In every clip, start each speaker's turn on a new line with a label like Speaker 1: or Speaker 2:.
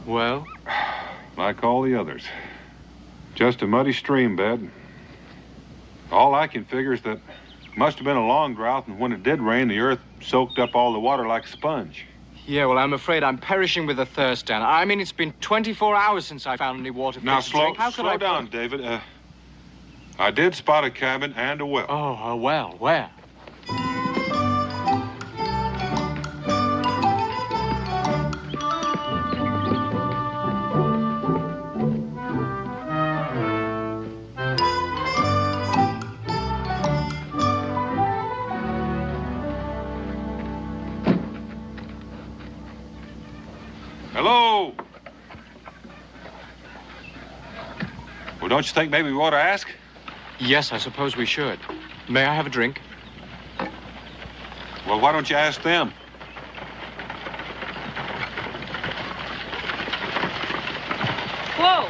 Speaker 1: Well?
Speaker 2: Like all the others. Just a muddy stream bed. All I can figure is that must have been a long drought, and when it did rain, the earth soaked up all the water like a sponge.
Speaker 1: Yeah, well, I'm afraid I'm perishing with a thirst, Dan. I mean, it's been 24 hours since I found any water.
Speaker 2: Now, slow down, David. I did spot a cabin and a well.
Speaker 1: Oh, a well. Where?
Speaker 2: Hello? Well, don't you think maybe we ought to ask?
Speaker 1: Yes, I suppose we should. May I have a drink?
Speaker 2: Well, why don't you ask them?
Speaker 3: Whoa!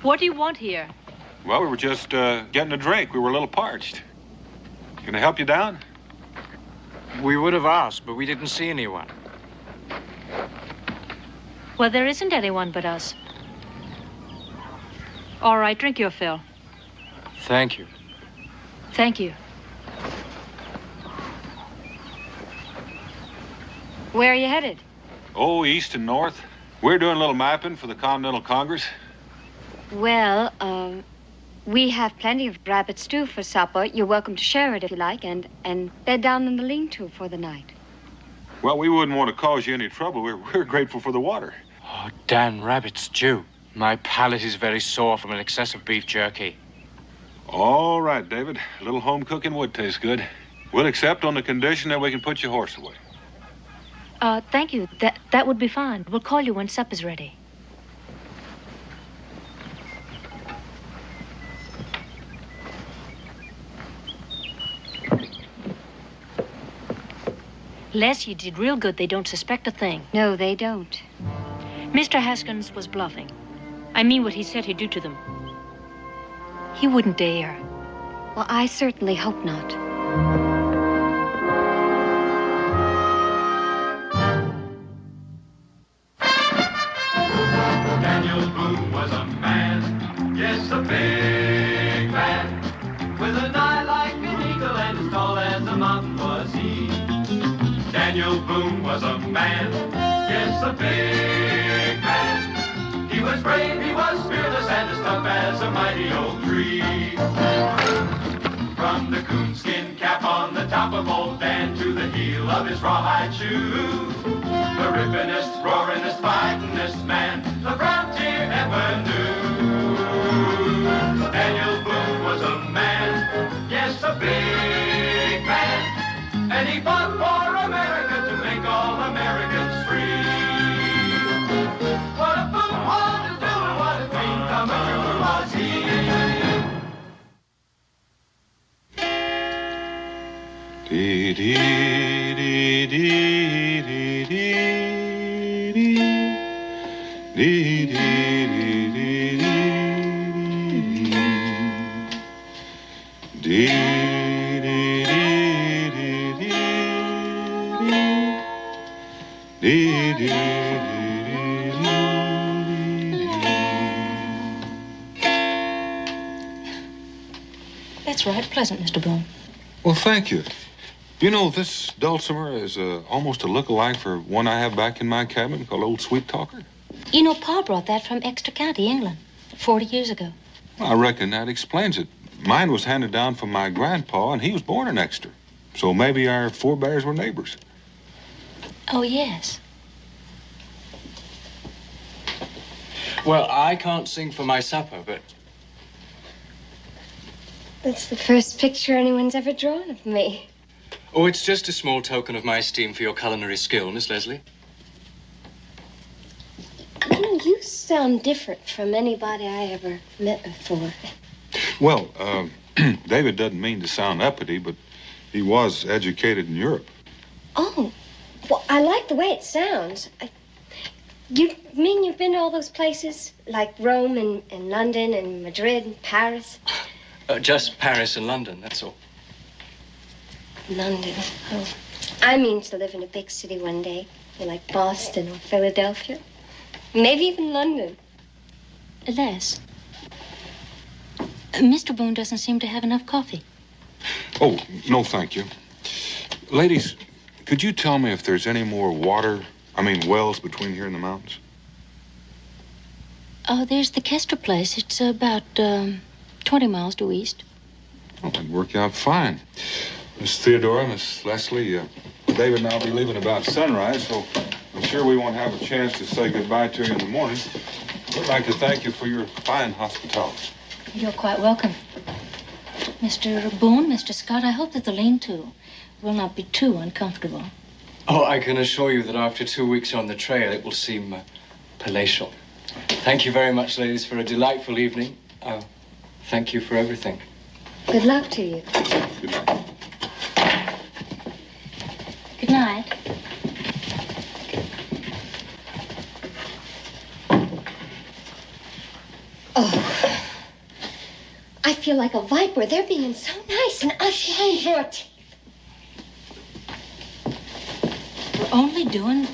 Speaker 3: What do you want here?
Speaker 2: Well, we were just getting a drink. We were a little parched. Can I help you down?
Speaker 1: We would have asked, but we didn't see anyone.
Speaker 3: Well, there isn't anyone but us. All right, drink your fill.
Speaker 1: Thank you.
Speaker 3: Thank you. Where are you headed?
Speaker 2: Oh, east and north. We're doing a little mapping for the Continental Congress.
Speaker 3: Well, we have plenty of rabbit stew for supper. You're welcome to share it if you like, and bed down in the lean-to for the night.
Speaker 2: Well, we wouldn't want to cause you any trouble. We're grateful for the water.
Speaker 1: Oh, Dan, rabbit stew. My palate is very sore from an excess of beef jerky.
Speaker 2: All right, David. A little home cooking would taste good. We'll accept on the condition that we can put your horse away.
Speaker 3: Thank you. That would be fine. We'll call you when supper's ready. Les, you did real good. They don't suspect a thing. No, they don't. Mr. Haskins was bluffing. I mean what he said he'd do to them. He wouldn't dare. Well, I certainly hope not.
Speaker 4: Daniel Boone was a man, yes, a big man, with an eye like an eagle and as tall as a mountain was he. Daniel Boone was a man, yes, a big man. He was brave, he was fearless, and as tough as a mighty oak tree. From the coonskin cap on the top of old Dan to the heel of his rawhide shoe, the rippinest, roaringest, fightingest man the frontier ever knew. Daniel Boone was a man, yes, a big man, and he fought for America to make all Americans free. What a Boone wanted to do and what a dream come true was he.
Speaker 2: Dee dee dee dee dee dee dee dee dee dee dee dee dee.
Speaker 3: That's right. Pleasant, Mr. Boone.
Speaker 2: Well, thank you. You know, this dulcimer is almost a look-alike for one I have back in my cabin called Old Sweet Talker.
Speaker 3: You know, Pa brought that from Exeter County, England, 40 years ago.
Speaker 2: I reckon that explains it. Mine was handed down from my grandpa, and he was born in Exeter. So maybe our forebears were neighbors.
Speaker 3: Oh, yes.
Speaker 1: Well, I can't sing for my supper, but...
Speaker 5: That's the first picture anyone's ever drawn of me.
Speaker 1: Oh, it's just a small token of my esteem for your culinary skill, Miss Leslie.
Speaker 5: You know, you sound different from anybody I ever met before.
Speaker 2: Well, David doesn't mean to sound uppity, but he was educated in Europe.
Speaker 5: Oh, well, I like the way it sounds. You mean you've been to all those places? Like Rome and London and Madrid and Paris?
Speaker 1: Just Paris and London, that's all.
Speaker 5: London, oh. I mean to live in a big city one day, like Boston or Philadelphia, maybe even London.
Speaker 3: Les, Mr. Boone doesn't seem to have enough coffee.
Speaker 2: Oh, no, thank you. Ladies, could you tell me if there's any more wells between here and the mountains?
Speaker 3: Oh, there's the Kester place. It's about 20 miles due east.
Speaker 2: Oh, that'd work out fine. Miss Theodora, Miss Leslie, David and I'll be leaving about sunrise, so I'm sure we won't have a chance to say goodbye to you in the morning. I'd like to thank you for your fine hospitality.
Speaker 3: You're quite welcome. Mr. Boone, Mr. Scott, I hope that the lean-to will not be too uncomfortable.
Speaker 1: Oh, I can assure you that after 2 weeks on the trail, it will seem palatial. Thank you very much, ladies, for a delightful evening. Thank you for everything.
Speaker 5: Good luck to you.
Speaker 2: Good night.
Speaker 3: Good night.
Speaker 5: Oh, I feel like a viper. They're being so nice, and us behind your teeth.
Speaker 3: We're only doing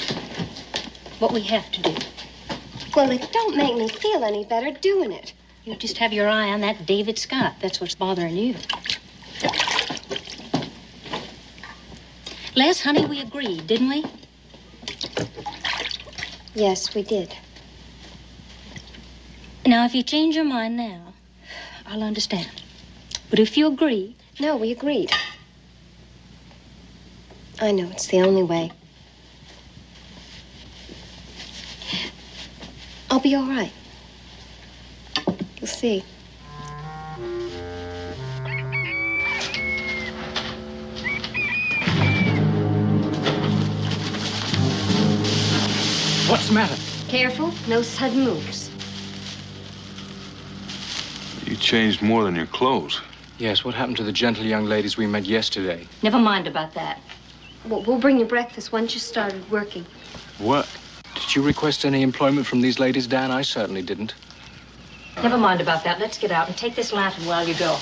Speaker 3: what we have to do.
Speaker 5: Well, it don't make me feel any better doing it.
Speaker 3: You just have your eye on that David Scott. That's what's bothering you. Les, honey, we agreed, didn't we?
Speaker 5: Yes, we did.
Speaker 3: Now, if you change your mind now, I'll understand. But if you agree...
Speaker 5: No, we agreed. I know, it's the only way. I'll be all right. You'll see.
Speaker 1: What's the matter?
Speaker 5: Careful, no sudden moves.
Speaker 2: You changed more than your clothes.
Speaker 1: Yes, what happened to the gentle young ladies we met yesterday?
Speaker 3: Never mind about that.
Speaker 5: We'll bring you breakfast once you started working.
Speaker 1: Work? Did you request any employment from these ladies, Dan? I certainly didn't.
Speaker 3: Never mind about that. Let's get out and take this lantern while you go.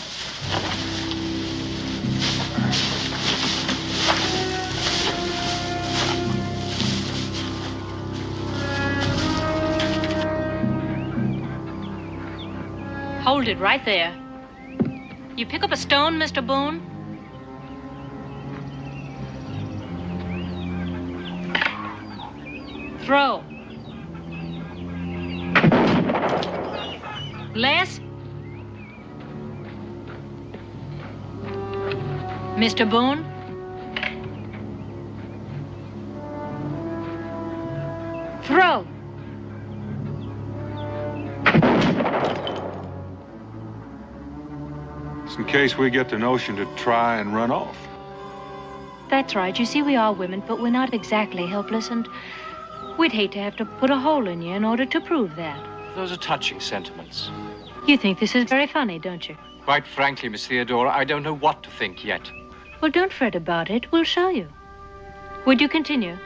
Speaker 3: Hold it right there. You pick up a stone, Mr. Boone? Throw. Les? Mr. Boone? Throw.
Speaker 2: Just in case we get the notion to try and run off.
Speaker 3: That's right. You see, we are women, but we're not exactly helpless, and we'd hate to have to put a hole in you in order to prove that.
Speaker 1: Those are touching sentiments.
Speaker 3: You think this is very funny, don't you?
Speaker 1: Quite frankly, Miss Theodora, I don't know what to think yet.
Speaker 3: Well, don't fret about it. We'll show you. Would you continue?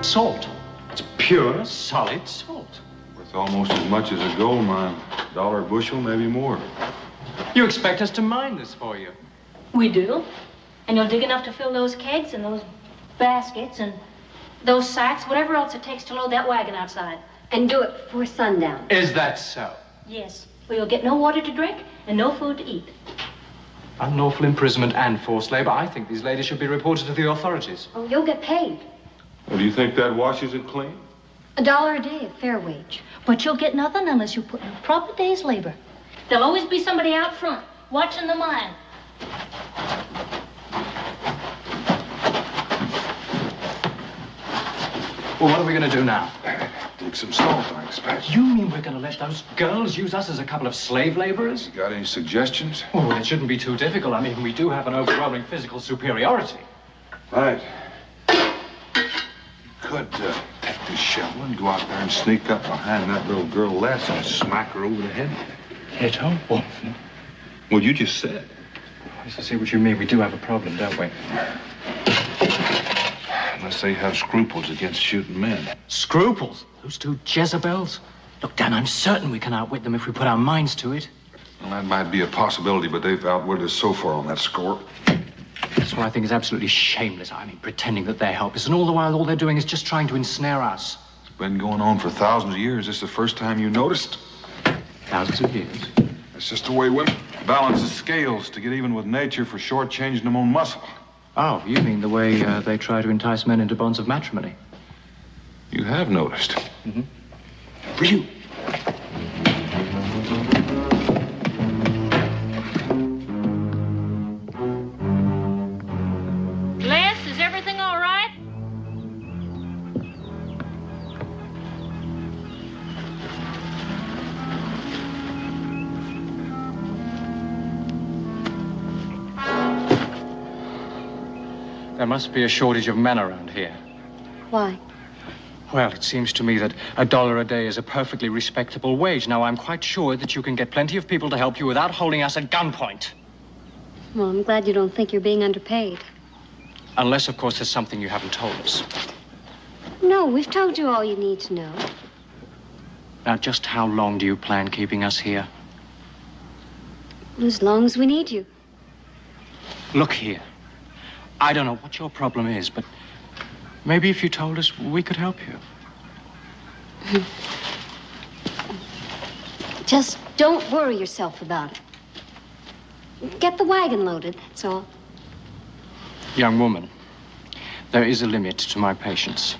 Speaker 1: Salt. It's pure, solid salt.
Speaker 2: Worth almost as much as a gold mine. $1 a bushel, maybe more.
Speaker 1: You expect us to mine this for you?
Speaker 3: We do. And you'll dig enough to fill those kegs and those baskets and those sacks, whatever else it takes to load that wagon outside.
Speaker 5: And do it before sundown.
Speaker 1: Is that so?
Speaker 3: Yes. We will get no water to drink and no food to eat.
Speaker 1: Unlawful imprisonment and forced labor. I think these ladies should be reported to the authorities.
Speaker 5: Oh, you'll get paid.
Speaker 2: Well, do you think that washes it clean?
Speaker 5: $1 a day, a fair wage.
Speaker 3: But you'll get nothing unless you put in a proper day's labor. There'll always be somebody out front watching the mine.
Speaker 1: Well, what are we going to do now?
Speaker 2: Dig some salt, I expect.
Speaker 1: You mean we're going to let those girls use us as a couple of slave laborers?
Speaker 2: You got any suggestions?
Speaker 1: Oh, it shouldn't be too difficult. I mean, we do have an overwhelming physical superiority.
Speaker 2: Right. Could take this shovel and go out there and sneak up behind that little girl Les and smack her over the head.
Speaker 1: Hit her? Oh.
Speaker 2: Well, you just said.
Speaker 1: I see what you mean. We do have a problem, don't we?
Speaker 2: Unless they have scruples against shooting men.
Speaker 6: Scruples? Those two Jezebels? Look, Dan, I'm certain we can outwit them if we put our minds to it.
Speaker 2: Well, that might be a possibility, but they've outwitted us so far on that score.
Speaker 6: That's what I think is absolutely shameless. I mean, pretending that they help us, and all the while, all they're doing is just trying to ensnare us.
Speaker 2: It's been going on for thousands of years. This is the first time you noticed?
Speaker 6: Thousands of years.
Speaker 2: It's just the way women balance the scales to get even with nature for shortchanging them on muscle.
Speaker 6: Oh, you mean the way they try to entice men into bonds of matrimony?
Speaker 2: You have noticed.
Speaker 6: Mm-hmm. Brilliant.
Speaker 3: Les, is everything all right?
Speaker 6: There must be a shortage of men around here.
Speaker 5: Why?
Speaker 6: Well, it seems to me that $1 a day is a perfectly respectable wage. Now, I'm quite sure that you can get plenty of people to help you without holding us at gunpoint.
Speaker 5: Well, I'm glad you don't think you're being underpaid.
Speaker 6: Unless, of course, there's something you haven't told us.
Speaker 5: No, we've told you all you need to know.
Speaker 6: Now, just how long do you plan keeping us here?
Speaker 5: As long as we need you.
Speaker 6: Look here. I don't know what your problem is, but maybe if you told us, we could help you.
Speaker 5: Just don't worry yourself about it. Get the wagon loaded, that's all.
Speaker 6: Young woman, there is a limit to my patience.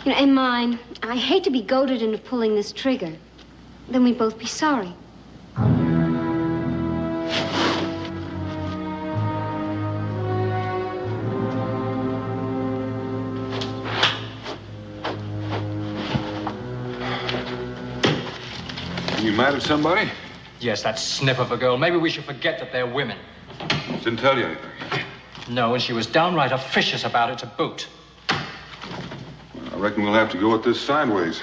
Speaker 5: You know, and mine. I hate to be goaded into pulling this trigger. Then we'd both be sorry.
Speaker 2: You mad at somebody?
Speaker 6: Yes, that snip of a girl. Maybe we should forget that they're women.
Speaker 2: Didn't tell you anything.
Speaker 6: No, and she was downright officious about it to boot.
Speaker 2: I reckon we'll have to go at this sideways.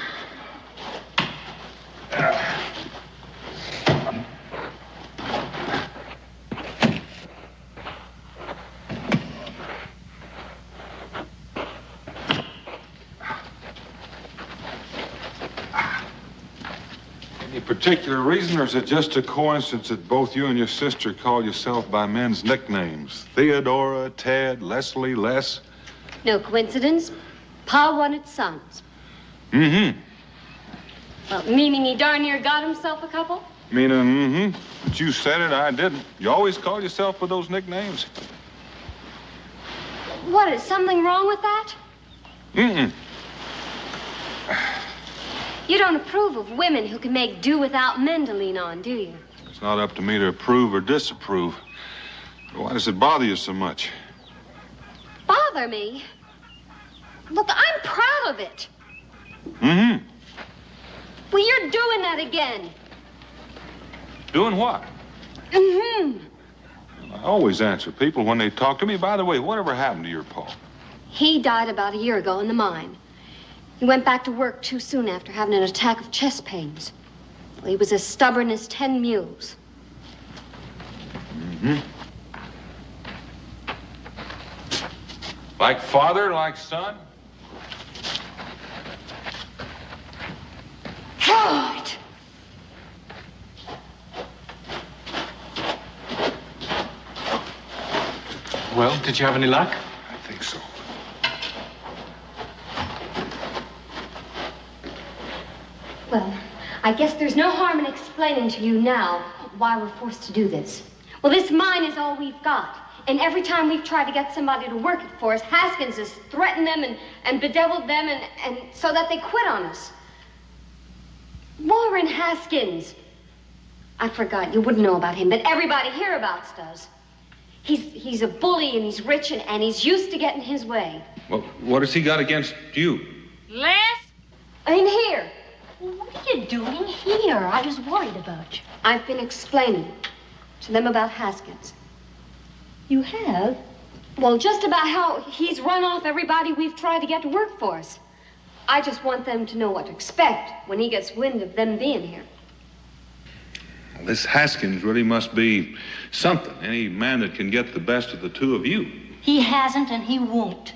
Speaker 2: Any particular reason, or is it just a coincidence that both you and your sister call yourself by men's nicknames? Theodora, Ted, Leslie, Les?
Speaker 5: No coincidence. Pa wanted sons.
Speaker 2: Mm-hmm.
Speaker 5: Well, meaning he darn near got himself a couple?
Speaker 2: Mm-hmm. But you said it, I didn't. You always call yourself with those nicknames.
Speaker 5: What, is something wrong with that?
Speaker 2: Mm-mm.
Speaker 5: You don't approve of women who can make do without men to lean on, do you?
Speaker 2: It's not up to me to approve or disapprove. Why does it bother you so much?
Speaker 5: Bother me? Look, I'm proud of it.
Speaker 2: Mm-hmm.
Speaker 5: Well, you're doing that again.
Speaker 2: Doing what?
Speaker 5: Mm-hmm.
Speaker 2: I always answer people when they talk to me. By the way, whatever happened to your pa?
Speaker 5: He died about a year ago in the mine. He went back to work too soon after having an attack of chest pains. Well, he was as stubborn as 10 mules.
Speaker 2: Mm-hmm. Like father, like son?
Speaker 5: God!
Speaker 6: Well, did you have any luck?
Speaker 2: I think so.
Speaker 5: Well, I guess there's no harm in explaining to you now why we're forced to do this. Well, this mine is all we've got. And every time we've tried to get somebody to work it for us, Haskins has threatened them and bedeviled them and so that they quit on us. Warren Haskins. I forgot, you wouldn't know about him, but everybody hereabouts does. He's a bully and he's rich and he's used to getting his way.
Speaker 2: Well, what has he got against you?
Speaker 3: Les?
Speaker 5: In here.
Speaker 3: What are you doing here? I was worried about you.
Speaker 5: I've been explaining to them about Haskins.
Speaker 3: You have?
Speaker 5: Well, just about how he's run off everybody we've tried to get to work for us. I just want them to know what to expect when he gets wind of them being here.
Speaker 2: Well, this Haskins really must be something. Any man that can get the best of the two of you.
Speaker 3: He hasn't and he won't.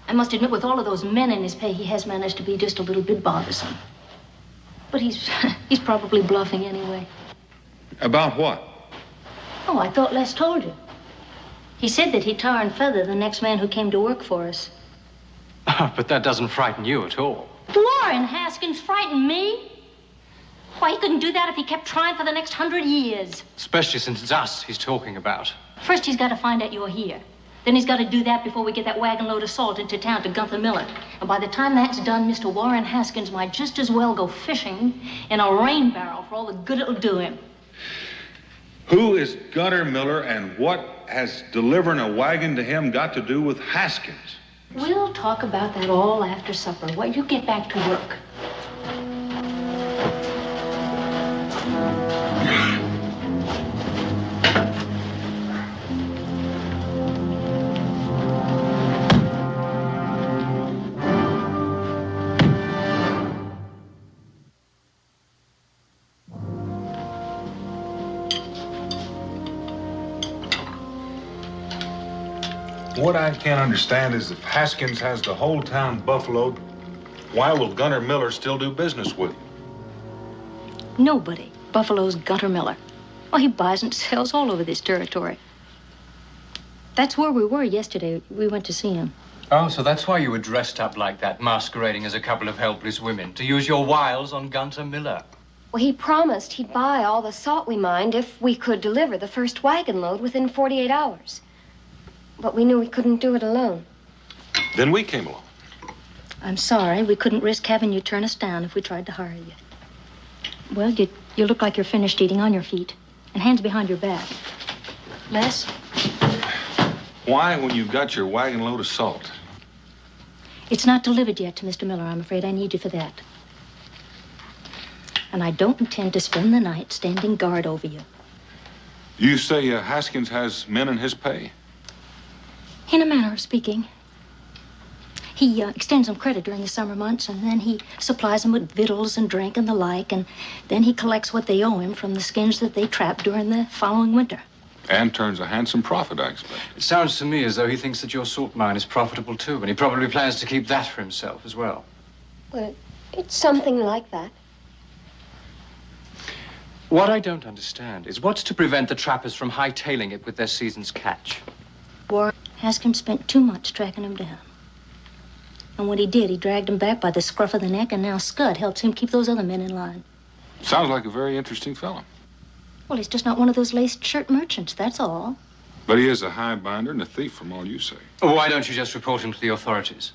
Speaker 3: I must admit, with all of those men in his pay, he has managed to be just a little bit bothersome. But he's probably bluffing anyway.
Speaker 2: About what?
Speaker 3: Oh, I thought Les told you. He said that he'd tar and feather the next man who came to work for us.
Speaker 6: But that doesn't frighten you at all.
Speaker 3: Warren Haskins frightened me? Why, he couldn't do that if he kept trying for the next 100 years.
Speaker 6: Especially since it's us he's talking about.
Speaker 3: First, he's got to find out you're here. Then he's got to do that before we get that wagon load of salt into town to Gunther Miller. And by the time that's done, Mr. Warren Haskins might just as well go fishing in a rain barrel for all the good it'll do him.
Speaker 2: Who is Gunther Miller, and what has delivering a wagon to him got to do with Haskins?
Speaker 3: We'll talk about that all after supper. While you get back to work.
Speaker 2: What I can't understand is if Haskins has the whole town buffaloed, why will Gunther Miller still do business with you?
Speaker 3: Nobody buffaloes Gunther Miller. Well, he buys and sells all over this territory. That's where we were yesterday. We went to see him.
Speaker 6: Oh, so that's why you were dressed up like that, masquerading as a couple of helpless women, to use your wiles on Gunther Miller.
Speaker 5: Well, he promised he'd buy all the salt we mined if we could deliver the first wagon load within 48 hours. But we knew we couldn't do it alone.
Speaker 2: Then we came along.
Speaker 3: I'm sorry. We couldn't risk having you turn us down if we tried to hire you. Well, you look like you're finished eating on your feet. And hands behind your back. Les?
Speaker 2: Why, when you've got your wagon load of salt?
Speaker 3: It's not delivered yet to Mr. Miller. I'm afraid I need you for that. And I don't intend to spend the night standing guard over you.
Speaker 2: You say Haskins has men in his pay?
Speaker 3: In a manner of speaking. He extends them credit during the summer months, and then he supplies them with victuals and drink and the like, and then he collects what they owe him from the skins that they trap during the following winter.
Speaker 2: And turns a handsome profit, I expect.
Speaker 6: It sounds to me as though he thinks that your salt mine is profitable too, and he probably plans to keep that for himself as well.
Speaker 5: Well, it's something like that.
Speaker 6: What I don't understand is what's to prevent the trappers from hightailing it with their season's catch?
Speaker 3: Warren Haskins spent 2 months tracking him down. And when he did, he dragged him back by the scruff of the neck, and now Scud helps him keep those other men in line.
Speaker 2: Sounds like a very interesting fellow.
Speaker 3: Well, he's just not one of those laced shirt merchants, that's all.
Speaker 2: But he is a high binder and a thief, from all you say.
Speaker 6: Why don't you just report him to the authorities?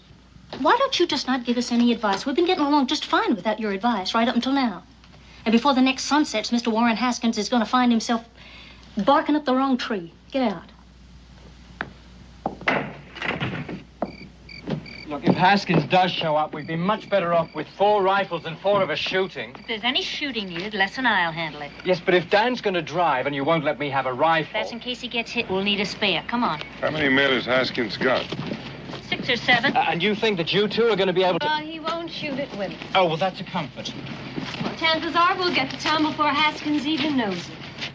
Speaker 3: Why don't you just not give us any advice? We've been getting along just fine without your advice right up until now. And before the next sun sets, Mr. Warren Haskins is going to find himself barking up the wrong tree. Get out.
Speaker 6: Look, if Haskins does show up, we'd be much better off with 4 rifles and 4 of us shooting.
Speaker 3: If there's any shooting needed, Les and I'll handle it.
Speaker 6: Yes, but if Dan's going to drive and you won't let me have a rifle...
Speaker 3: That's in case he gets hit. We'll need a spare. Come on.
Speaker 2: How many men has Haskins got?
Speaker 3: 6 or 7.
Speaker 6: And you think that you two are going to be able to...
Speaker 5: He won't shoot at women.
Speaker 6: Oh, well, that's a comfort.
Speaker 5: Well, chances are we'll get to town before Haskins even knows it.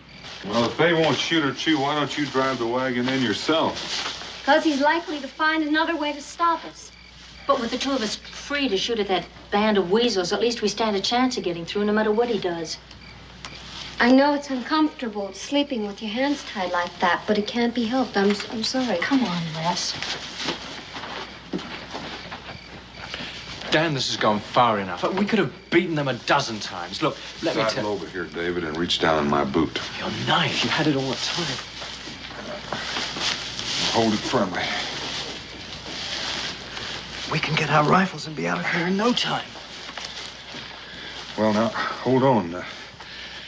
Speaker 2: Well, if they won't shoot at you, why don't you drive the wagon in yourself?
Speaker 5: Because he's likely to find another way to stop us.
Speaker 3: But with the 2 of us free to shoot at that band of weasels, at least we stand a chance of getting through no matter what he does.
Speaker 5: I know it's uncomfortable sleeping with your hands tied like that, but it can't be helped. I'm sorry.
Speaker 3: Come on, Les.
Speaker 6: Dan, this has gone far enough. We could have beaten them a dozen times. Look, let me
Speaker 2: Sidle over here, David, and reach down in my boot.
Speaker 6: Your knife, you had it all the time.
Speaker 2: Hold it firmly.
Speaker 6: We can get our rifles and be out of here in no time.
Speaker 2: Well, now, hold on.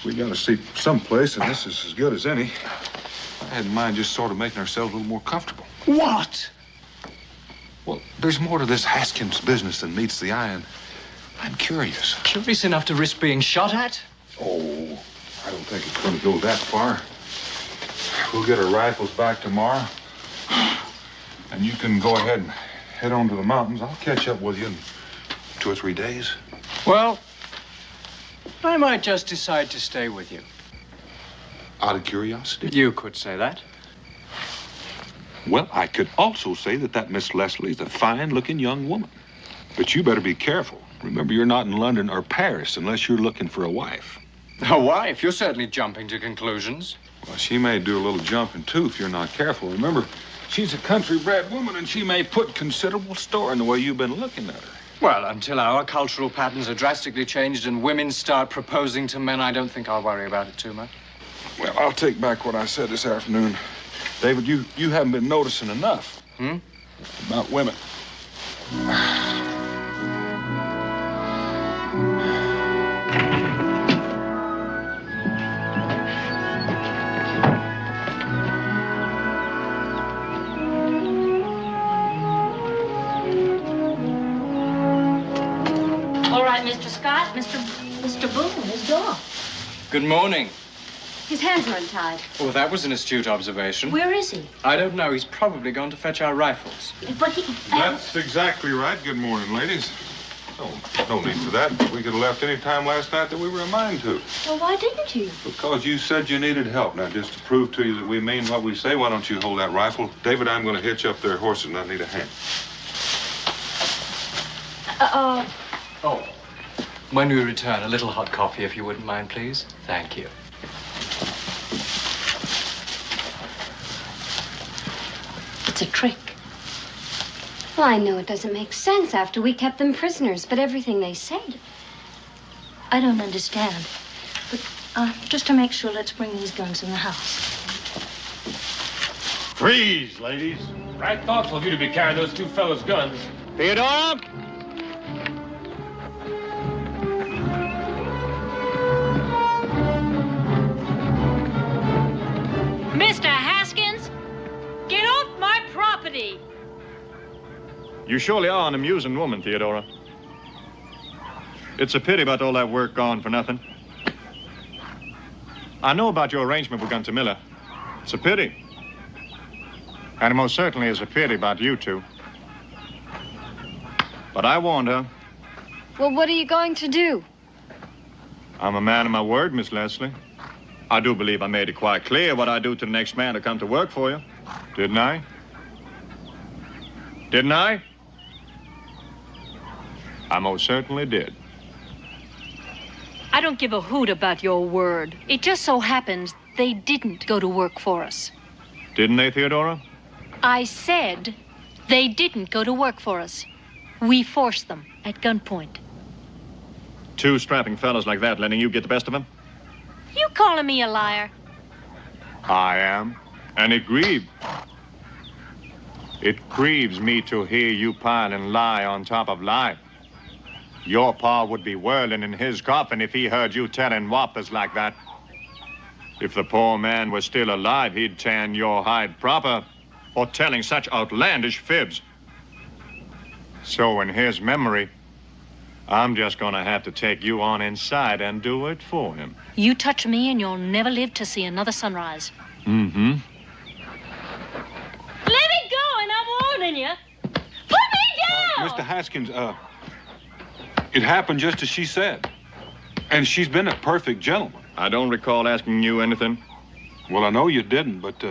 Speaker 2: We got to sleep someplace, and this is as good as any. I had in mind just sort of making ourselves a little more comfortable.
Speaker 6: What?
Speaker 2: Well, there's more to this Haskins business than meets the eye, and I'm curious.
Speaker 6: Curious enough to risk being shot at?
Speaker 2: Oh, I don't think it's going to go that far. We'll get our rifles back tomorrow, and you can go ahead and head on to the mountains. I'll catch up with you in 2 or 3 days.
Speaker 6: Well, I might just decide to stay with you.
Speaker 2: Out of curiosity?
Speaker 6: You could say that.
Speaker 2: Well, I could also say that Miss Leslie is a fine-looking young woman. But you better be careful. Remember, you're not in London or Paris unless you're looking for a wife.
Speaker 6: A wife? You're certainly jumping to conclusions.
Speaker 2: Well, she may do a little jumping, too, if you're not careful. Remember, she's a country-bred woman, and she may put considerable store in the way you've been looking at her.
Speaker 6: Well, until our cultural patterns are drastically changed and women start proposing to men, I don't think I'll worry about it too much.
Speaker 2: Well, I'll take back what I said this afternoon. David, you haven't been noticing enough. About women.
Speaker 3: All right, Mr. Scott, Mr. Boone is gone.
Speaker 6: Good morning.
Speaker 5: His hands are untied.
Speaker 6: Oh, that was an astute observation.
Speaker 3: Where is he?
Speaker 6: I don't know. He's probably gone to fetch our rifles.
Speaker 3: But he...
Speaker 2: That's exactly right. Good morning, ladies. No need for that. We could have left any time last night that we were in mind to.
Speaker 3: Well, why didn't you?
Speaker 2: Because you said you needed help. Now, just to prove to you that we mean what we say, why don't you hold that rifle? David, I'm going to hitch up their horses and I need a hand.
Speaker 1: Oh, when we return, a little hot coffee, if you wouldn't mind, please. Thank you.
Speaker 3: It's a trick.
Speaker 5: Well, I know it doesn't make sense after we kept them prisoners, but everything they said.
Speaker 3: I don't understand. But just to make sure, let's bring these guns in the house.
Speaker 7: Freeze, ladies. Right thoughtful of you to be carrying those two fellas' guns. Theodora?
Speaker 3: Mr. Haskins, get off my property.
Speaker 7: You surely are an amusing woman, Theodora. It's a pity about all that work gone for nothing. I know about your arrangement with Gunter Miller. It's a pity. And it most certainly is a pity about you two. But I warned her.
Speaker 5: Well, what are you going to do?
Speaker 7: I'm a man of my word, Miss Leslie. I do believe I made it quite clear what I do to the next man to come to work for you. Didn't I? Didn't I? I most certainly did.
Speaker 3: I don't give a hoot about your word. It just so happens they didn't go to work for us.
Speaker 7: Didn't they, Theodora?
Speaker 3: I said they didn't go to work for us. We forced them at gunpoint.
Speaker 7: Two strapping fellows like that letting you get the best of them?
Speaker 3: You calling me a liar?
Speaker 7: I am. And it grieves. It grieves me to hear you pile and lie on top of lie. Your pa would be whirling in his coffin if he heard you telling whoppers like that. If the poor man was still alive, he'd tan your hide proper for telling such outlandish fibs. So in his memory, I'm just gonna have to take you on inside and do it for him.
Speaker 3: You touch me and you'll never live to see another sunrise.
Speaker 7: Mm-hmm.
Speaker 3: Let me go, and I'm warning you. Put me down!
Speaker 2: Mr. Haskins, it happened just as she said. And she's been a perfect gentleman.
Speaker 7: I don't recall asking you anything.
Speaker 2: Well, I know you didn't, but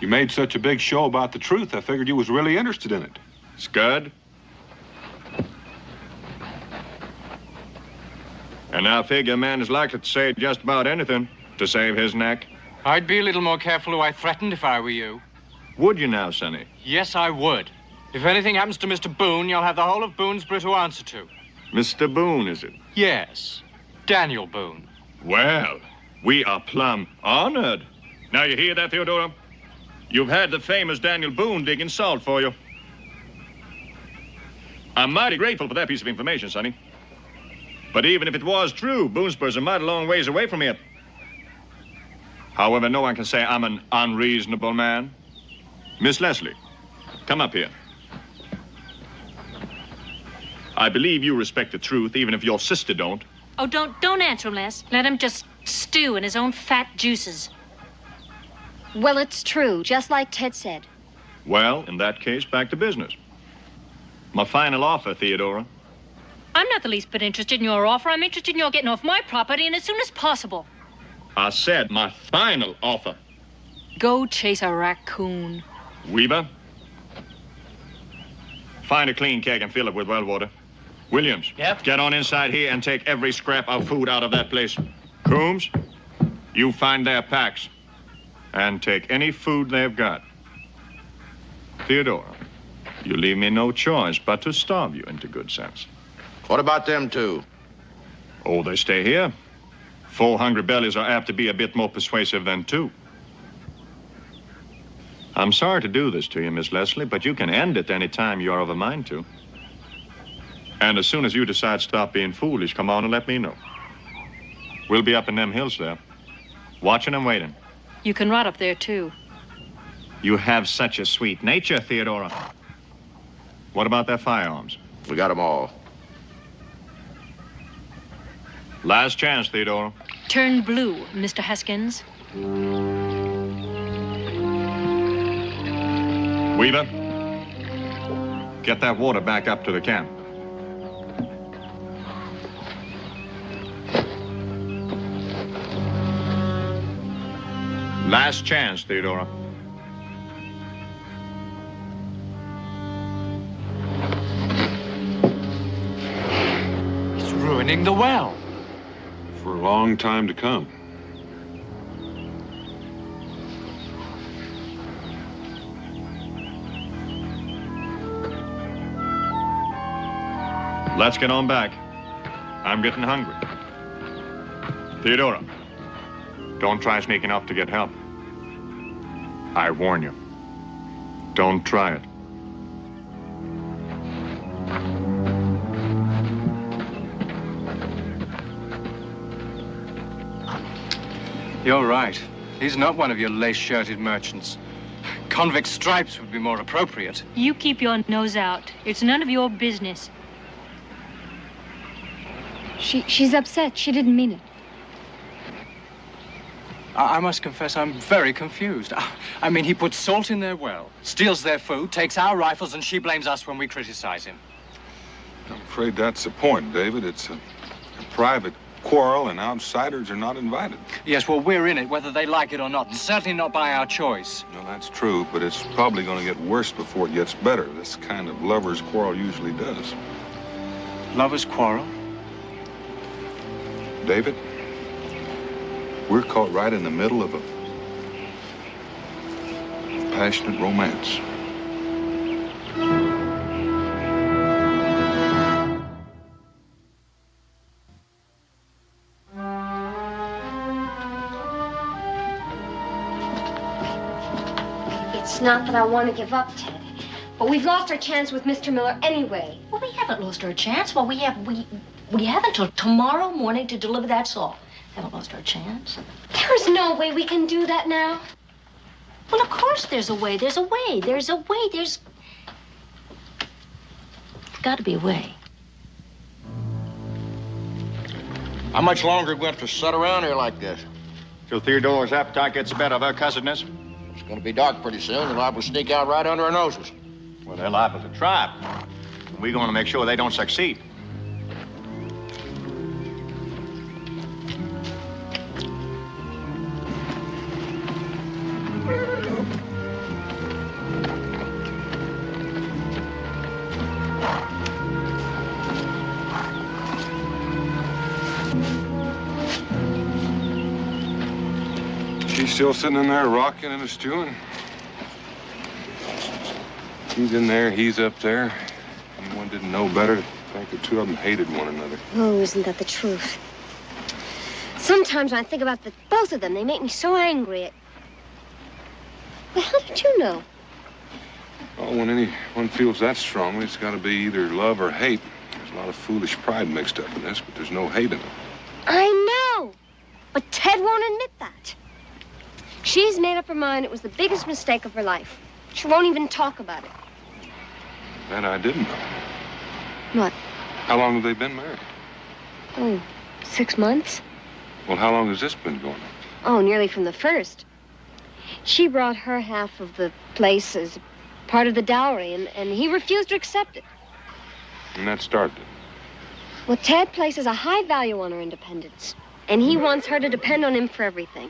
Speaker 2: you made such a big show about the truth, I figured you was really interested in it.
Speaker 7: Scud? And I figure a man is likely to say just about anything to save his neck.
Speaker 6: I'd be a little more careful who I threatened if I were you.
Speaker 7: Would you now, Sonny?
Speaker 6: Yes, I would. If anything happens to Mr. Boone, you'll have the whole of Boonesboro to answer to.
Speaker 7: Mr. Boone, is it?
Speaker 6: Yes. Daniel Boone.
Speaker 7: Well, we are plumb honored. Now you hear that, Theodora? You've had the famous Daniel Boone digging salt for you. I'm mighty grateful for that piece of information, Sonny. But even if it was true, Boonesboro's a mighty long ways away from here. However, no one can say I'm an unreasonable man. Miss Leslie, come up here. I believe you respect the truth, even if your sister don't.
Speaker 3: Oh, don't answer him, Les. Let him just stew in his own fat juices.
Speaker 5: Well, it's true, just like Ted said.
Speaker 7: Well, in that case, back to business. My final offer, Theodora.
Speaker 3: I'm not the least bit interested in your offer. I'm interested in your getting off my property and as soon as possible.
Speaker 7: I said my final offer.
Speaker 3: Go chase a raccoon.
Speaker 7: Weaver, find a clean keg and fill it with well water. Williams,
Speaker 6: Yep.
Speaker 7: Get on inside here and take every scrap of food out of that place. Coombs, you find their packs and take any food they've got. Theodora, you leave me no choice but to starve you into good sense.
Speaker 8: What about them two?
Speaker 7: Oh, they stay here. 4 hungry bellies are apt to be a bit more persuasive than 2. I'm sorry to do this to you, Miss Leslie, but you can end it any time you're of a mind to. And as soon as you decide to stop being foolish, come on and let me know. We'll be up in them hills there, watching and waiting.
Speaker 3: You can rot up there, too.
Speaker 7: You have such a sweet nature, Theodora. What about their firearms?
Speaker 8: We got them all.
Speaker 7: Last chance, Theodora.
Speaker 3: Turn blue, Mr. Haskins.
Speaker 7: Weaver, get that water back up to the camp. Last chance, Theodora.
Speaker 6: It's ruining the well.
Speaker 2: For a long time to come.
Speaker 7: Let's get on back. I'm getting hungry. Theodora, don't try sneaking up to get help. I warn you. Don't try it.
Speaker 6: You're right. He's not one of your lace-shirted merchants. Convict stripes would be more appropriate.
Speaker 3: You keep your nose out. It's none of your business.
Speaker 5: She's upset. She didn't mean it.
Speaker 6: I must confess, I'm very confused. I mean, he puts salt in their well, steals their food, takes our rifles, and she blames us when we criticize him.
Speaker 2: I'm afraid that's the point, David. It's a private quarrel, and outsiders are not invited.
Speaker 6: Yes, well, we're in it, whether they like it or not, and certainly not by our choice.
Speaker 2: No, that's true, but it's probably going to get worse before it gets better. This kind of lovers' quarrel usually does.
Speaker 6: Lovers' quarrel?
Speaker 2: David, we're caught right in the middle of a passionate romance.
Speaker 5: It's not that I want to give up, Ted. But we've lost our chance with Mr. Miller anyway.
Speaker 9: Well, we haven't lost our chance. Well, we have until tomorrow morning to deliver that salt. Haven't lost our chance.
Speaker 5: There's no way we can do that now.
Speaker 9: Well, of course there's a way. There's a way. There's a way. There's got to be a way.
Speaker 8: How much longer are we going to sit around here like this?
Speaker 7: Till Theodora's appetite gets the better of her cussedness.
Speaker 8: It's going to be dark pretty soon. They're liable to sneak out right under our noses.
Speaker 7: Well, they're liable to try. We're going to make sure they don't succeed.
Speaker 2: She's still sitting in there rocking and stewing. He's in there, he's up there. Anyone didn't know better to think the two of them hated one another.
Speaker 5: Oh, isn't that the truth? Sometimes when I think about both of them, they make me so angry. Well, how did you know?
Speaker 2: Oh, when anyone feels that strongly, it's got to be either love or hate. There's a lot of foolish pride mixed up in this, but there's no hate in it.
Speaker 5: I know, but Ted won't admit that. She's made up her mind it was the biggest mistake of her life. She won't even talk about it.
Speaker 2: That I didn't know.
Speaker 5: What?
Speaker 2: How long have they been married?
Speaker 5: Oh, 6 months.
Speaker 2: Well, how long has this been going on?
Speaker 5: Oh, nearly from the first. She brought her half of the place as part of the dowry, and he refused to accept it.
Speaker 2: And that started it.
Speaker 5: Well, Ted places a high value on her independence, and he wants her to depend on him for everything.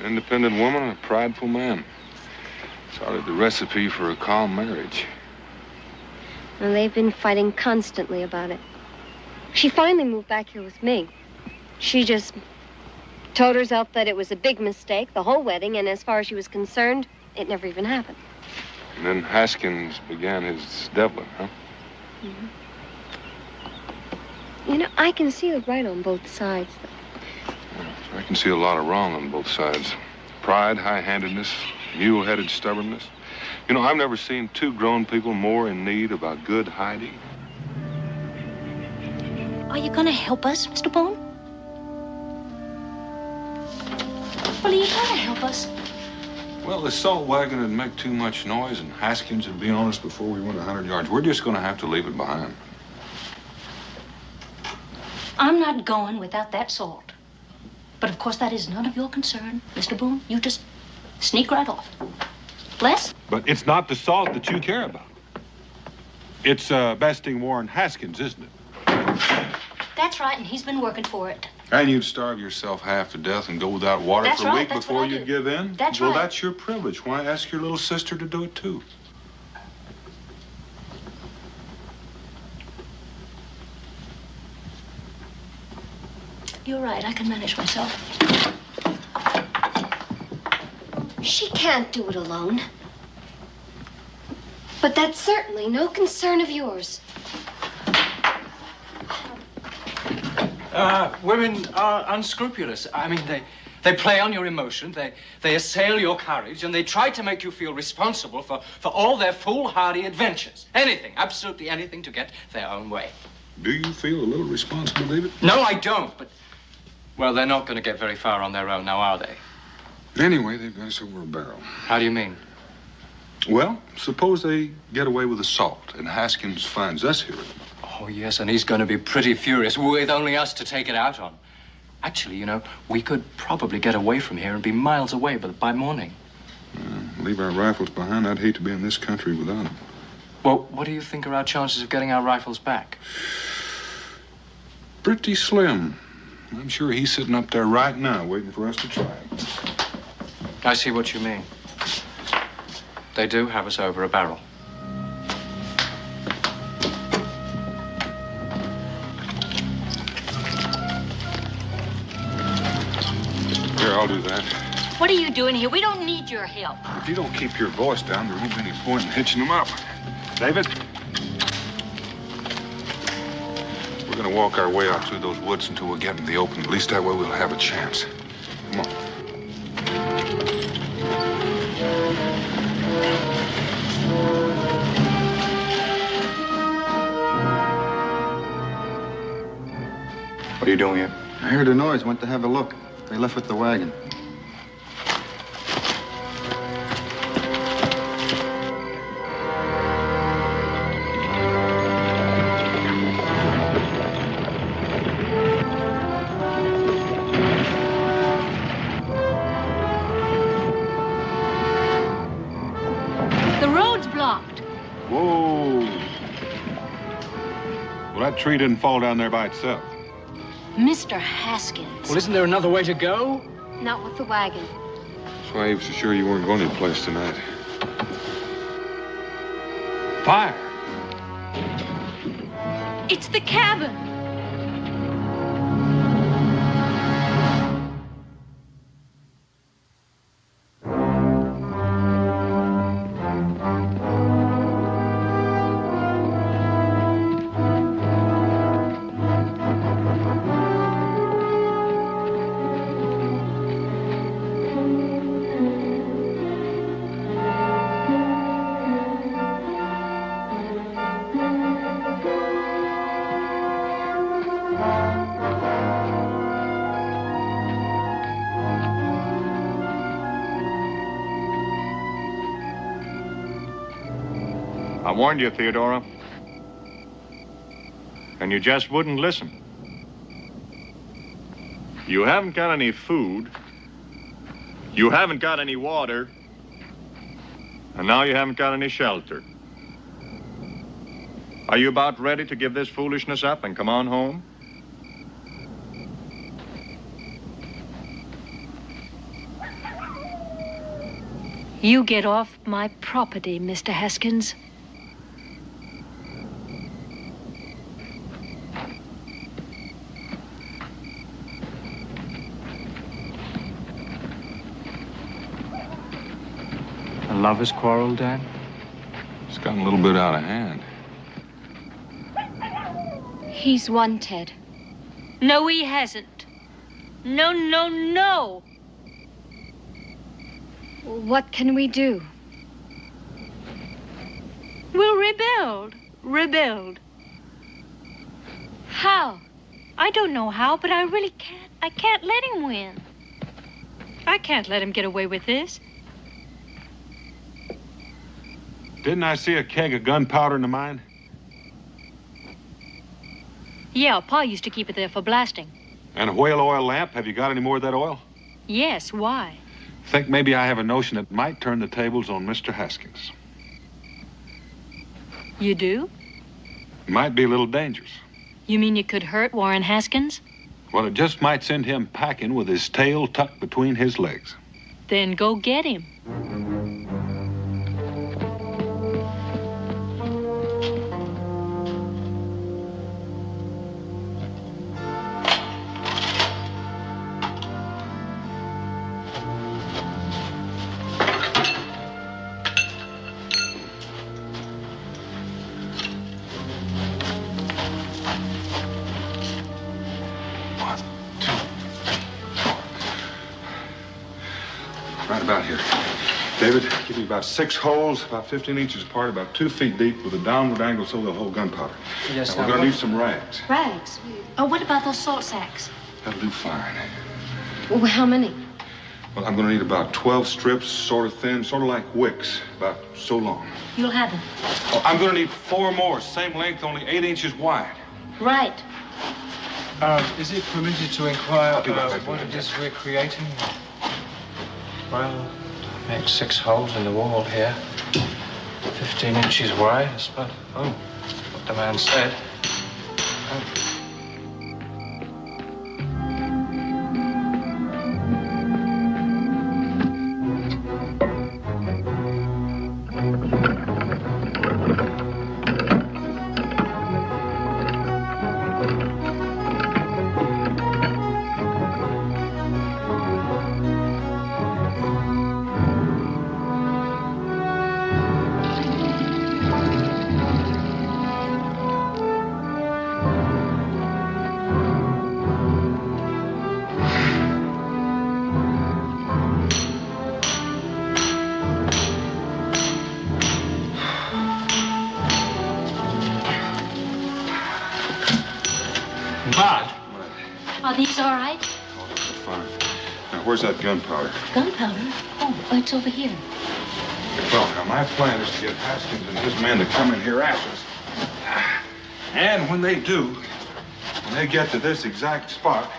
Speaker 2: An independent woman and a prideful man. Started the recipe for a calm marriage.
Speaker 5: And they've been fighting constantly about it. She finally moved back here with me. She just told herself that it was a big mistake, the whole wedding, and as far as she was concerned, it never even happened.
Speaker 2: And then Haskins began his deviling, huh?
Speaker 5: Mm-hmm. You know, I can see the right on both sides, though.
Speaker 2: I can see a lot of wrong on both sides. Pride, high-handedness, mule-headed stubbornness. You know, I've never seen two grown people more in need of a good hiding.
Speaker 9: Are you gonna help us, Mr. Boone? Well, are you gonna help us?
Speaker 2: Well, the salt wagon would make too much noise, and Haskins would be on us before we went 100 yards. We're just gonna have to leave it behind.
Speaker 9: I'm not going without that salt. But of course, that is none of your concern, Mr. Boone. You just sneak right off. Les?
Speaker 2: But it's not the salt that you care about. It's besting Warren Haskins, isn't it?
Speaker 9: That's right, and he's been working for it.
Speaker 2: And you'd starve yourself half to death and go without water
Speaker 9: That's
Speaker 2: for a
Speaker 9: right,
Speaker 2: week
Speaker 9: that's
Speaker 2: before
Speaker 9: what I
Speaker 2: you'd
Speaker 9: do.
Speaker 2: give in?
Speaker 9: That's
Speaker 2: well,
Speaker 9: right.
Speaker 2: That's your privilege. Why ask your little sister to do it, too?
Speaker 9: You're right, I can manage myself.
Speaker 5: She can't do it alone. But that's certainly no concern of yours.
Speaker 1: Women are unscrupulous. I mean, they play on your emotion, they assail your courage, and they try to make you feel responsible for all their foolhardy adventures. Anything, absolutely anything to get their own way.
Speaker 2: Do you feel a little responsible, David?
Speaker 1: No, I don't, but, well, they're not going to get very far on their own now, are they?
Speaker 2: Anyway, they've got us over a barrel.
Speaker 1: How do you mean?
Speaker 2: Well, suppose they get away with the salt, and Haskins finds us here.
Speaker 1: Oh, yes, and he's going to be pretty furious with only us to take it out on. Actually, you know, we could probably get away from here and be miles away by morning.
Speaker 2: Leave our rifles behind. I'd hate to be in this country without them.
Speaker 1: Well, what do you think are our chances of getting our rifles back?
Speaker 2: Pretty slim. I'm sure he's sitting up there right now waiting for us to try it.
Speaker 1: I see what you mean. They do have us over a barrel.
Speaker 2: Here, I'll do that.
Speaker 9: What are you doing here? We don't need your help.
Speaker 2: If you don't keep your voice down, there won't be any point in hitching them up. David? We're gonna walk our way out through those woods until we get in the open. At least that way we'll have a chance. Come on.
Speaker 8: What are you doing here?
Speaker 10: I heard a noise, went to have a look. They left with the wagon.
Speaker 9: The road's blocked.
Speaker 2: Whoa. Well, that tree didn't fall down there by itself.
Speaker 9: Mr. Haskins.
Speaker 1: Well, isn't there another way to go?
Speaker 5: Not with the wagon.
Speaker 2: That's why he was so sure you weren't going anyplace tonight. Fire!
Speaker 3: It's the cabin.
Speaker 7: I warned you, Theodora. And you just wouldn't listen. You haven't got any food. You haven't got any water. And now you haven't got any shelter. Are you about ready to give this foolishness up and come on home?
Speaker 3: You get off my property, Mr. Haskins.
Speaker 6: A lover's quarrel, Dan?
Speaker 2: It's gotten a little bit out of hand.
Speaker 3: He's won, Ted. No, he hasn't. No, no, no.
Speaker 5: What can we do?
Speaker 3: We'll rebuild. Rebuild. How? I don't know how, but I really can't. I can't let him win. I can't let him get away with this.
Speaker 2: Didn't I see a keg of gunpowder in the mine?
Speaker 3: Yeah, Pa used to keep it there for blasting.
Speaker 2: And a whale oil lamp? Have you got any more of that oil?
Speaker 3: Yes, why?
Speaker 2: Think maybe I have a notion that might turn the tables on Mr. Haskins.
Speaker 3: You do?
Speaker 2: Might be a little dangerous.
Speaker 3: You mean you could hurt Warren Haskins?
Speaker 2: Well, it just might send him packing with his tail tucked between his legs.
Speaker 3: Then go get him.
Speaker 2: Right about here. David, give me about 6 holes, about 15 inches apart, about 2 feet deep, with a downward angle so they'll hold gunpowder.
Speaker 1: Yes,
Speaker 2: now, we're going to need some rags.
Speaker 5: Rags?
Speaker 9: Oh, what about those salt sacks?
Speaker 2: That'll do fine.
Speaker 5: Well, how many?
Speaker 2: Well, I'm going to need about 12 strips, sort of thin, sort of like wicks, about so long.
Speaker 9: You'll have them.
Speaker 2: Oh, I'm going to need 4 more, same length, only 8 inches wide.
Speaker 9: Right.
Speaker 6: Is it permitted to inquire
Speaker 2: I'll be right back.
Speaker 6: what it is we're creating? Well, I made 6 holes in the wall here. 15 inches wide. That's about, what the man said.
Speaker 9: Are these all right?
Speaker 2: Oh, those are fine. Now, where's that gunpowder?
Speaker 9: Gunpowder? Oh, it's over here.
Speaker 2: Well, now, my plan is to get Haskins and his men to come in here after us. And when they do, when they get to this exact spot,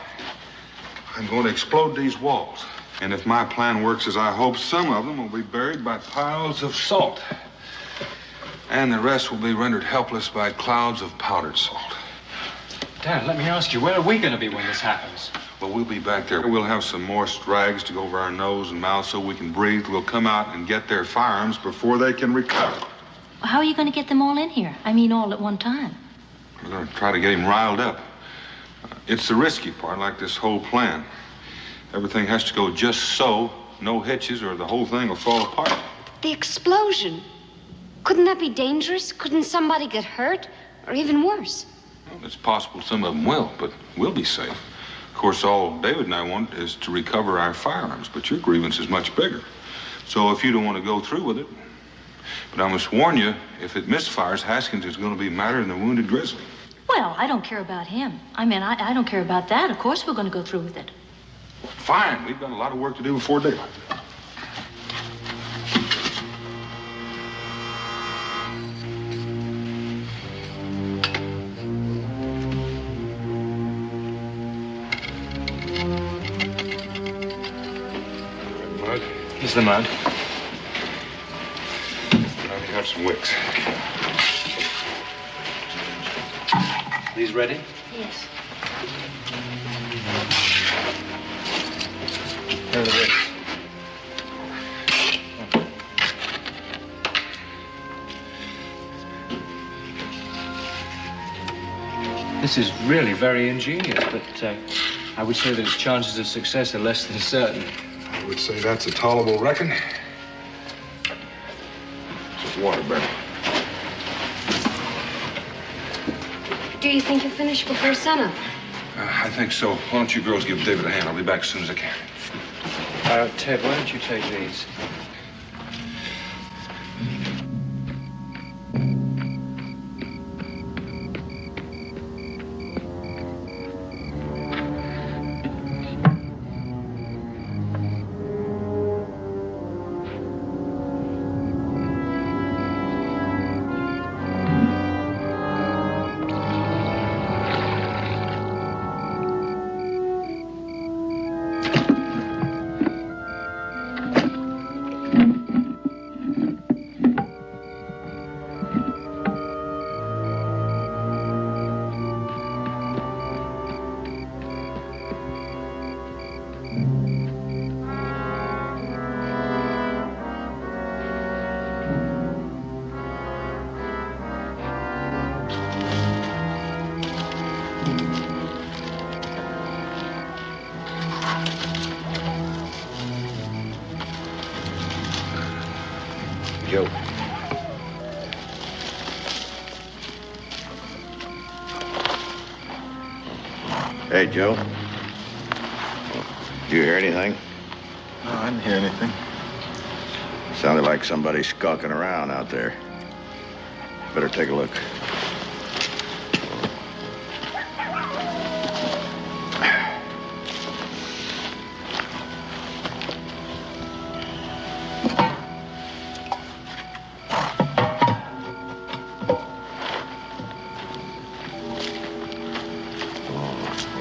Speaker 2: I'm going to explode these walls. And if my plan works as I hope, some of them will be buried by piles of salt. And the rest will be rendered helpless by clouds of powdered salt.
Speaker 1: Dad, let me ask you, where are we going to be when this happens?
Speaker 2: Well, we'll be back there. We'll have some moist rags to go over our nose and mouth so we can breathe. We'll come out and get their firearms before they can recover.
Speaker 9: How are you going to get them all in here? I mean, all at one time.
Speaker 2: We're going to try to get him riled up. It's the risky part, like this whole plan. Everything has to go just so, no hitches, or the whole thing will fall apart.
Speaker 5: The explosion. Couldn't that be dangerous? Couldn't somebody get hurt? Or even worse?
Speaker 2: Well, it's possible some of them will, but we'll be safe. Of course, all David and I want is to recover our firearms, but your grievance is much bigger. So if you don't want to go through with it, but I must warn you, if it misfires, Haskins is going to be madder than a wounded grizzly.
Speaker 9: Well, I don't care about him. I mean, I don't care about that. Of course we're going to go through with it.
Speaker 2: Fine. We've got a lot of work to do before daylight. Mud?
Speaker 6: Here's the mud.
Speaker 2: Now we have some wicks.
Speaker 1: These ready?
Speaker 9: Yes.
Speaker 6: Here it is.
Speaker 1: This is really very ingenious, but I would say that its chances of success are less than certain.
Speaker 2: I would say that's a tolerable reckon. Just water, Bernie.
Speaker 5: Do you think you'll finish before sunup?
Speaker 2: I think so. Why don't you girls give David a hand? I'll be back as soon as I can.
Speaker 1: Ted, why don't you take these?
Speaker 8: Joe.
Speaker 7: Hey, Joe. Did you hear anything?
Speaker 10: No, I didn't hear anything.
Speaker 7: Sounded like somebody skulking around out there. Better take a look.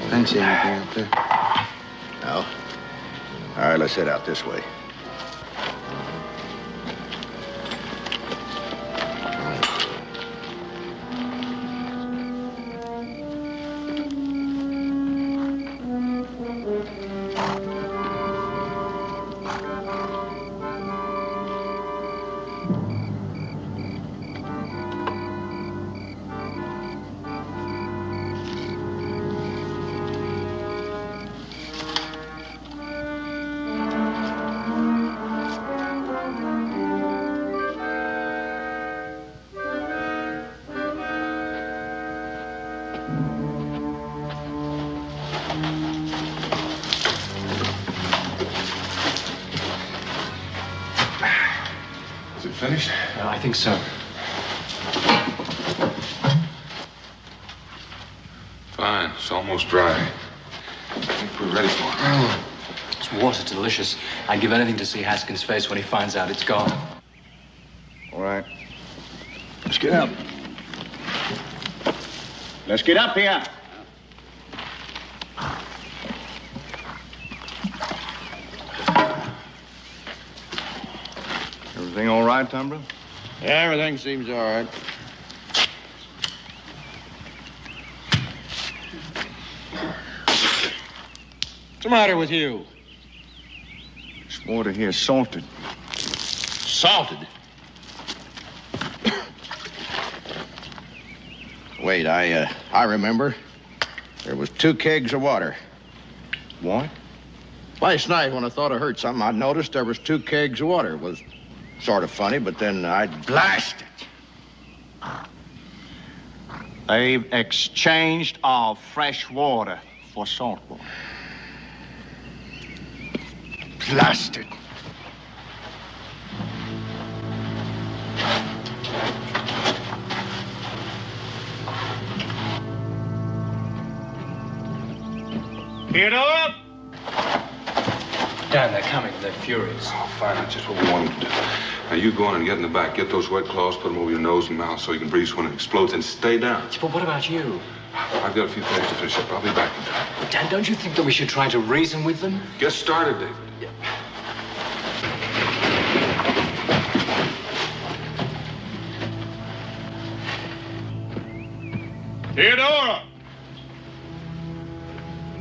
Speaker 10: I didn't see anything out there.
Speaker 7: No? All right, let's head out this way.
Speaker 2: Finished?
Speaker 1: I think so.
Speaker 2: Fine. It's almost dry. I think we're ready for it.
Speaker 1: This water's delicious. I'd give anything to see Haskins' face when he finds out it's gone.
Speaker 7: All right.
Speaker 10: Let's get up.
Speaker 7: Let's get up here. Everything all right, Tumbler?
Speaker 8: Yeah, everything seems all right. What's the matter with you?
Speaker 7: This water here salted.
Speaker 8: Salted?
Speaker 7: Wait, I remember. There was 2 kegs of water. What?
Speaker 8: Last night, when I thought I heard something, I noticed there was 2 kegs of water. It was sort of funny, but then I blasted. They've exchanged our fresh water for salt water. Blasted. Get up!
Speaker 1: Dan, they're coming. They're furious.
Speaker 2: Oh, fine. That's just what we wanted to do. Now, you go on and get in the back. Get those wet cloths, put them over your nose and mouth so you can breathe when it explodes, and stay down.
Speaker 1: But what about you?
Speaker 2: I've got a few things to finish up. I'll be back in time.
Speaker 1: But Dan, don't you think that we should try to reason with them?
Speaker 2: Get started, David.
Speaker 8: Theodora!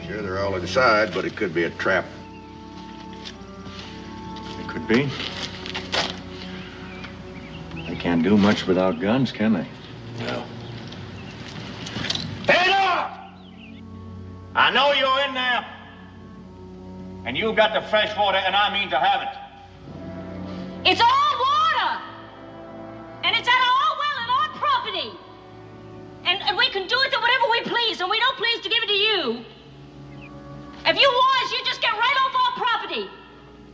Speaker 7: Sure, they're all inside, but it could be a trap.
Speaker 10: It could be. They can't do much without guns, can they?
Speaker 1: No.
Speaker 8: Theodora!
Speaker 7: I know you're in there. And you've got the fresh water, and I mean to have it.
Speaker 9: It's all water! And it's at our well and our property. And we can do it to whatever we please, and we don't please to give it to you. If you was, you just get right off our property.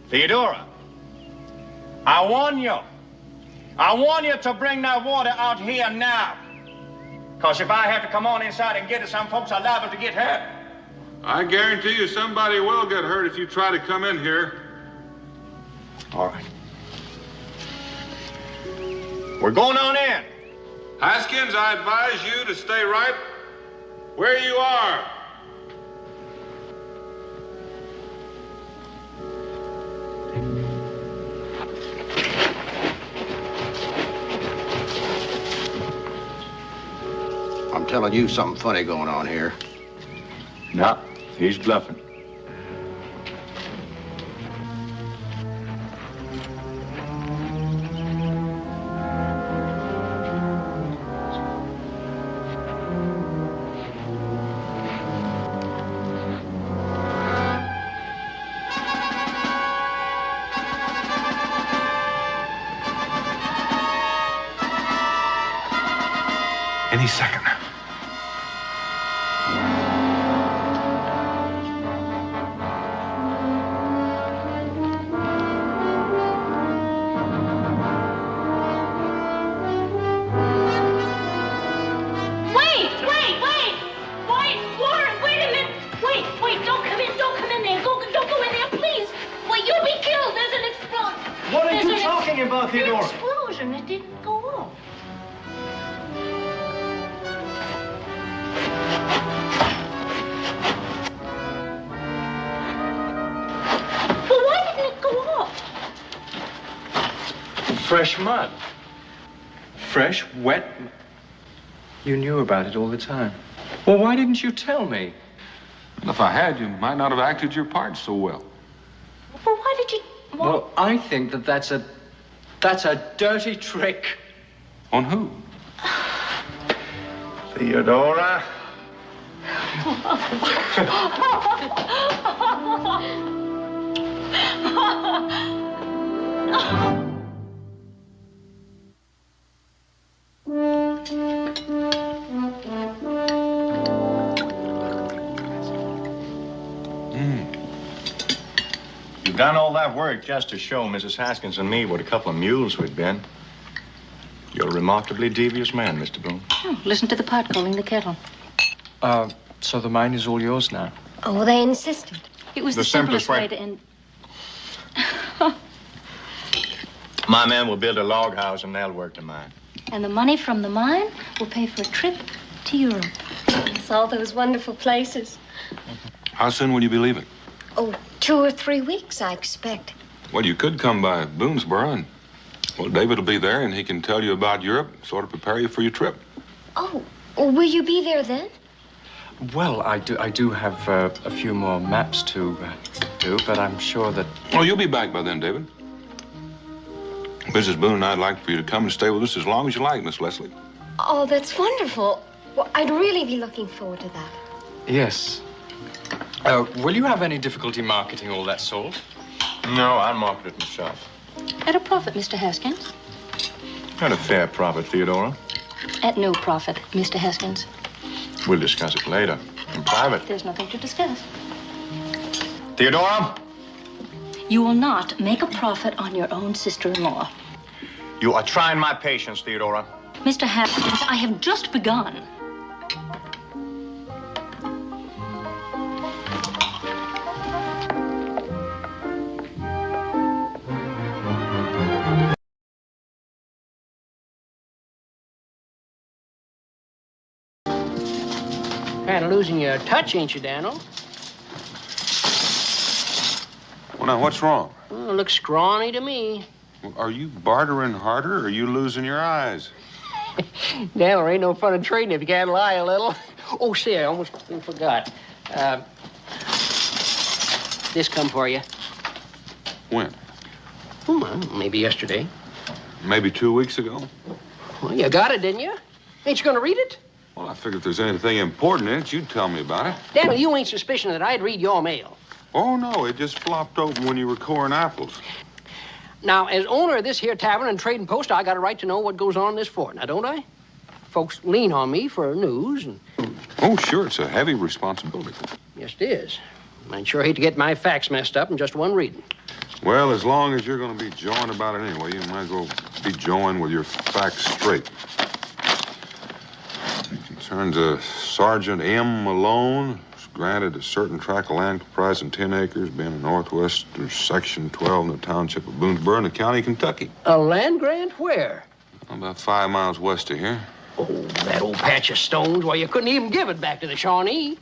Speaker 7: Theodora, I warn you. I warn you to bring that water out here now. Because if I have to come on inside and get it, some folks are liable to get hurt.
Speaker 2: I guarantee you somebody will get hurt if you try to come in here.
Speaker 7: All right. We're going on in.
Speaker 2: Haskins, I advise you to stay right where you are.
Speaker 8: I'm telling you something funny going on here.
Speaker 10: No, he's bluffing.
Speaker 2: Any second.
Speaker 9: Explosion. It didn't go off. Well, why didn't it go off?
Speaker 6: Fresh mud. Fresh, wet. You knew about it all the time. Well, why didn't you tell me?
Speaker 2: If I had, you might not have acted your part so well.
Speaker 9: Well, why did you...
Speaker 6: Well, I think that's a dirty trick.
Speaker 2: On who?
Speaker 7: Theodora. You've done all that work just to show Mrs. Haskins and me what a couple of mules we'd been. You're a remarkably devious man, Mr. Boone.
Speaker 9: Oh, listen to the pot calling the kettle.
Speaker 6: So the mine is all yours now?
Speaker 5: Oh, they insisted.
Speaker 9: It was the simplest way to end.
Speaker 7: My man will build a log house and they'll work the mine.
Speaker 9: And the money from the mine will pay for a trip to Europe.
Speaker 5: It's all those wonderful places.
Speaker 2: How soon will you be leaving?
Speaker 5: Oh, 2 or 3 weeks, I expect.
Speaker 2: Well, you could come by Boonesboro and, well, David will be there and he can tell you about Europe, sort of prepare you for your trip.
Speaker 5: Oh, will you be there then?
Speaker 6: Well, I do have a few more maps to do, but I'm sure that...
Speaker 2: Oh, you'll be back by then, David. Mrs. Boone and I'd like for you to come and stay with us as long as you like, Miss Leslie.
Speaker 5: Oh, that's wonderful. Well, I'd really be looking forward to that.
Speaker 6: Yes. Will you have any difficulty marketing all that salt?
Speaker 7: No, I'll market it myself.
Speaker 9: At a profit, Mr. Haskins.
Speaker 7: At a fair profit, Theodora.
Speaker 9: At no profit, Mr. Haskins.
Speaker 7: We'll discuss it later, in private.
Speaker 9: There's nothing to discuss.
Speaker 7: Theodora?
Speaker 9: You will not make a profit on your own sister-in-law.
Speaker 7: You are trying my patience, Theodora.
Speaker 9: Mr. Haskins, I have just begun.
Speaker 11: Kind of losing your touch, ain't you, Daniel?
Speaker 2: Well, now, what's wrong?
Speaker 11: Well, it looks scrawny to me.
Speaker 2: Well, are you bartering harder, or are you losing your eyes?
Speaker 11: Daniel, ain't no fun in trading if you can't lie a little. Oh, see, I almost forgot. This come for you.
Speaker 2: When?
Speaker 11: Well, maybe yesterday.
Speaker 2: Maybe 2 weeks ago?
Speaker 11: Well, you got it, didn't you? Ain't you gonna read it?
Speaker 2: Well, I figured if there's anything important in it, you'd tell me about it.
Speaker 11: Daniel, you ain't suspicion that I'd read your mail.
Speaker 2: Oh, no, it just flopped open when you were coring apples.
Speaker 11: Now, as owner of this here tavern and trading post, I got a right to know what goes on in this fort, now don't I? Folks lean on me for news and...
Speaker 2: Oh, sure, it's a heavy responsibility.
Speaker 11: Yes, it is. I'd sure hate to get my facts messed up in just one reading.
Speaker 2: Well, as long as you're going to be jawing about it anyway, you might as well be jawing with your facts straight. It concerns a Sergeant M. Malone, who's granted a certain tract of land comprising 10 acres, being in northwestern section 12 in the township of Boonesboro in the county of Kentucky.
Speaker 11: A land grant where?
Speaker 2: About 5 miles west of here.
Speaker 11: Oh, that old patch of stones. Well, you couldn't even give it back to the Shawnee.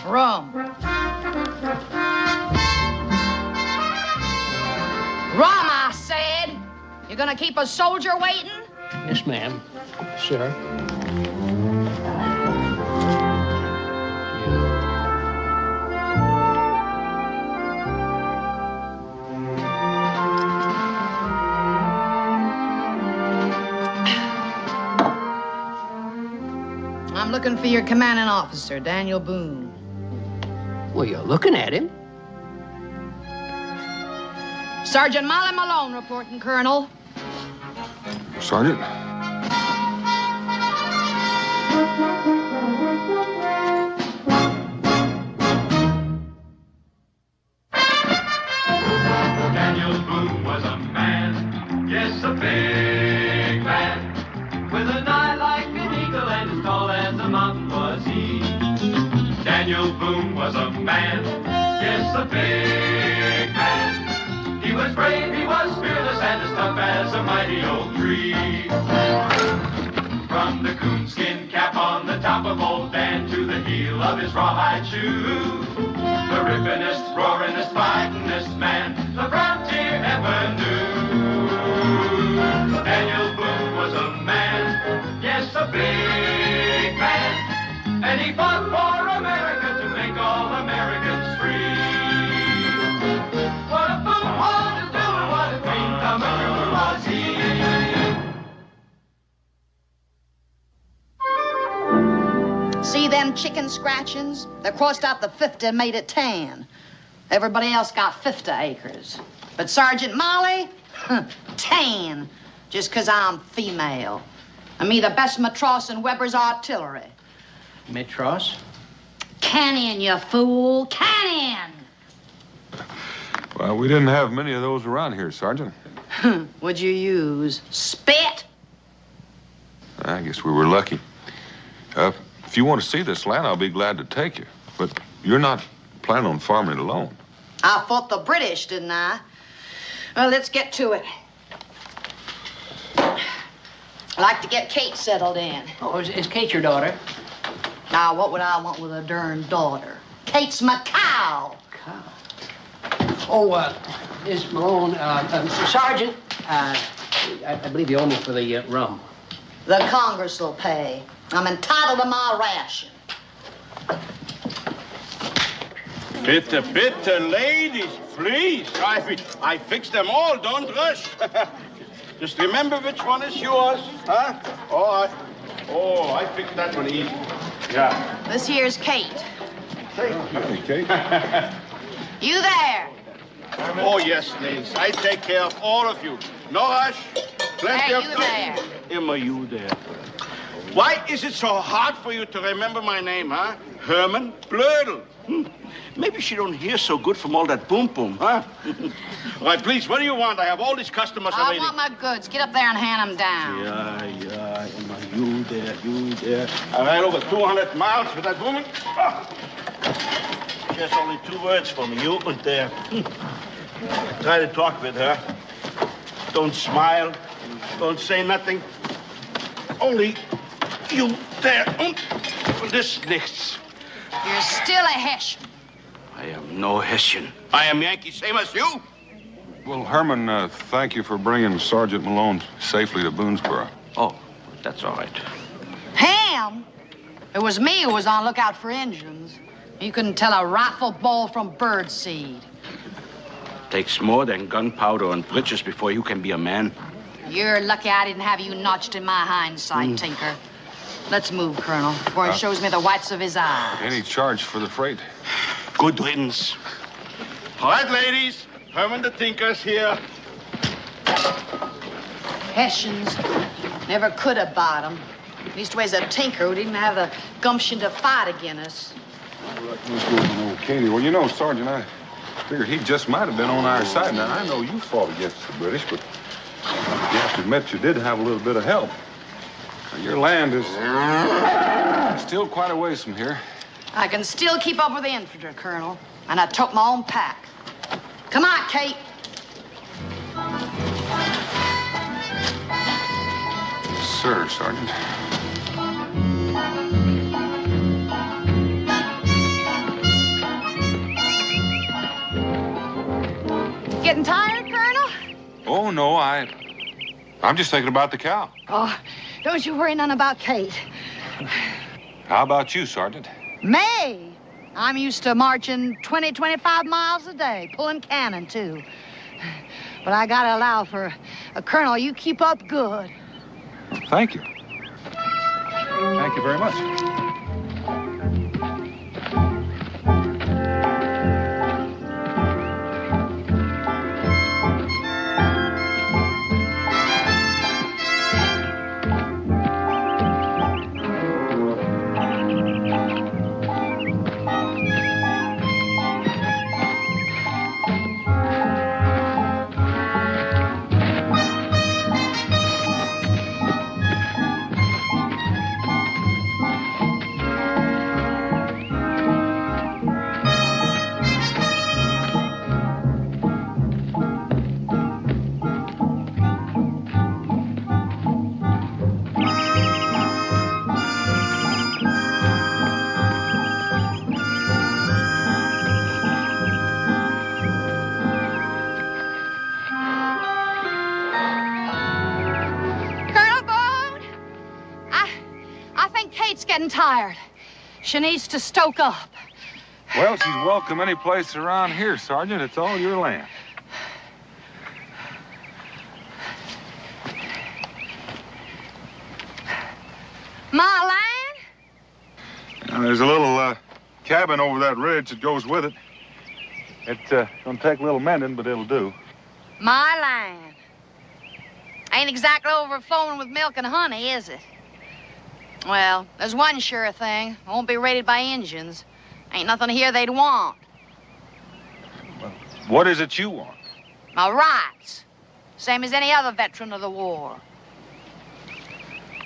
Speaker 12: Rum. Rum, I said. You gonna keep a soldier waiting?
Speaker 11: Yes, ma'am. Sir.
Speaker 12: I'm looking for your commanding officer, Daniel Boone.
Speaker 11: Well, you're looking at him.
Speaker 12: Sergeant Molly Malone reporting, Colonel.
Speaker 2: Sergeant?
Speaker 4: Daniel Boone was a man, yes, a big man, with an eye like an eagle and as tall as a mountain was he. Daniel Boone was a man, yes, a big man. He was brave, he was fearless, and as tough as a mighty oak tree. From the coonskin cap on the top of old Dan to the heel of his rawhide shoe, the rippinest, roaringest, fightingest man the frontier ever knew. Daniel Boone was a man, yes, a big man, and he fought for America to make all Americans free. What a Boone wanted to do and what a dream come true was he.
Speaker 12: See them chicken scratchings? They crossed out the 50 and made it 10. Everybody else got 50 acres. But Sergeant Molly, 10, just 'cause I'm female. And me the best matros in Weber's artillery.
Speaker 11: Metros?
Speaker 12: Cannon, you fool, cannon!
Speaker 2: Well, we didn't have many of those around here, Sergeant.
Speaker 12: What'd you use? Spit?
Speaker 2: I guess we were lucky. If you want to see this land, I'll be glad to take you. But you're not planning on farming it alone.
Speaker 12: I fought the British, didn't I? Well, let's get to it. I like to get Kate settled in.
Speaker 11: Oh, is Kate your daughter?
Speaker 12: Now, what would I want with a darn daughter? Kate's my cow.
Speaker 11: Oh, Miss Malone, Sergeant, I believe you owe me for the rum.
Speaker 12: The Congress will pay. I'm entitled to my ration.
Speaker 13: Bitte, ladies, please. I fixed them all. Don't rush. Just remember which one is yours, huh? Oh, I fixed that one easy. Yeah.
Speaker 12: This here's Kate.
Speaker 2: Hey, Kate.
Speaker 12: You there?
Speaker 13: Oh, yes, ladies. I take care of all of you. No rush. Plenty
Speaker 12: Hey,
Speaker 13: of
Speaker 12: you
Speaker 13: time.
Speaker 12: there.
Speaker 13: Emma, you there. Why is it so hard for you to remember my name, huh? Herman Blödel. Maybe she don't hear so good from all that boom, huh? All right, please, what do you want? I have all these customers
Speaker 12: I
Speaker 13: already.
Speaker 12: want my goods. Get up there and hand them down.
Speaker 13: Yeah, Emma, you there. I ride over 200 miles with that woman. She has only 2 words for me, you and there. Try to talk with her. Don't smile. Don't say nothing. Only you there. This nichts.
Speaker 12: You're still a Hessian.
Speaker 13: I am no Hessian. I am Yankee, same as you.
Speaker 2: Well, Herman, thank you for bringing Sergeant Malone safely to Boonesboro.
Speaker 13: Oh, that's all right.
Speaker 12: Ham? It was me who was on lookout for Injuns. You couldn't tell a rifle ball from bird seed.
Speaker 13: Takes more than gunpowder and britches before you can be a man.
Speaker 12: You're lucky I didn't have you notched in my hindsight, Tinker. Let's move, Colonel, before he shows me the whites of his eyes.
Speaker 2: Any charge for the freight?
Speaker 13: Good riddance.
Speaker 14: All right, ladies. Herman the Tinker's here.
Speaker 12: Hessians never could have bought him. Leastways a tinker who didn't have the gumption to fight against us.
Speaker 2: What's going on, Katie? Well, you know, Sergeant, I figured he just might have been on our side. Now, I know you fought against the British, but you have to admit you did have a little bit of help. Now, your land is still quite a ways from here.
Speaker 12: I can still keep up with the infantry, Colonel, and I took my own pack. Come on, Kate.
Speaker 2: Sir, Sergeant.
Speaker 12: Getting tired, Colonel?
Speaker 2: Oh, no, I'm just thinking about the cow.
Speaker 12: Oh, don't you worry none about Kate.
Speaker 2: How about you, Sergeant?
Speaker 12: Me? I'm used to marching 20, 25 miles a day, pulling cannon, too. But I gotta allow for a Colonel, you keep up good.
Speaker 2: Thank you. Thank you very much.
Speaker 12: Tired. She needs to stoke up.
Speaker 2: Well, she's welcome any place around here, Sergeant. It's all your land.
Speaker 12: My land?
Speaker 2: Now, there's a little cabin over that ridge that goes with it. It's gonna take a little mending, but it'll do.
Speaker 12: My land. Ain't exactly overflowing with milk and honey, is it? Well, there's one sure thing. Won't be raided by Indians. Ain't nothing here they'd want.
Speaker 2: Well, what is it you want?
Speaker 12: My rights. Same as any other veteran of the war.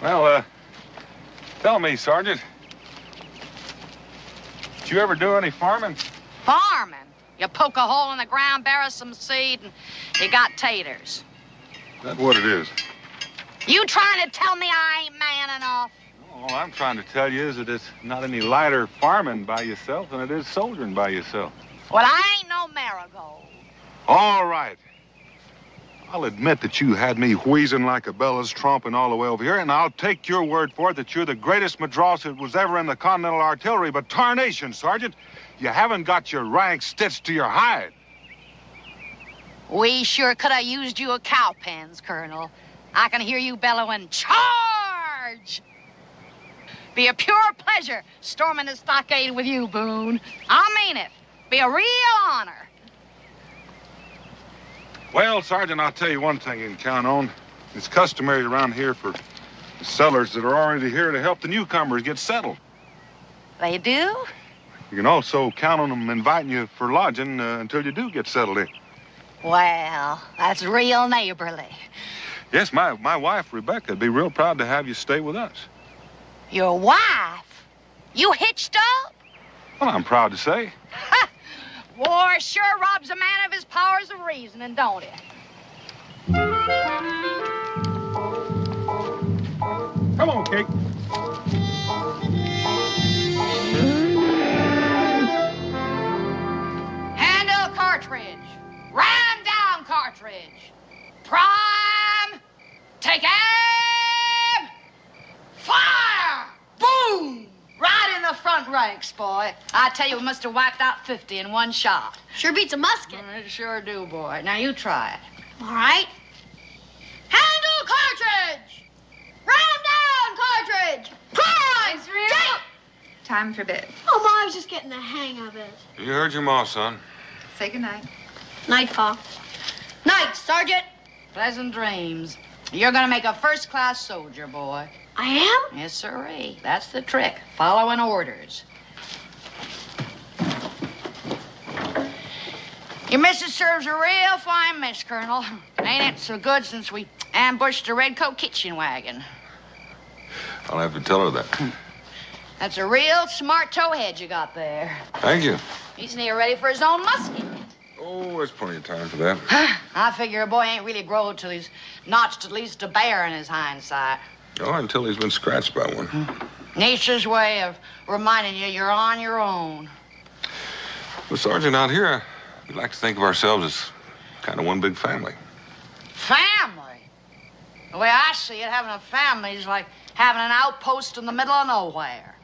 Speaker 2: Well, tell me, Sergeant. Did you ever do any farming?
Speaker 12: Farming? You poke a hole in the ground, bury some seed, and you got taters.
Speaker 2: That's what it is.
Speaker 12: You trying to tell me I ain't man enough?
Speaker 2: All I'm trying to tell you is that it's not any lighter farming by yourself than it is soldiering by yourself.
Speaker 12: Well, I ain't no marigold.
Speaker 2: All right. I'll admit that you had me wheezing like a bellows, tromping all the way over here, and I'll take your word for it that you're the greatest madras that was ever in the Continental Artillery, but tarnation, Sergeant, you haven't got your rank stitched to your hide.
Speaker 12: We sure could have used you a cowpens, Colonel. I can hear you bellowing, charge! Be a pure pleasure storming the stockade with you, Boone. I mean it. Be a real honor.
Speaker 2: Well, Sergeant, I'll tell you one thing you can count on. It's customary around here for the settlers that are already here to help the newcomers get settled.
Speaker 12: They do?
Speaker 2: You can also count on them inviting you for lodging until you do get settled in.
Speaker 12: Well, that's real neighborly.
Speaker 2: Yes, my wife, Rebecca, would be real proud to have you stay with us.
Speaker 12: Your wife? You hitched up?
Speaker 2: Well, I'm proud to say.
Speaker 12: Ha! War sure robs a man of his powers of reasoning, don't it?
Speaker 2: Come on, Kate.
Speaker 12: Handle cartridge. Ram down cartridge. Prime. Take aim. Fire! Boom! Right in the the front ranks, boy. I tell you, we must have wiped out 50 in one shot.
Speaker 15: Sure beats a musket.
Speaker 12: It sure do, boy. Now, you try it.
Speaker 15: All right. Handle cartridge! Ram down cartridge! Prime!
Speaker 16: Israel! Time for bed.
Speaker 15: Oh, Ma, I was just getting the hang of it.
Speaker 2: You heard your ma, son.
Speaker 16: Say goodnight.
Speaker 15: Night, Pa. Night, Sergeant.
Speaker 12: Pleasant dreams. You're gonna make a first-class soldier, boy.
Speaker 15: I am?
Speaker 12: Yes, sirree. That's the trick. Following orders. Your missus serves a real fine mess, Colonel. Ain't it so good since we ambushed the Redcoat kitchen wagon?
Speaker 2: I'll have to tell her that.
Speaker 12: That's a real smart towhead you got there.
Speaker 2: Thank you.
Speaker 12: He's near ready for his own musket.
Speaker 2: Oh, there's plenty of time for that.
Speaker 12: I figure a boy ain't really grown till he's notched at least a bear in his hindsight.
Speaker 2: Oh, until he's been scratched by one.
Speaker 12: Nature's way of reminding you you're on your own.
Speaker 2: Well, Sergeant, out here, we like to think of ourselves as kind of one big family.
Speaker 12: Family? The way I see it, having a family is like having an outpost in the middle of nowhere.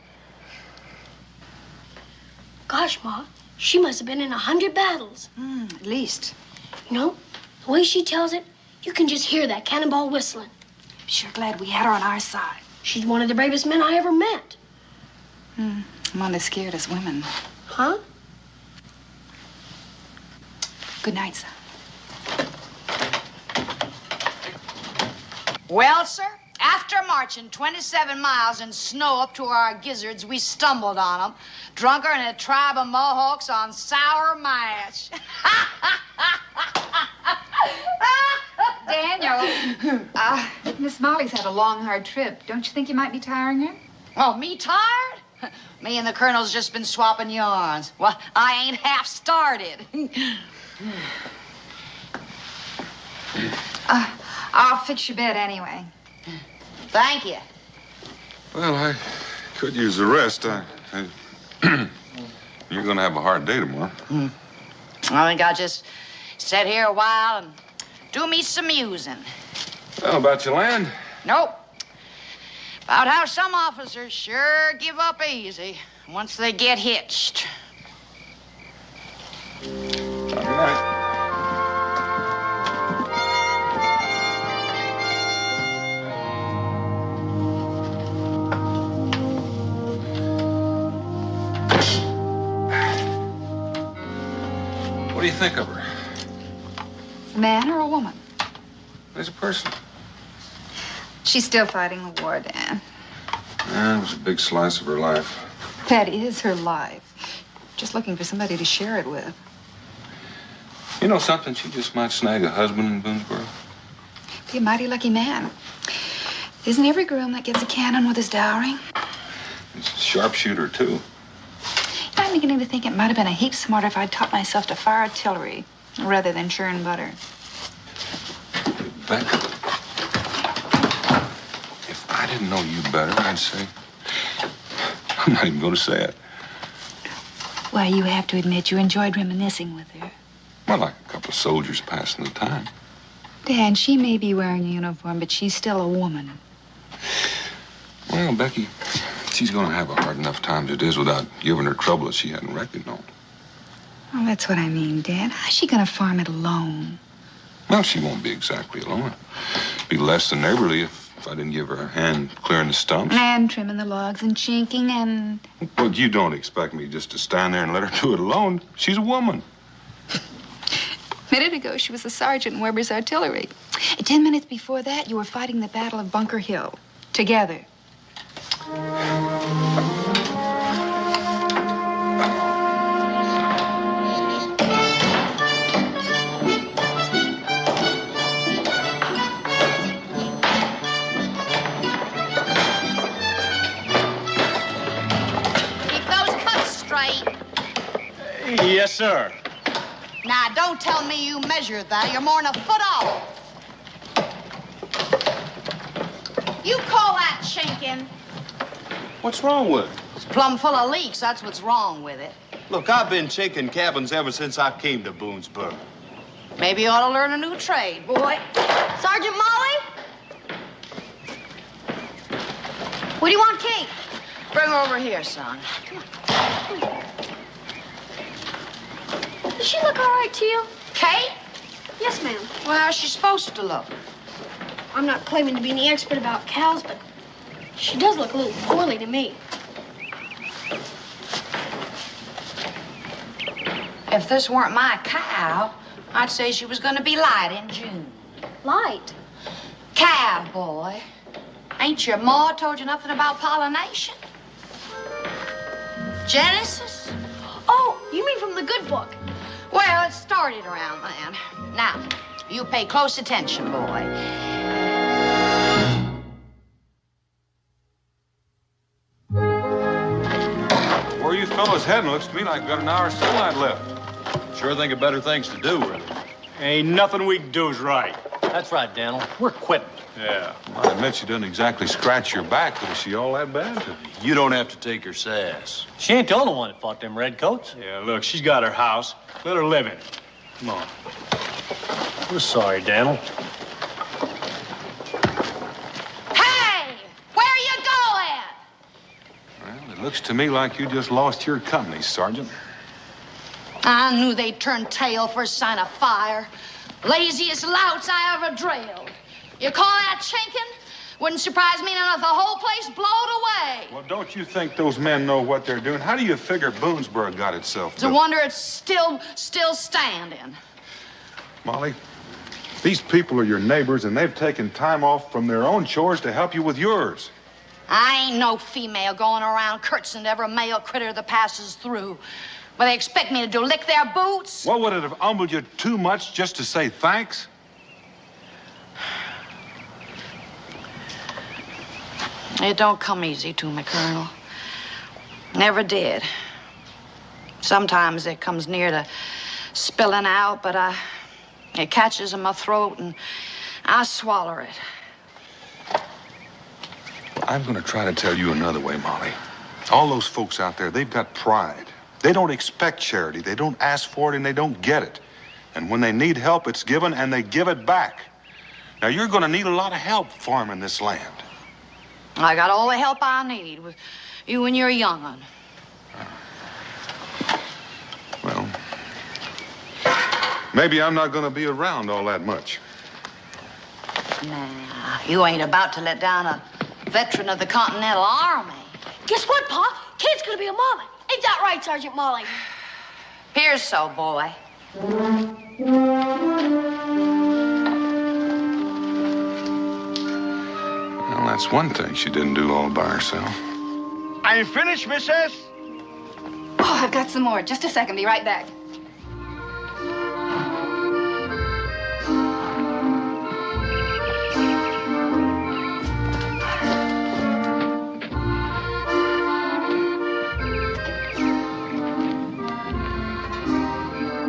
Speaker 15: Gosh, Ma, she must have been in 100 battles.
Speaker 16: At least.
Speaker 15: You know, the way she tells it, you can just hear that cannonball whistling.
Speaker 16: Sure glad we had her on our side.
Speaker 15: She's one of the bravest men I ever met.
Speaker 16: I'm only scared as women.
Speaker 15: Huh?
Speaker 16: Good night, son.
Speaker 12: Well, sir, after marching 27 miles in snow up to our gizzards, we stumbled on them, drunker than a tribe of Mohawks on sour mash.
Speaker 16: Daniel, Miss Molly's had a long, hard trip. Don't you think you might be tiring her?
Speaker 12: Oh, me tired? Me and the Colonel's just been swapping yarns. Well, I ain't half started.
Speaker 16: I'll fix your bed anyway.
Speaker 12: Thank you.
Speaker 2: Well, I could use the rest. You're going to have a hard day tomorrow.
Speaker 12: I think I'll just sit here a while and do me some musing.
Speaker 2: Well, about your land?
Speaker 12: Nope. About how some officers sure give up easy once they get hitched.
Speaker 2: Good night. What do you think of her?
Speaker 16: A man or a woman?
Speaker 2: As a person.
Speaker 16: She's still fighting the war, Dan.
Speaker 2: It was a big slice of her life.
Speaker 16: That is her life. Just looking for somebody to share it with.
Speaker 2: You know something? She just might snag a husband in Boonesboro.
Speaker 16: Be a mighty lucky man. Isn't every groom that gets a cannon with his dowry?
Speaker 2: He's a sharpshooter, too.
Speaker 16: I'm beginning to think it might have been a heap smarter if I'd taught myself to fire artillery rather than churn butter.
Speaker 2: Beck, if I didn't know you better, I'd say... I'm not even going to say it.
Speaker 16: Why, you have to admit you enjoyed reminiscing with her.
Speaker 2: Well, like a couple of soldiers passing the time.
Speaker 16: Dan, she may be wearing a uniform, but she's still a woman.
Speaker 2: Well, Becky, she's going to have a hard enough time as it is without giving her trouble that she hadn't reckoned on.
Speaker 16: Well, that's what I mean, Dan. How's she going to farm it alone?
Speaker 2: Well, she won't be exactly alone. It'd be less than neighborly if I didn't give her a hand clearing the stumps.
Speaker 16: And trimming the logs and chinking and...
Speaker 2: Well, you don't expect me just to stand there and let her do it alone. She's a woman.
Speaker 16: A minute ago, she was a sergeant in Weber's artillery. 10 minutes before that, you were fighting the Battle of Bunker Hill. Together.
Speaker 6: Yes, sir.
Speaker 12: Now, don't tell me you measured that. You're more than a foot off. You call that chinking?
Speaker 14: What's wrong with it?
Speaker 12: It's plumb full of leaks. That's what's wrong with it.
Speaker 14: Look, I've been chinking cabins ever since I came to Boonesboro.
Speaker 12: Maybe you ought to learn a new trade, boy.
Speaker 5: Sergeant Molly? What do you want, Kate?
Speaker 12: Bring her over here, son.
Speaker 15: Does she look all right to you?
Speaker 12: Kate?
Speaker 15: Yes, ma'am.
Speaker 12: Well, how's she supposed to look?
Speaker 15: I'm not claiming to be any expert about cows, but she does look a little poorly to me.
Speaker 12: If this weren't my cow, I'd say she was going to be light in June.
Speaker 15: Light?
Speaker 12: Cowboy. Ain't your ma told you nothing about pollination? Genesis?
Speaker 15: Oh, you mean from the good book?
Speaker 12: Well, it started around then. Now, you pay close attention, boy.
Speaker 2: Where you fellas heading? Looks to me like we've got an hour of sunlight left.
Speaker 17: Sure think of better things to do, really.
Speaker 6: Ain't nothing we can do is right.
Speaker 17: That's right, Daniel. We're quitting.
Speaker 2: Yeah. I admit she doesn't exactly scratch your back, but is she all that bad?
Speaker 17: You don't have to take her sass. She ain't the only one that fought them redcoats.
Speaker 6: Yeah, look, she's got her house. Let her live in it. Come on.
Speaker 17: We're sorry, Daniel.
Speaker 12: Hey! Where are you going?
Speaker 2: Well, it looks to me like you just lost your company, Sergeant.
Speaker 12: I knew they'd turn tail for a sign of fire. Laziest louts I ever drilled. You call that chinking? Wouldn't surprise me none if the whole place blowed away.
Speaker 2: Well, don't you think those men know what they're doing? How do you figure Boonesboro got itself
Speaker 12: It's a
Speaker 2: built?
Speaker 12: wonder it's still standing.
Speaker 2: Molly, these people are your neighbors, and they've taken time off from their own chores to help you with yours.
Speaker 12: I ain't no female going around curtsying to every male critter that passes through. But they expect me to do lick their boots?
Speaker 2: Well, would it have humbled you too much just to say thanks?
Speaker 12: It don't come easy to me, Colonel. Never did. Sometimes it comes near to spilling out, but it catches in my throat and I swallow it.
Speaker 2: I'm going to try to tell you another way, Molly. All those folks out there, they've got pride. They don't expect charity. They don't ask for it, and they don't get it. And when they need help, it's given, and they give it back. Now, you're going to need a lot of help farming this land.
Speaker 12: I got all the help I need with you and your young'un.
Speaker 2: Well, maybe I'm not going to be around all that much.
Speaker 12: Nah, you ain't about to let down a veteran of the Continental Army.
Speaker 15: Guess what, Pa? Kate's gonna be a mama. Ain't that right, Sergeant Molly?
Speaker 12: Here's so, boy.
Speaker 2: Well, that's one thing she didn't do all by herself.
Speaker 13: I'm finished, Mrs.
Speaker 16: Oh, I've got some more. Just a second. Be right back.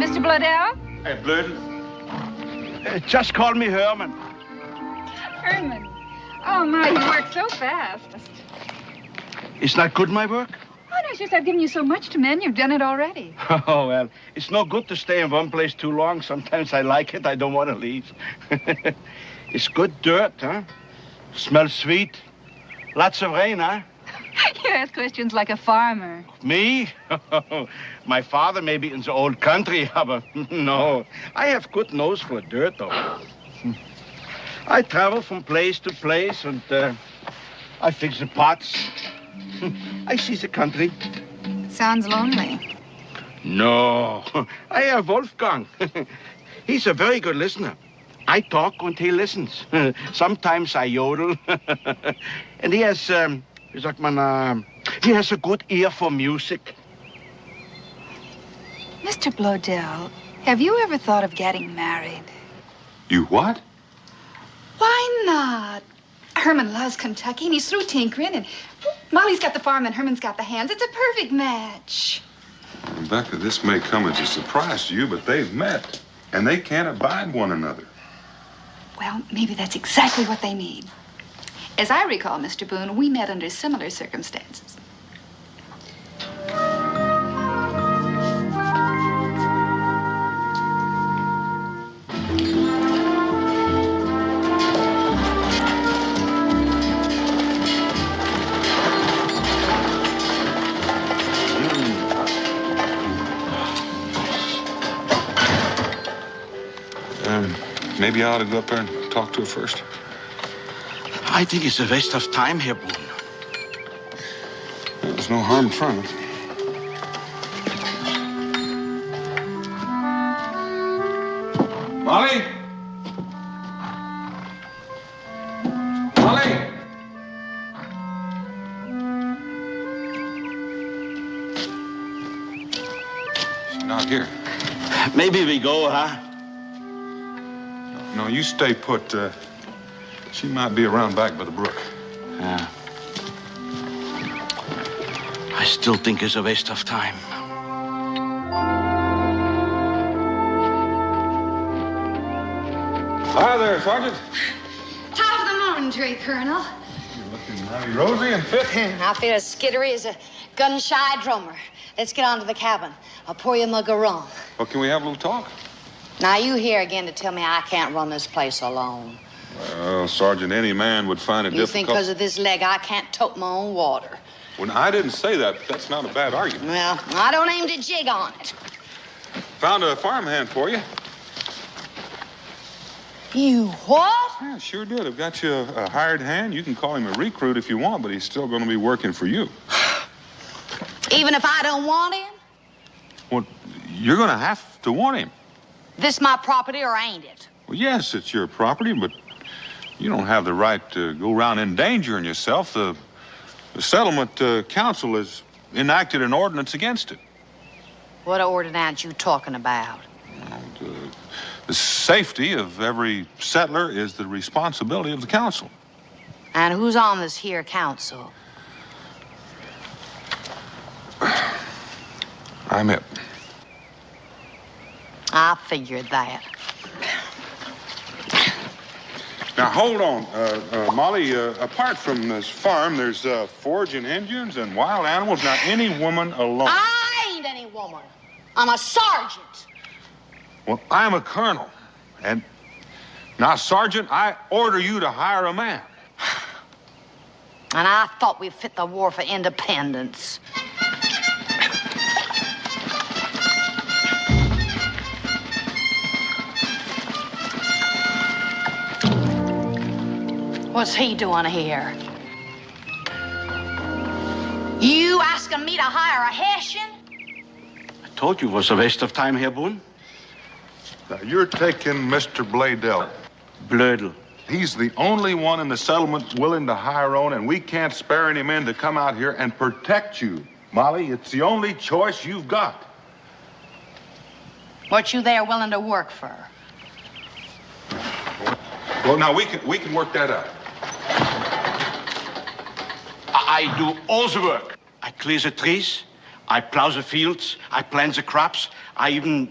Speaker 16: Mr. Bloodell?
Speaker 13: Hey, Blood. Just call me Herman.
Speaker 16: Herman. Oh, my, you work so fast.
Speaker 13: It's not good, my work?
Speaker 16: Oh, no, it's just I've given you so much to mend. You've done it already.
Speaker 13: Oh, well, it's no good to stay in one place too long. Sometimes I like it. I don't want to leave. It's good dirt, huh? Smells sweet. Lots of rain, huh?
Speaker 16: You ask questions like a farmer.
Speaker 13: Me? My father may be in the old country, but no. I have good nose for dirt, though. I travel from place to place, and I fix the pots. I see the country.
Speaker 16: Sounds lonely.
Speaker 13: No, I have Wolfgang. He's a very good listener. I talk and he listens. Sometimes I yodel. And he has, wie sagt man, he has a good ear for music.
Speaker 16: Mr. Bloedel, have you ever thought of getting married?
Speaker 2: You what?
Speaker 16: Why not? Herman loves Kentucky, and he's through tinkering, and Molly's got the farm, and Herman's got the hands. It's a perfect match.
Speaker 2: Rebecca, this may come as a surprise to you, but they've met, and they can't abide one another.
Speaker 16: Well, maybe that's exactly what they need. As I recall, Mr. Boone, we met under similar circumstances.
Speaker 2: Maybe I ought to go up there and talk to her first.
Speaker 13: I think it's a waste of time here, Boone.
Speaker 2: There's no harm in trying. Molly? Molly? She's not here.
Speaker 13: Maybe we go, huh?
Speaker 2: No, you stay put. She might be around back by the brook.
Speaker 13: Yeah. I still think it's a waste of time.
Speaker 2: Hi there, Sergeant.
Speaker 5: Top of the morning to you, Colonel.
Speaker 2: You're looking mighty rosy and fit.
Speaker 12: I feel as skittery as a gun-shy drummer. Let's get on to the cabin. I'll pour you a mug of rum.
Speaker 2: Well, can we have a little talk?
Speaker 12: Now, you here again to tell me I can't run this place alone.
Speaker 2: Well, Sergeant, any man would find it
Speaker 12: You think because of this leg I can't tote my own water?
Speaker 2: Well, I didn't say that, but that's not a bad argument.
Speaker 12: Well, I don't aim to jig on it.
Speaker 2: Found a farmhand for you.
Speaker 12: You what?
Speaker 2: Yeah, sure did. I've got you a hired hand. You can call him a recruit if you want, but he's still going to be working for you.
Speaker 12: Even if I don't want him?
Speaker 2: Well, you're going to have to want him.
Speaker 12: This my property or ain't it?
Speaker 2: Well, yes, it's your property, but you don't have the right to go around endangering yourself. The settlement council has enacted an ordinance against it.
Speaker 12: What ordinance you talking about?
Speaker 2: The safety of every settler is the responsibility of the council.
Speaker 12: And who's on this here council?
Speaker 2: I'm it.
Speaker 12: I figured that.
Speaker 2: Now, hold on, Molly. Apart from this farm, there's foraging Indians and wild animals. Not any woman alone.
Speaker 12: I ain't any woman. I'm a sergeant.
Speaker 2: Well, I'm a colonel. And now, Sergeant, I order you to hire a man.
Speaker 12: And I thought we fit the war for independence. What's he doing here? You asking me to hire a Hessian?
Speaker 13: I told you it was a waste of time here, Boone.
Speaker 2: Now, you're taking Mr. Bladell.
Speaker 13: Bladell.
Speaker 2: He's the only one in the settlement willing to hire on, and we can't spare any men to come out here and protect you. Molly, it's the only choice you've got.
Speaker 12: What you there willing to work for?
Speaker 2: Well, now, we can work that out.
Speaker 13: I do all the work. I clear the trees, I plow the fields, I plant the crops, I even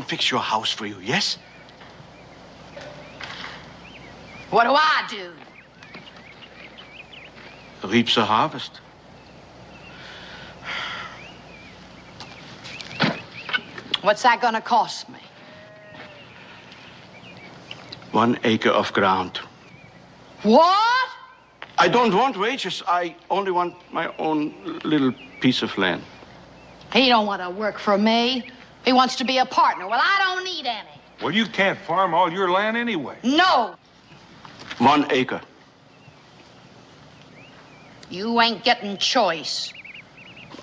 Speaker 13: fix your house for you, yes?
Speaker 12: What do I do?
Speaker 13: Reap the harvest.
Speaker 12: What's that gonna cost me?
Speaker 13: 1 acre of ground.
Speaker 12: What?
Speaker 13: I don't want wages. I only want my own little piece of land.
Speaker 12: He don't want to work for me. He wants to be a partner. Well, I don't need any.
Speaker 2: Well, you can't farm all your land anyway.
Speaker 12: No.
Speaker 13: 1 acre.
Speaker 12: You ain't getting choice.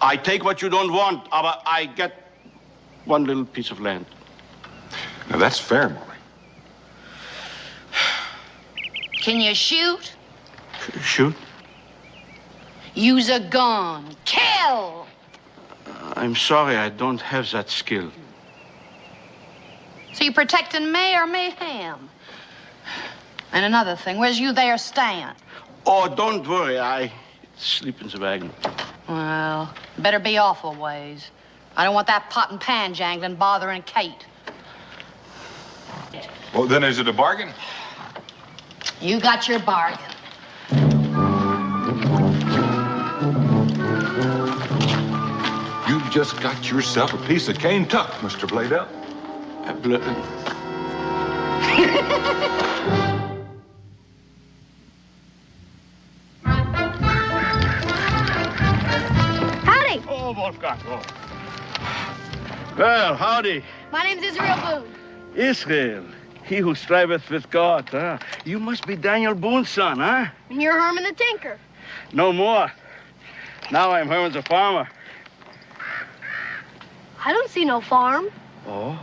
Speaker 13: I take what you don't want, but I get 1 little piece of land.
Speaker 2: Now, that's fair, Molly.
Speaker 12: Can you shoot?
Speaker 13: Shoot?
Speaker 12: Use a gun. Kill!
Speaker 13: I'm sorry, I don't have that skill.
Speaker 12: So you protecting me or mayhem? And another thing, where's you there stand?
Speaker 13: Oh, don't worry, I sleep in the wagon.
Speaker 12: Well, better be awful ways. I don't want that pot and pan jangling bothering Kate.
Speaker 2: Well, then is it a bargain?
Speaker 12: You got your bargain.
Speaker 2: You've just got yourself a piece of cane tuck, Mr. Bladell.
Speaker 15: Howdy.
Speaker 14: Oh, Wolfgang. Oh. Well, howdy.
Speaker 15: My name's Israel Boone.
Speaker 14: Israel.
Speaker 13: He who striveth with God, huh? You must be Daniel Boone's son, huh?
Speaker 15: And you're Herman the Tinker.
Speaker 13: No more. Now I'm Herman the farmer.
Speaker 15: I don't see no farm.
Speaker 13: Oh,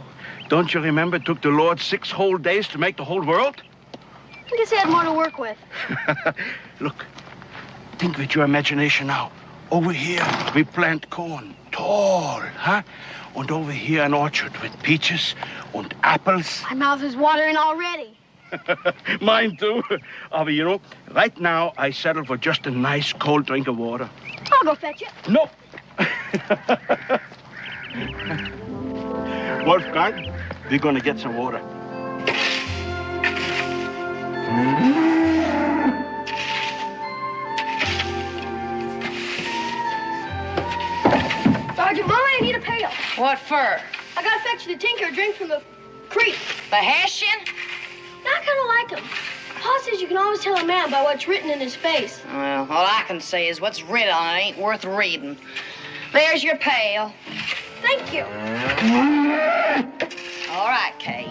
Speaker 13: don't you remember it took the Lord 6 whole days to make the whole world?
Speaker 15: I guess he had more to work with.
Speaker 13: Look, think with your imagination now. Over here, we plant corn, tall, huh? And over here, an orchard with peaches and apples.
Speaker 15: My mouth is watering already.
Speaker 13: Mine too. But you know, right now, I settle for just a nice cold drink of water.
Speaker 15: I'll go fetch it.
Speaker 13: No. Wolfgang, we're gonna get some water.
Speaker 15: Sergeant Molly, I need a pail.
Speaker 12: What for?
Speaker 15: I gotta fetch the Tinker a drink from the creek.
Speaker 12: The Hessian?
Speaker 15: I kind of like him. Pa says you can always tell a man by what's written in his face.
Speaker 12: Well, all I can say is what's written on it ain't worth reading. There's your pail.
Speaker 15: Thank you.
Speaker 12: All right, Kate.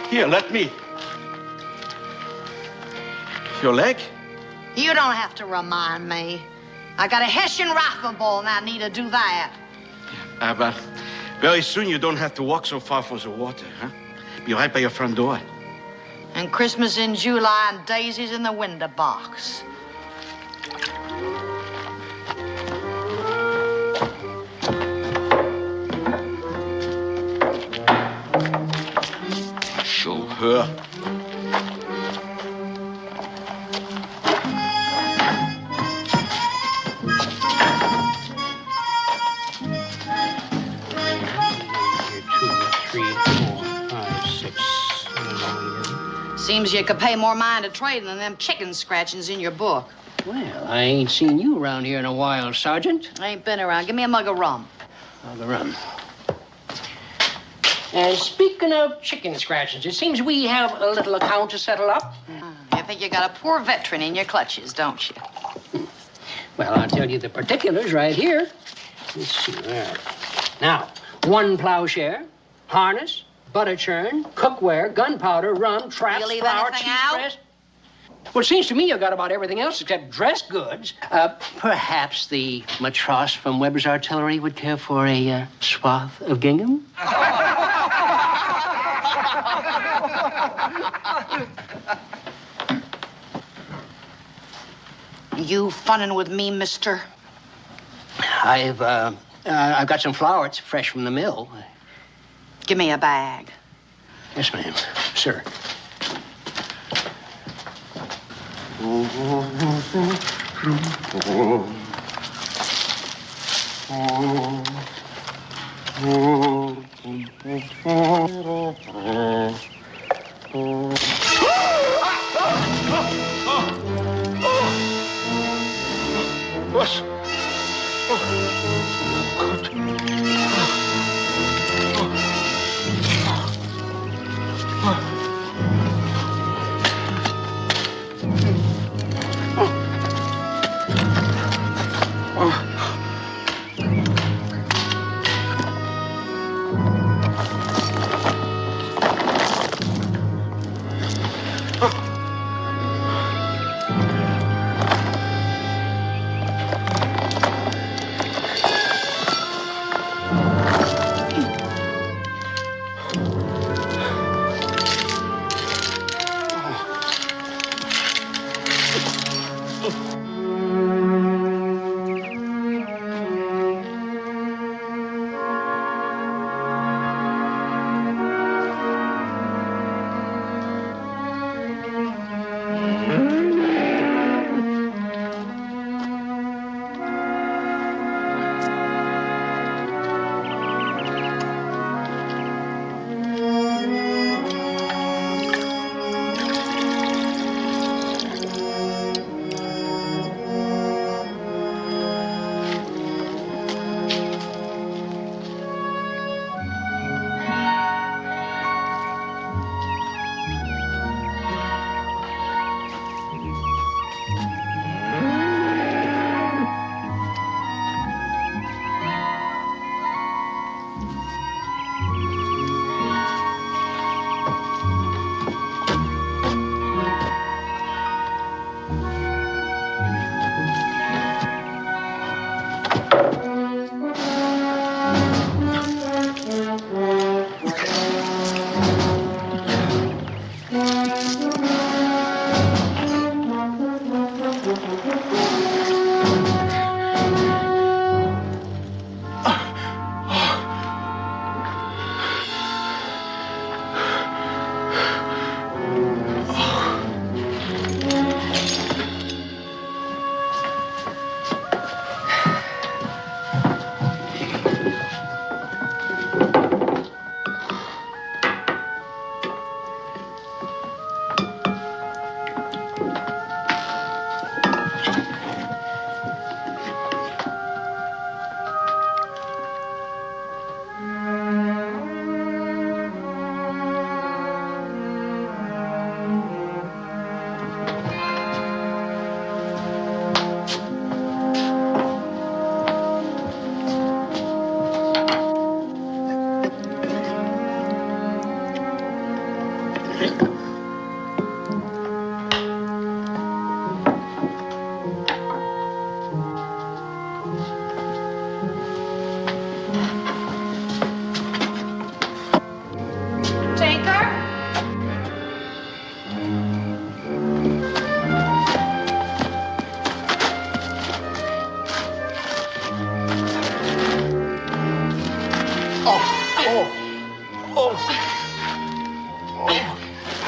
Speaker 13: Here, let me. Your leg?
Speaker 12: You don't have to remind me. I got a Hessian rifle ball and I need to do that.
Speaker 13: But very soon you don't have to walk so far for the water, huh? Be right by your front door.
Speaker 12: And Christmas in July and daisies in the window box.
Speaker 13: Show her.
Speaker 12: Seems you could pay more mind to trading than them chicken scratchings in your book.
Speaker 11: Well, I ain't seen you around here in a while, Sergeant.
Speaker 12: I ain't been around. Give me a mug of rum.
Speaker 11: Mug of rum. And speaking of chicken scratchings, it seems we have a little account to settle up.
Speaker 12: You think you got a poor veteran in your clutches, don't you?
Speaker 11: Well, I'll tell you the particulars right here. Let's see. There. Now, 1 plowshare, harness, butter churn, cookware, gunpowder, rum, traps,
Speaker 12: You leave
Speaker 11: flour,
Speaker 12: anything
Speaker 11: cheese
Speaker 12: out?
Speaker 11: press. Well, it seems to me you got about everything else except dress goods. Perhaps the matros from Weber's Artillery would care for a swath of gingham?
Speaker 12: You funning with me, mister?
Speaker 11: I've got some flour. It's fresh from the mill.
Speaker 12: Give me a bag.
Speaker 11: Yes, ma'am. Sir.
Speaker 13: Was?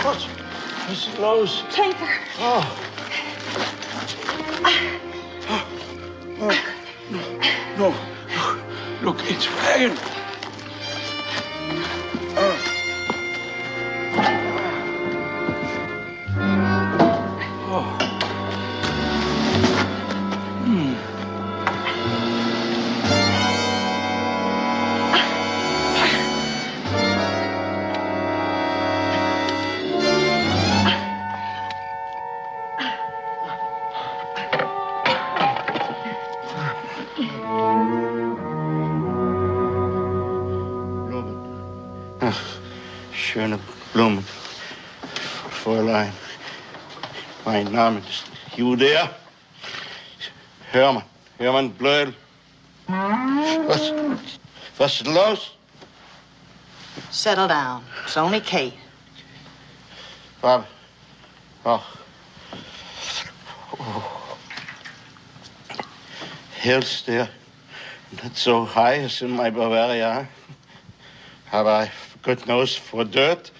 Speaker 13: What's the nose?
Speaker 9: Tanker.
Speaker 13: No. Look, it's flagging. Schöne Blumen. Fräulein. Mein Name ist Judea. Hermann Blödel. Was ist los?
Speaker 12: Settle down. It's only Kate.
Speaker 13: Bob. Hills there. Not so high as in my Bavaria. Have I, good nose for dirt?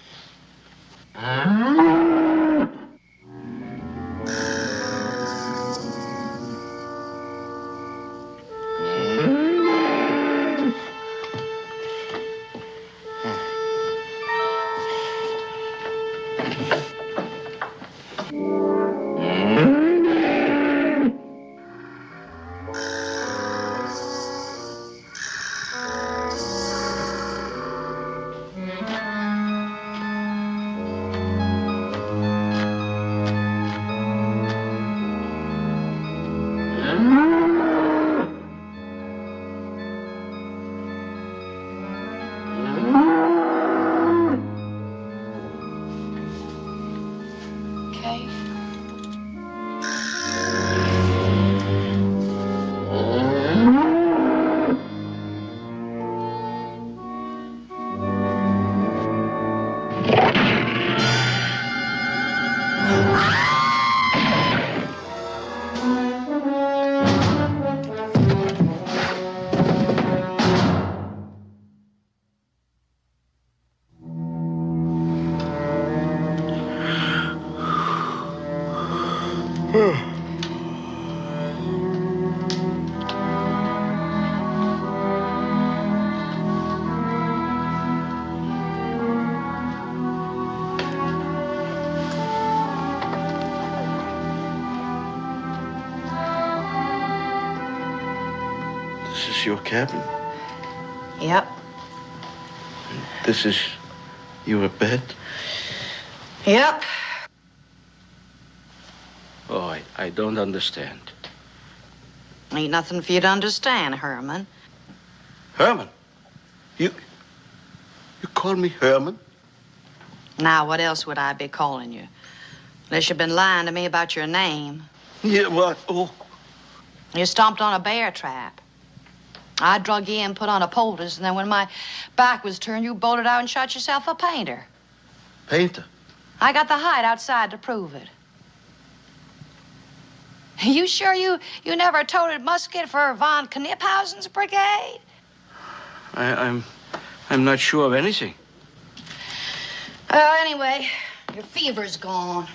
Speaker 13: Your cabin?
Speaker 12: Yep.
Speaker 13: This is your bed?
Speaker 12: Yep.
Speaker 13: Oh, I don't understand.
Speaker 12: Ain't nothing for you to understand, Herman.
Speaker 13: Herman? You call me Herman?
Speaker 12: Now, what else would I be calling you? Unless you've been lying to me about your name.
Speaker 13: Yeah, what? Oh.
Speaker 12: You stomped on a bear trap. I drug you in, put on a poultice, and then when my back was turned, you bolted out and shot yourself a painter.
Speaker 13: Painter?
Speaker 12: I got the hide outside to prove it. You sure you never toted musket for von Kniphausen's brigade?
Speaker 13: I'm not sure of anything.
Speaker 12: Anyway, your fever's gone.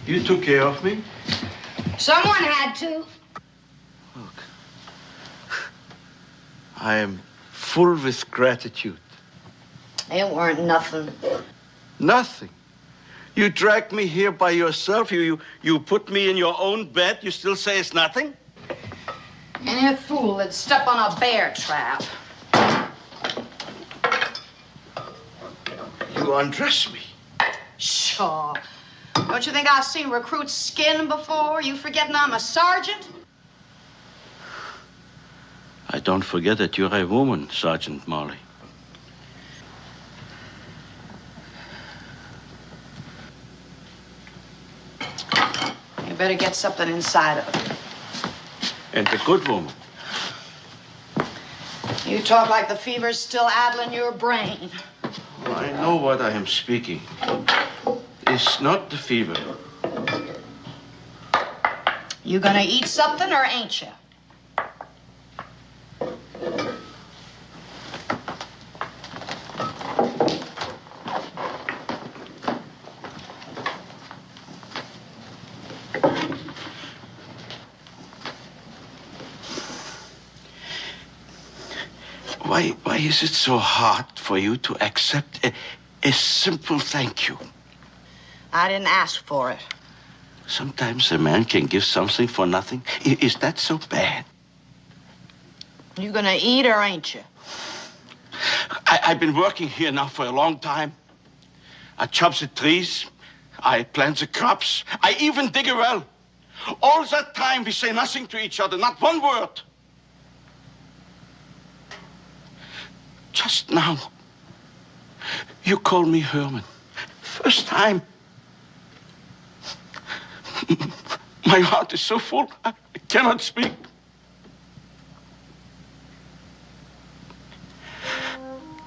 Speaker 13: You took care of me?
Speaker 12: Someone had to.
Speaker 13: Look, I am full with gratitude.
Speaker 12: It weren't nothing.
Speaker 13: Nothing? You dragged me here by yourself. You put me in your own bed. You still say it's nothing?
Speaker 12: Any fool that'd step on a bear trap.
Speaker 13: You undress me.
Speaker 12: Sure. Don't you think I've seen recruits' skin before? You forgetting I'm a sergeant?
Speaker 13: I don't forget that you're a woman, Sergeant Molly.
Speaker 12: You better get something inside of it.
Speaker 13: And a good woman.
Speaker 12: You talk like the fever's still addling your brain.
Speaker 13: Well, I know what I am speaking. It's not the fever.
Speaker 12: You gonna eat something or ain't you?
Speaker 13: Why is it so hard for you to accept a simple thank you?
Speaker 12: I didn't ask for it.
Speaker 13: Sometimes a man can give something for nothing. Is that so bad?
Speaker 12: You gonna eat or ain't you?
Speaker 13: I've been working here now for a long time. I chop the trees. I plant the crops. I even dig a well. All that time we say nothing to each other, not one word. Just now, you call me Herman. First time. My heart is so full, I cannot speak.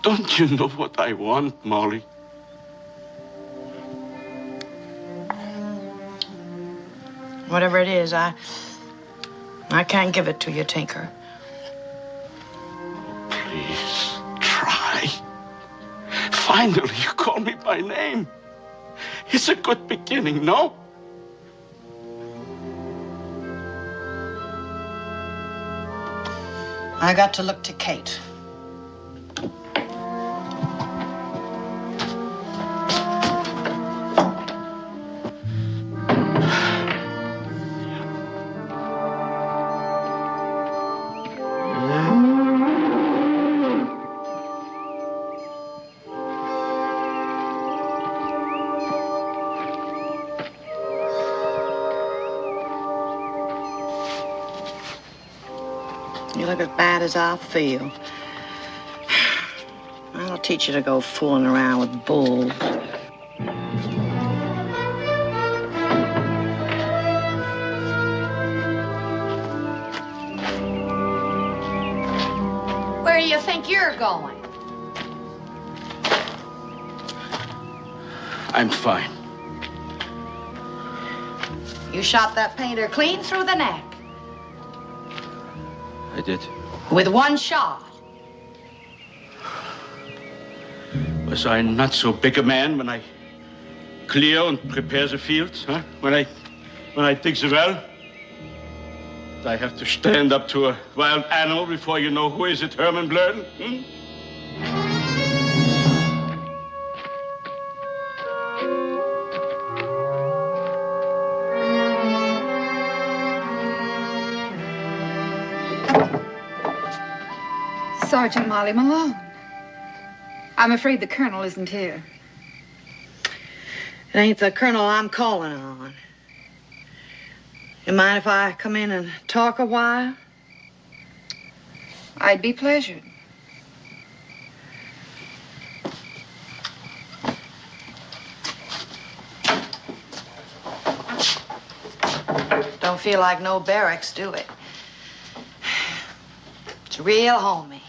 Speaker 13: Don't you know what I want, Molly?
Speaker 12: Whatever it is, I can't give it to you, Tinker.
Speaker 13: Please, try. Finally, you call me by name. It's a good beginning, no?
Speaker 12: I got to look to Kate. You look as bad as I feel. I'll teach you to go fooling around with bulls. Where do you think you're going?
Speaker 13: I'm fine.
Speaker 12: You shot that painter clean through the neck.
Speaker 13: I did.
Speaker 12: With one shot.
Speaker 13: Was I not so big a man when I clear and prepare the fields, huh? When I dig the well? Do I have to stand up to a wild animal before you know who is it, Herman Blurden?
Speaker 16: Sergeant Molly Malone. I'm afraid the colonel isn't here.
Speaker 12: It ain't the colonel I'm calling on. You mind if I come in and talk a while?
Speaker 16: I'd be pleasured.
Speaker 12: Don't feel like no barracks, do it? It's real homey.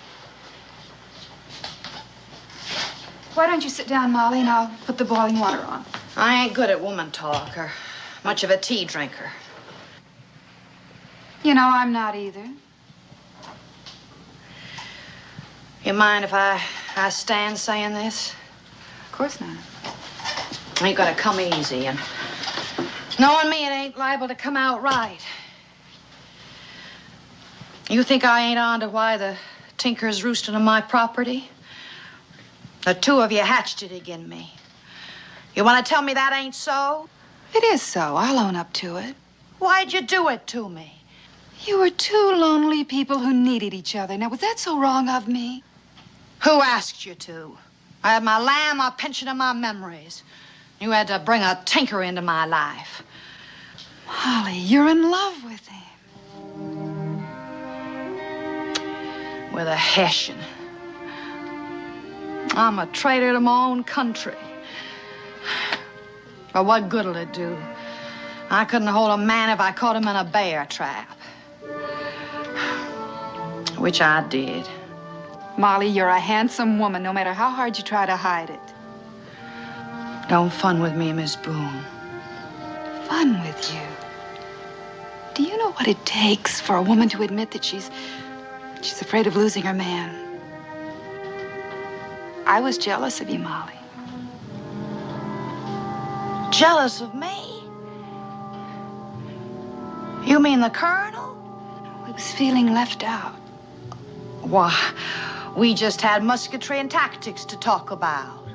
Speaker 16: Why don't you sit down, Molly, and I'll put the boiling water on.
Speaker 12: I ain't good at woman talk or much of a tea drinker.
Speaker 16: You know, I'm not either.
Speaker 12: You mind if I stand saying this?
Speaker 16: Of course not.
Speaker 12: You gotta come easy, and knowing me, it ain't liable to come out right. You think I ain't on to why the Tinker's roosting on my property? The two of you hatched it again me. You want to tell me that ain't so?
Speaker 16: It is so. I'll own up to it.
Speaker 12: Why'd you do it to me?
Speaker 16: You were two lonely people who needed each other. Now, was that so wrong of me?
Speaker 12: Who asked you to? I had my lamb, my pension, and my memories. You had to bring a Tinker into my life.
Speaker 16: Molly, you're in love with him.
Speaker 12: With a Hessian. I'm a traitor to my own country. But what good'll it do? I couldn't hold a man if I caught him in a bear trap. Which I did.
Speaker 16: Molly, you're a handsome woman, no matter how hard you try to hide it.
Speaker 12: Don't fun with me, Miss Boone.
Speaker 16: Fun with you? Do you know what it takes for a woman to admit that she's afraid of losing her man? I was jealous of you, Molly.
Speaker 12: Jealous of me? You mean the colonel?
Speaker 16: I was feeling left out.
Speaker 12: We just had musketry and tactics to talk about.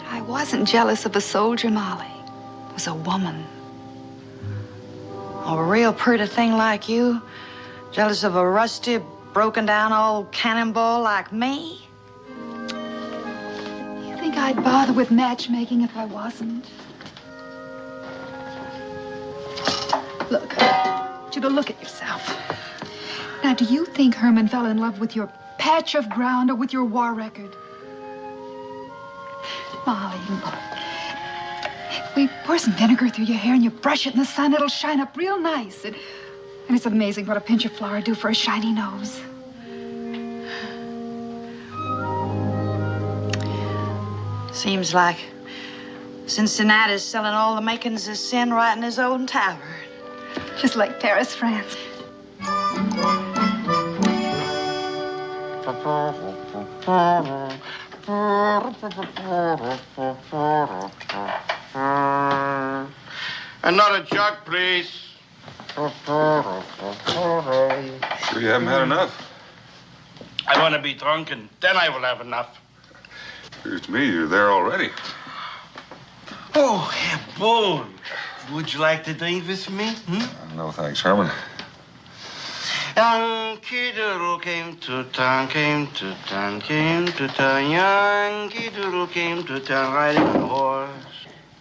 Speaker 16: I wasn't jealous of a soldier, Molly. It was a woman.
Speaker 12: A real pretty thing like you? Jealous of a rusty, broken-down old cannonball like me?
Speaker 16: You think I'd bother with matchmaking if I wasn't? Look, I want you to look at yourself. Now, do you think Herman fell in love with your patch of ground or with your war record? Molly, look. If we pour some vinegar through your hair and you brush it in the sun, it'll shine up real nice. And it's amazing what a pinch of flour do for a shiny nose.
Speaker 12: Seems like Cincinnati's selling all the makings of sin right in his own tavern.
Speaker 16: Just like Paris, France.
Speaker 13: Another jug, please.
Speaker 2: Sure you haven't had enough?
Speaker 13: I want to be drunk, and then I will have enough.
Speaker 2: Appears to me you're there already.
Speaker 13: Oh, Herr Boone. Would you like to drink with me?
Speaker 2: No, thanks, Herman.
Speaker 13: Yankee Doodle came to town, came to town, came to town. Yankee Doodle came to town riding on a horse.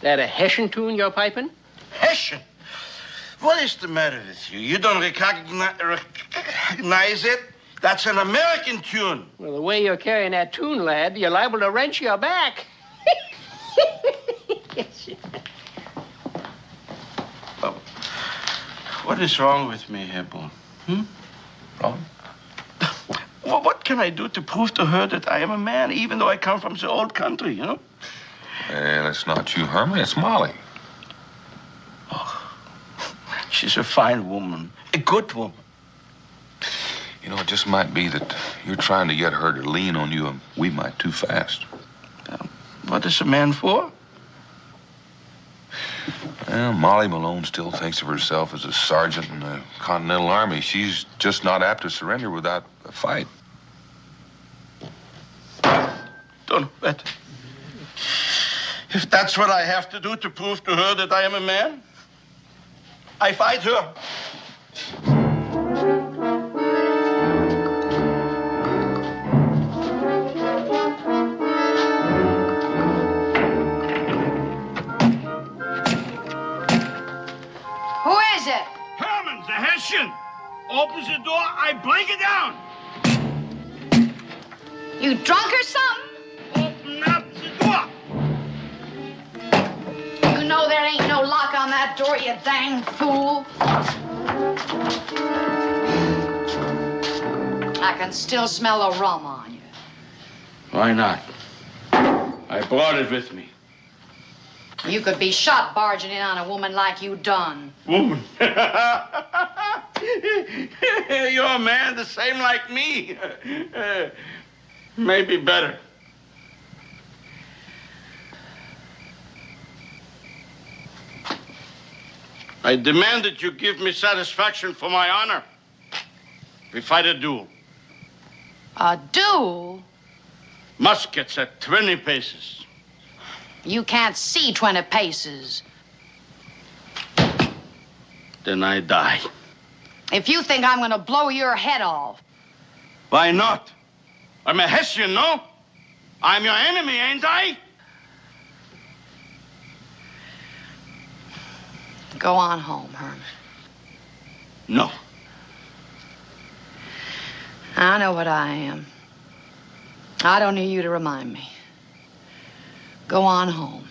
Speaker 11: That a Hessian tune you're piping?
Speaker 13: Hessian? What is the matter with you? You don't recognize it? That's an American tune.
Speaker 11: Well, the way you're carrying that tune, lad, you're liable to wrench your back.
Speaker 13: Well, what is wrong with me, Herr Boone?
Speaker 2: Wrong?
Speaker 13: Well, what can I do to prove to her that I am a man, even though I come from the old country, you know?
Speaker 2: Well, it's not you, Herman. It's Molly.
Speaker 13: Oh, she's a fine woman, a good woman.
Speaker 2: You know, it just might be that you're trying to get her to lean on you a wee mite too fast.
Speaker 13: What is a man for?
Speaker 2: Well, Molly Malone still thinks of herself as a sergeant in the Continental Army. She's just not apt to surrender without a fight.
Speaker 13: Don't bet. If that's what I have to do to prove to her that I am a man, I fight her.
Speaker 12: Who is it?
Speaker 13: Herman, the Hessian. Opens the door, I break it down.
Speaker 12: You drunk or something?
Speaker 13: Open up the door.
Speaker 12: You know there ain't no lock on that door, you dang fool. I can still smell the rum on you.
Speaker 13: Why not? I brought it with me.
Speaker 12: You could be shot barging in on a woman like you done.
Speaker 13: Woman. You're a man the same like me. Maybe better. I demand that you give me satisfaction for my honor. We fight a duel.
Speaker 12: A duel?
Speaker 13: Muskets at 20 paces.
Speaker 12: You can't see 20 paces.
Speaker 13: Then I die.
Speaker 12: If you think I'm gonna blow your head off.
Speaker 13: Why not? I'm a Hessian, no? I'm your enemy, ain't I?
Speaker 12: Go on home, Herman.
Speaker 13: No.
Speaker 12: I know what I am. I don't need you to remind me. Go on home.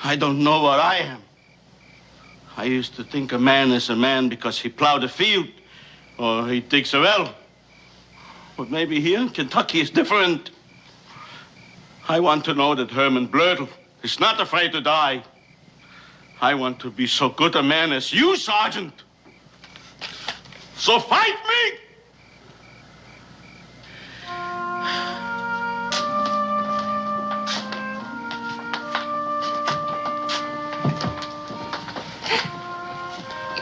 Speaker 13: I don't know what I am. I used to think a man is a man because he plowed a field or he digs a well. But maybe here in Kentucky it's different. I want to know that Herman Blödel is not afraid to die. I want to be so good a man as you, Sergeant. So fight me!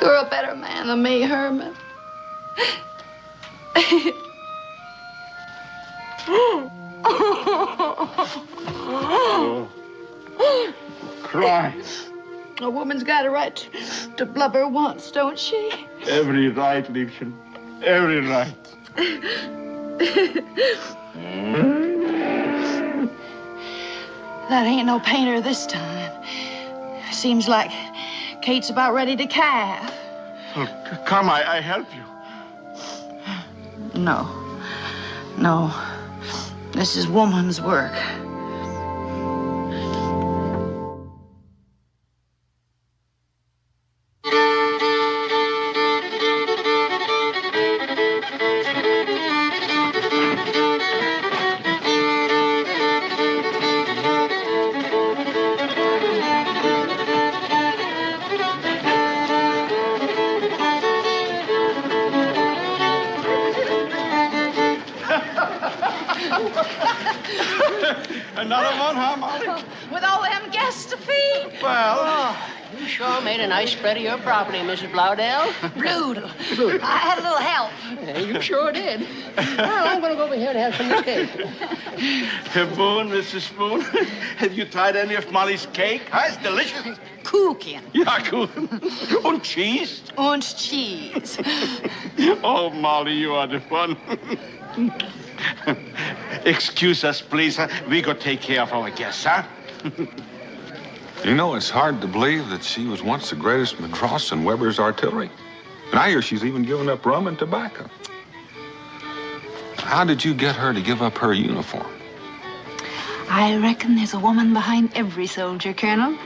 Speaker 12: You're a better man than me, Herman.
Speaker 8: Cry.
Speaker 12: A woman's got a right to blubber once, don't she?
Speaker 13: Every right, Liebchen. Every right.
Speaker 12: That ain't no painter this time. Seems like Kate's about ready to calve.
Speaker 13: Oh, come, I help you.
Speaker 12: No. No. This is woman's work.
Speaker 13: Another one, huh, Molly?
Speaker 12: With all them guests to feed.
Speaker 13: Well...
Speaker 11: You sure made a nice spread of your property, Mrs. Blowdell.
Speaker 12: Brutal. I had a little help.
Speaker 11: Yeah, you sure did. Well, I'm going to go over here and have some of this cake.
Speaker 13: Boone, Mrs. Boone, have you tried any of Molly's cake? Huh? It's delicious.
Speaker 12: Kuchen.
Speaker 13: Ja, Kuchen. Und cheese?
Speaker 12: Und cheese.
Speaker 13: Oh, Molly, you are the one. Excuse us, please. Huh? We go take care of our guests, huh?
Speaker 2: You know, it's hard to believe that she was once the greatest Madross in Weber's artillery. And I hear she's even given up rum and tobacco. How did you get her to give up her uniform?
Speaker 16: I reckon there's a woman behind every soldier, Colonel.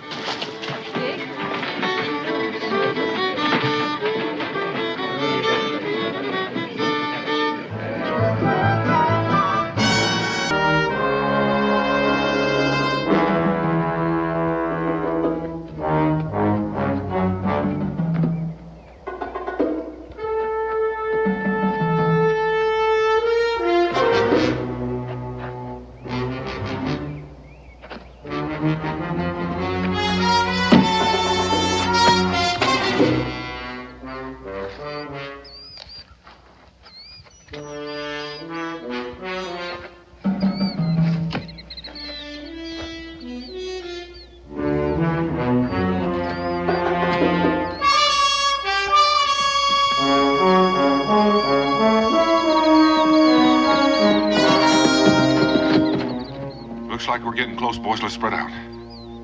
Speaker 2: We're getting close, boys. Let's spread out.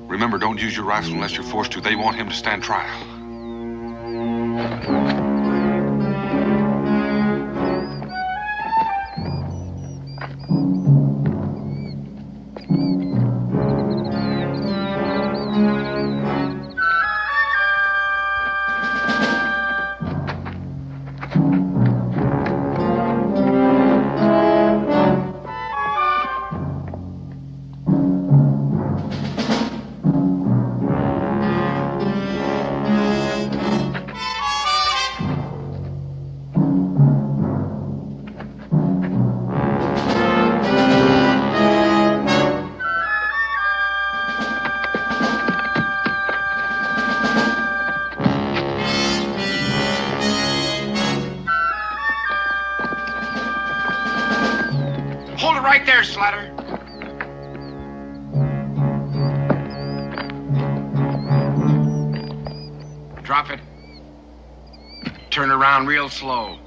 Speaker 2: Remember, don't use your rifle unless you're forced to. They want him to stand trial.
Speaker 18: Right there, Slatter. Drop it. Turn around real slow.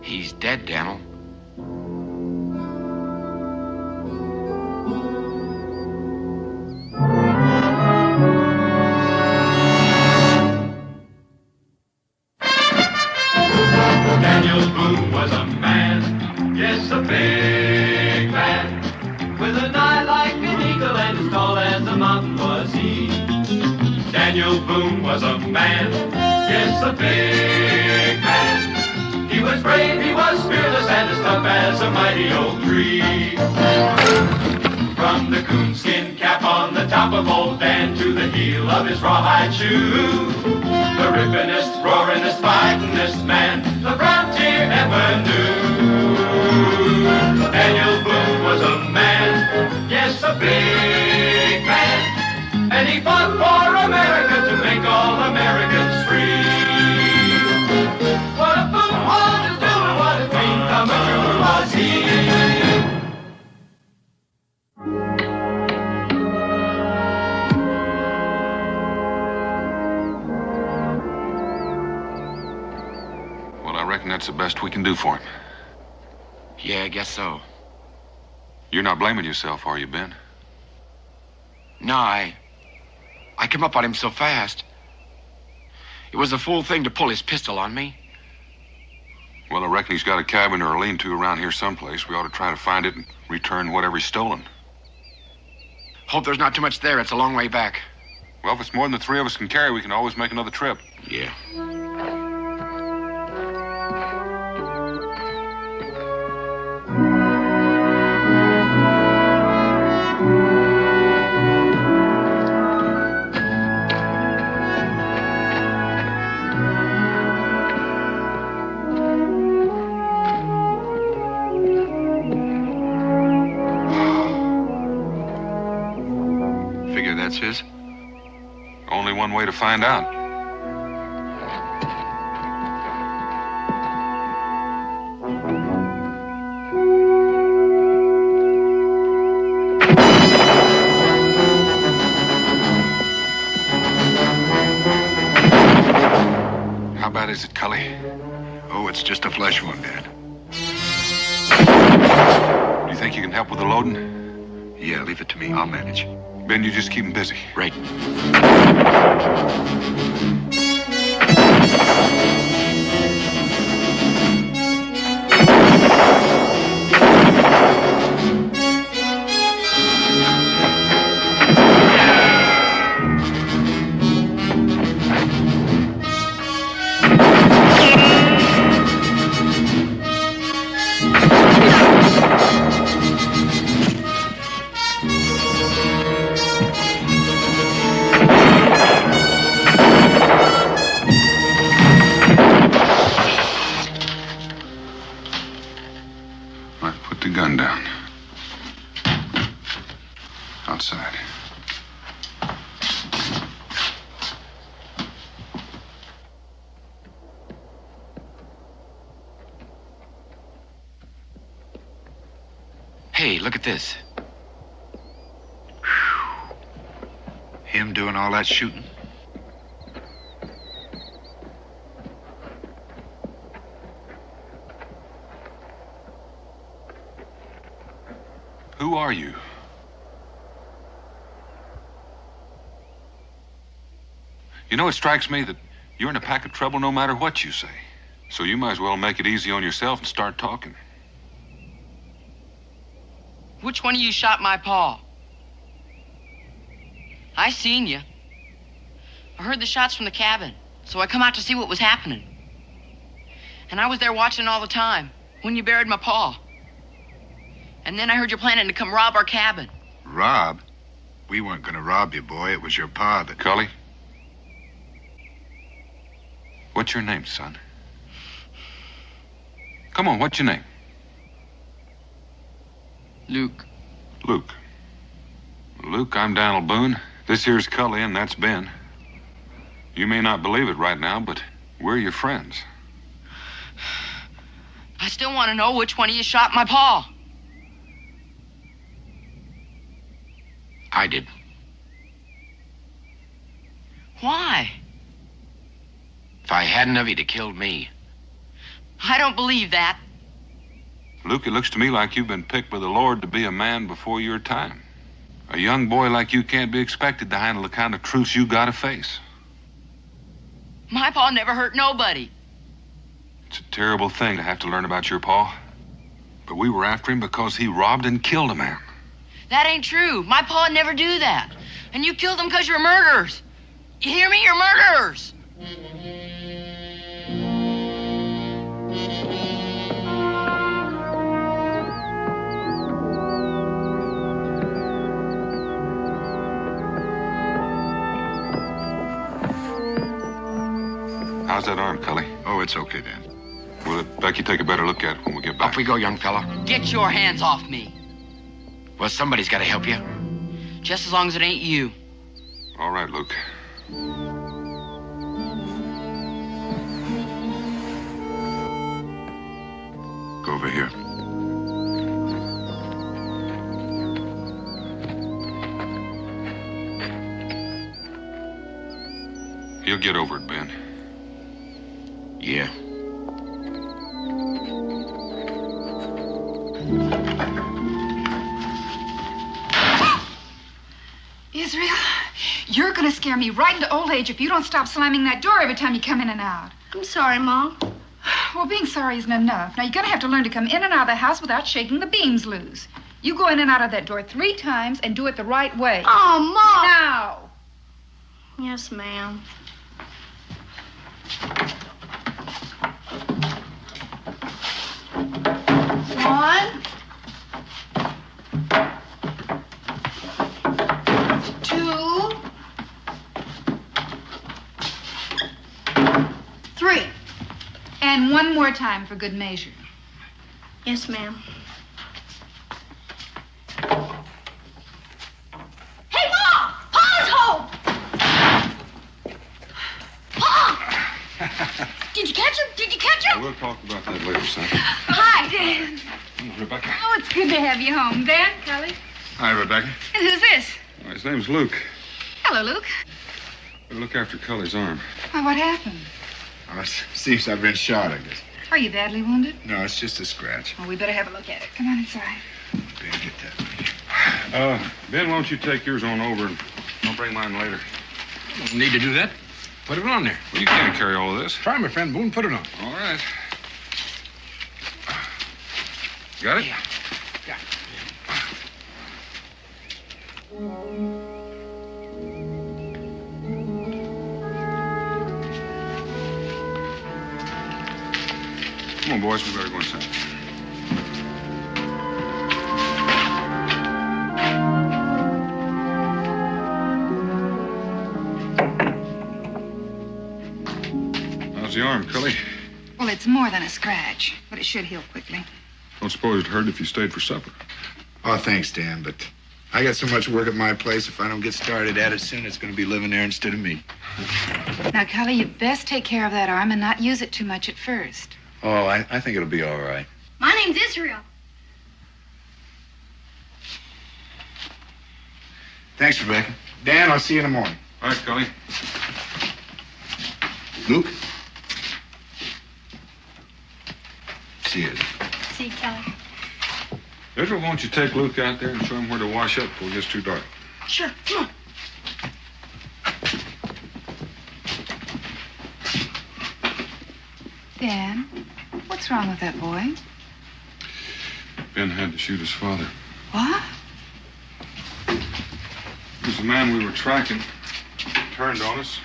Speaker 18: He's dead, Daniel.
Speaker 4: Daniel Boone was a man, yes, a big man, with an eye like an eagle and as tall as a mountain was he. Daniel Boone was a man, yes, a big man. He was brave, he was fearless, and as tough as a mighty oak tree. From the coonskin cap on the top of old Dan to the heel of his rawhide shoe, the rippin'est, roaring'est, fighting'est man the frontier ever knew.
Speaker 2: reckon that's the best we can do for him.
Speaker 18: Yeah, I guess so.
Speaker 2: You're not blaming yourself, are you, Ben?
Speaker 18: No, I came up on him so fast. It was a fool thing to pull his pistol on me.
Speaker 2: Well, I reckon he's got a cabin or a lean-to around here someplace. We ought to try to find it and return whatever he's stolen.
Speaker 18: Hope there's not too much there. It's a long way back.
Speaker 2: Well, if it's more than the three of us can carry, we can always make another trip.
Speaker 18: Yeah.
Speaker 2: Figure that's his? Only one way to find out. How bad is it, Cully?
Speaker 19: Oh, it's just a flesh wound, Dad.
Speaker 2: Do you think you can help with the loading?
Speaker 19: Yeah, leave it to me. I'll manage.
Speaker 2: Ben, you just keep him busy.
Speaker 18: Right.
Speaker 2: Outside.
Speaker 18: Hey, look at this.
Speaker 19: Him doing all that shooting?
Speaker 2: Who are you? You know, it strikes me that you're in a pack of trouble no matter what you say. So you might as well make it easy on yourself and start talking.
Speaker 20: Which one of you shot my pa? I seen you. I heard the shots from the cabin, so I come out to see what was happening. And I was there watching all the time, when you buried my pa. And then I heard you planning to come rob our cabin.
Speaker 19: Rob? We weren't gonna rob you, boy. It was your pa that...
Speaker 2: Cully? What's your name, son? Come on, what's your name?
Speaker 20: Luke.
Speaker 2: Luke. Luke, I'm Daniel Boone. This here's Cully, and that's Ben. You may not believe it right now, but we're your friends.
Speaker 20: I still want to know which one of you shot my pa.
Speaker 18: I did.
Speaker 20: Why?
Speaker 18: If I hadn't of, he'd have killed me.
Speaker 20: I don't believe that.
Speaker 2: Luke, it looks to me like you've been picked by the Lord to be a man before your time. A young boy like you can't be expected to handle the kind of truths you gotta face.
Speaker 20: My pa never hurt nobody.
Speaker 2: It's a terrible thing to have to learn about your pa. But we were after him because he robbed and killed a man.
Speaker 20: That ain't true. My pa never do that. And you killed them because you're murderers. You hear me? You're murderers.
Speaker 2: How's that arm, Cully?
Speaker 19: Oh, it's okay, Dan.
Speaker 2: Well, Becky, take a better look at it when we get back.
Speaker 18: Off we go, young fella.
Speaker 20: Get your hands off me.
Speaker 18: Well, somebody's got to help you.
Speaker 20: Just as long as it ain't you.
Speaker 2: All right, Luke.
Speaker 19: Go over here.
Speaker 2: You'll get over it, Ben.
Speaker 18: Yeah.
Speaker 16: You're going to scare me right into old age if you don't stop slamming that door every time you come in and out.
Speaker 15: I'm sorry, Mom.
Speaker 16: Well, being sorry isn't enough. Now, you're going to have to learn to come in and out of the house without shaking the beams loose. You go in and out of that door 3 times and do it the right way.
Speaker 15: Oh, Mom!
Speaker 16: Now!
Speaker 15: Yes, ma'am. One. 2. 3.
Speaker 16: And one more time for good measure.
Speaker 15: Yes, ma'am. Hey, Ma! Pa's home! Pa! Did you catch him? Did you catch him?
Speaker 2: We'll talk about that later, son.
Speaker 16: Hi, Dan.
Speaker 2: Rebecca.
Speaker 16: Oh, it's good to have you home. Dan, Kelly.
Speaker 2: Hi, Rebecca.
Speaker 16: And who's this?
Speaker 2: His name's Luke.
Speaker 16: Hello, Luke.
Speaker 2: Better look after Cully's arm.
Speaker 16: Why, what happened?
Speaker 19: Oh, it seems I've been shot, I guess.
Speaker 16: Are you badly wounded?
Speaker 19: No, it's just a scratch.
Speaker 16: Well, we better have a look at it. Come on inside.
Speaker 19: Ben, get that.
Speaker 2: Ben, why don't you take yours on over and I'll bring mine later.
Speaker 6: Don't need to do that. Put it on there.
Speaker 2: Well, you can't carry all of this.
Speaker 6: Try, my friend Boone. Put it on.
Speaker 2: All right. Got it?
Speaker 6: Yeah.
Speaker 2: Come on, boys. We better go inside. How's the arm, Cully?
Speaker 16: Well, it's more than a scratch, but it should heal quickly.
Speaker 2: Don't suppose it'd hurt if you stayed for supper.
Speaker 19: Oh, thanks, Dan, but I got so much work at my place. If I don't get started at it soon, it's going to be living there instead of me.
Speaker 16: Now, Cully, you best take care of that arm and not use it too much at first.
Speaker 19: Oh, I think it'll be all right.
Speaker 15: My name's Israel.
Speaker 19: Thanks, Rebecca. Dan, I'll see you in the morning.
Speaker 2: All right, Cully.
Speaker 19: Luke? See you.
Speaker 15: See you, Kelly.
Speaker 2: Israel, why don't you take Luke out there and show him where to wash up before it gets too dark?
Speaker 15: Sure, come on.
Speaker 16: Dan, what's wrong with that boy?
Speaker 2: Ben had to shoot his father.
Speaker 16: What?
Speaker 2: It was the man we were tracking. Turned on us.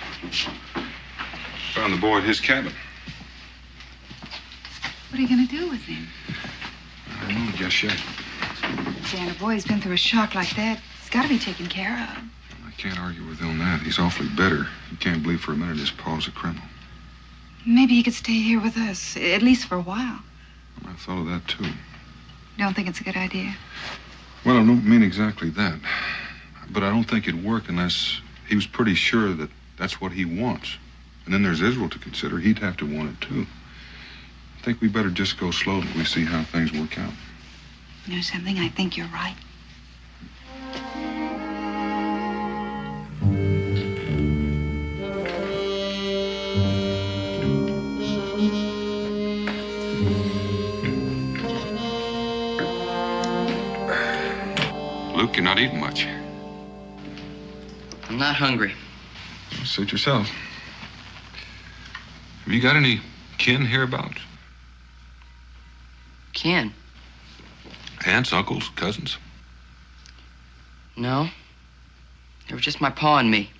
Speaker 2: Found the boy at his cabin.
Speaker 16: What are you going to do with him?
Speaker 2: I don't know just yet.
Speaker 16: Dan, a boy's been through a shock like that. He's got to be taken care of.
Speaker 2: I can't argue with him on that. He's awfully bitter. He can't believe for a minute his pa's a criminal.
Speaker 16: Maybe he could stay here with us, at least for a while.
Speaker 2: I thought of that, too.
Speaker 16: Don't think it's a good idea?
Speaker 2: Well, I don't mean exactly that. But I don't think it'd work unless he was pretty sure that that's what he wants. And then there's Israel to consider. He'd have to want it, too. I think we better just go slow till we see how things work out.
Speaker 16: You know something? I think you're right.
Speaker 2: Luke, you're not eating much.
Speaker 20: I'm not hungry.
Speaker 2: Suit yourself. Have you got any kin hereabouts?
Speaker 20: Kin?
Speaker 2: Aunts, uncles, cousins?
Speaker 20: No. It was just my pa and me.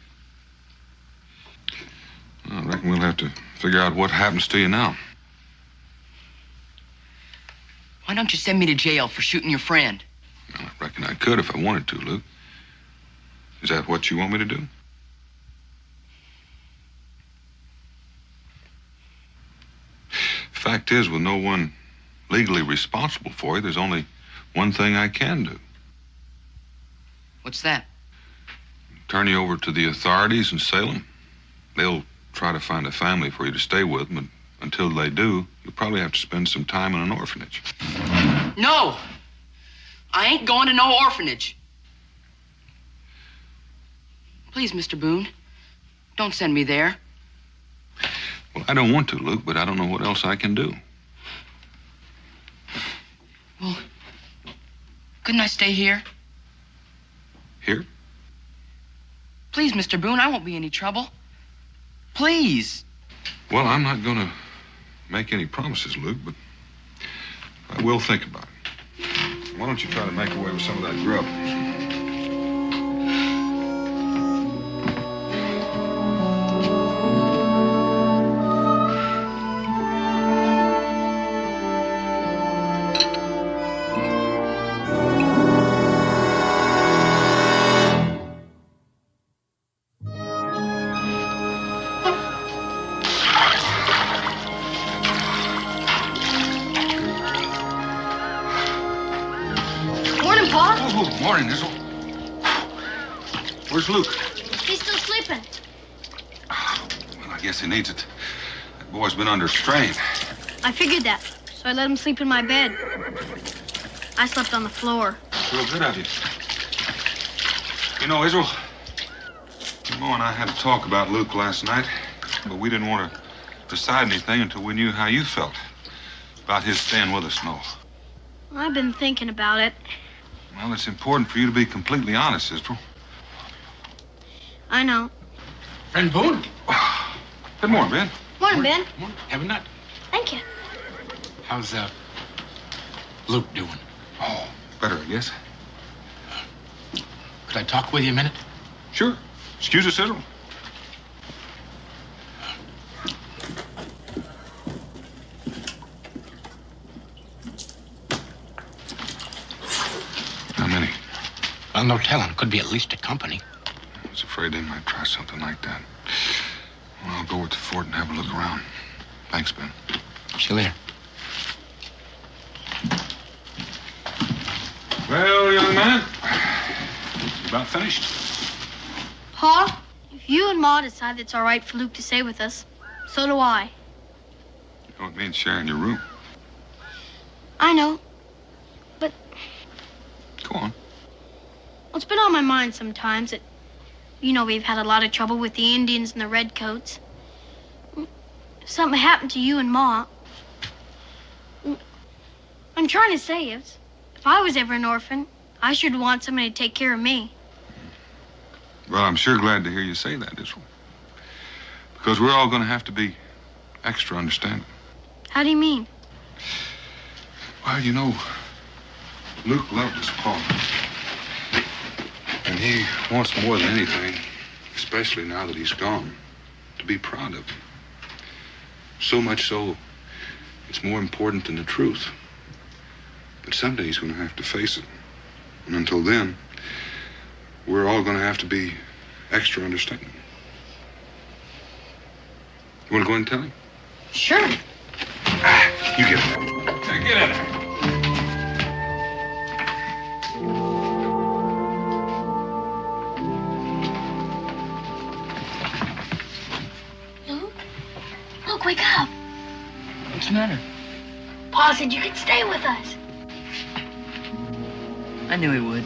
Speaker 2: I reckon we'll have to figure out what happens to you now.
Speaker 20: Why don't you send me to jail for shooting your friend?
Speaker 2: Well, I reckon I could if I wanted to, Luke. Is that what you want me to do? Fact is, with no one legally responsible for you, there's only one thing I can do.
Speaker 20: What's that?
Speaker 2: Turn you over to the authorities in Salem. They'll try to find a family for you to stay with, but until they do, you'll probably have to spend some time in an orphanage.
Speaker 20: No! I ain't going to no orphanage. Please, Mr. Boone, don't send me there.
Speaker 2: Well, I don't want to, Luke, but I don't know what else I can do.
Speaker 20: Well, couldn't I stay here?
Speaker 2: Here?
Speaker 20: Please, Mr. Boone, I won't be any trouble. Please.
Speaker 2: Well, I'm not going to make any promises, Luke, but I will think about it. Why don't you try to make away with some of that grub?
Speaker 15: Morning, Izzle. Where's Luke? He's still sleeping. Well, I guess he needs it. That boy's been under strain.
Speaker 21: I figured that, so I let him sleep in my bed. I slept on the floor.
Speaker 15: Real good of you. You know, Izzle, Mo and I had a talk about Luke last night, but we didn't want to decide anything until we knew how you felt about his staying with us, no.
Speaker 21: I've been thinking about it.
Speaker 15: Well, it's important for you to be completely honest, Izzle.
Speaker 21: I know.
Speaker 15: Friend Boone. Good morning, Ben.
Speaker 21: Morning, Ben.
Speaker 6: Have a nut.
Speaker 21: Thank you.
Speaker 6: How's Luke doing?
Speaker 15: Oh, better, I guess.
Speaker 6: Could I talk with you a minute?
Speaker 15: Sure. Excuse us, Izzle. How many?
Speaker 6: Well, no telling. Could be at least a company.
Speaker 15: I was afraid they might try something like that. Well, I'll go with the fort and have a look around. Thanks, Ben.
Speaker 6: See you later.
Speaker 15: Well, young man, you about finished?
Speaker 21: Pa, if you and Ma decide it's all right for Luke to stay with us, so do I.
Speaker 15: You don't mean sharing your room.
Speaker 21: I know. But
Speaker 15: Go on.
Speaker 21: well, it's been on my mind sometimes that, you know, we've had a lot of trouble with the Indians and the Redcoats. If something happened to you and Ma, I'm trying to say is, if I was ever an orphan, I should want somebody to take care of me.
Speaker 15: Well, I'm sure glad to hear you say that, Izzle. Because we're all going to have to be extra understanding.
Speaker 21: How do you mean?
Speaker 15: Well, you know, Luke loved his pa. And he wants more than anything, especially now that he's gone, to be proud of him. So much so, it's more important than the truth. But someday he's going to have to face it. And until then, we're all going to have to be extra understanding. You want to go in and tell him?
Speaker 21: Sure.
Speaker 15: You get in there. Get in there.
Speaker 21: Luke, wake up.
Speaker 6: What's the matter?
Speaker 21: Pa said you could stay with us.
Speaker 20: I knew he would.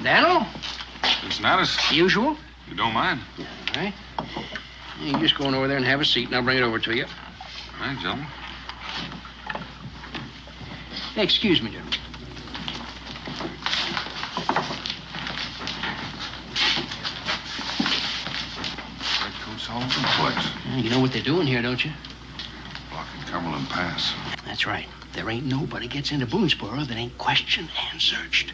Speaker 11: Daniel?
Speaker 15: Cincinnati.
Speaker 11: Usual?
Speaker 15: You don't mind?
Speaker 11: All right. You just go on over there and have a seat, and I'll bring it over to you.
Speaker 15: All right, gentlemen.
Speaker 11: Hey, excuse me, gentlemen.
Speaker 15: Redcoats all over the place.
Speaker 11: You know what they're doing here, don't you?
Speaker 15: Blocking Cumberland Pass.
Speaker 11: That's right. There ain't nobody gets into Boonesboro that ain't questioned and searched.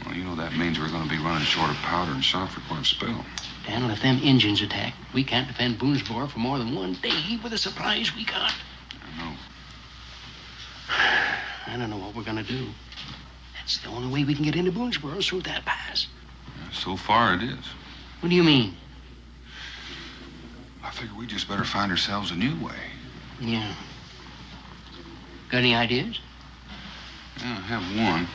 Speaker 15: Well, you know that means we're going to be running short of powder and shot for quite a spell.
Speaker 11: Daniel, if them Injuns attack, we can't defend Boonesboro for more than one day with the supplies we got.
Speaker 15: I know.
Speaker 11: I don't know what we're gonna do. That's the only way we can get into Boonesboro is through that pass.
Speaker 15: So far, it is.
Speaker 11: What do you mean?
Speaker 15: I figure we just better find ourselves a new way.
Speaker 11: Yeah. Got any ideas?
Speaker 15: Yeah, I have one.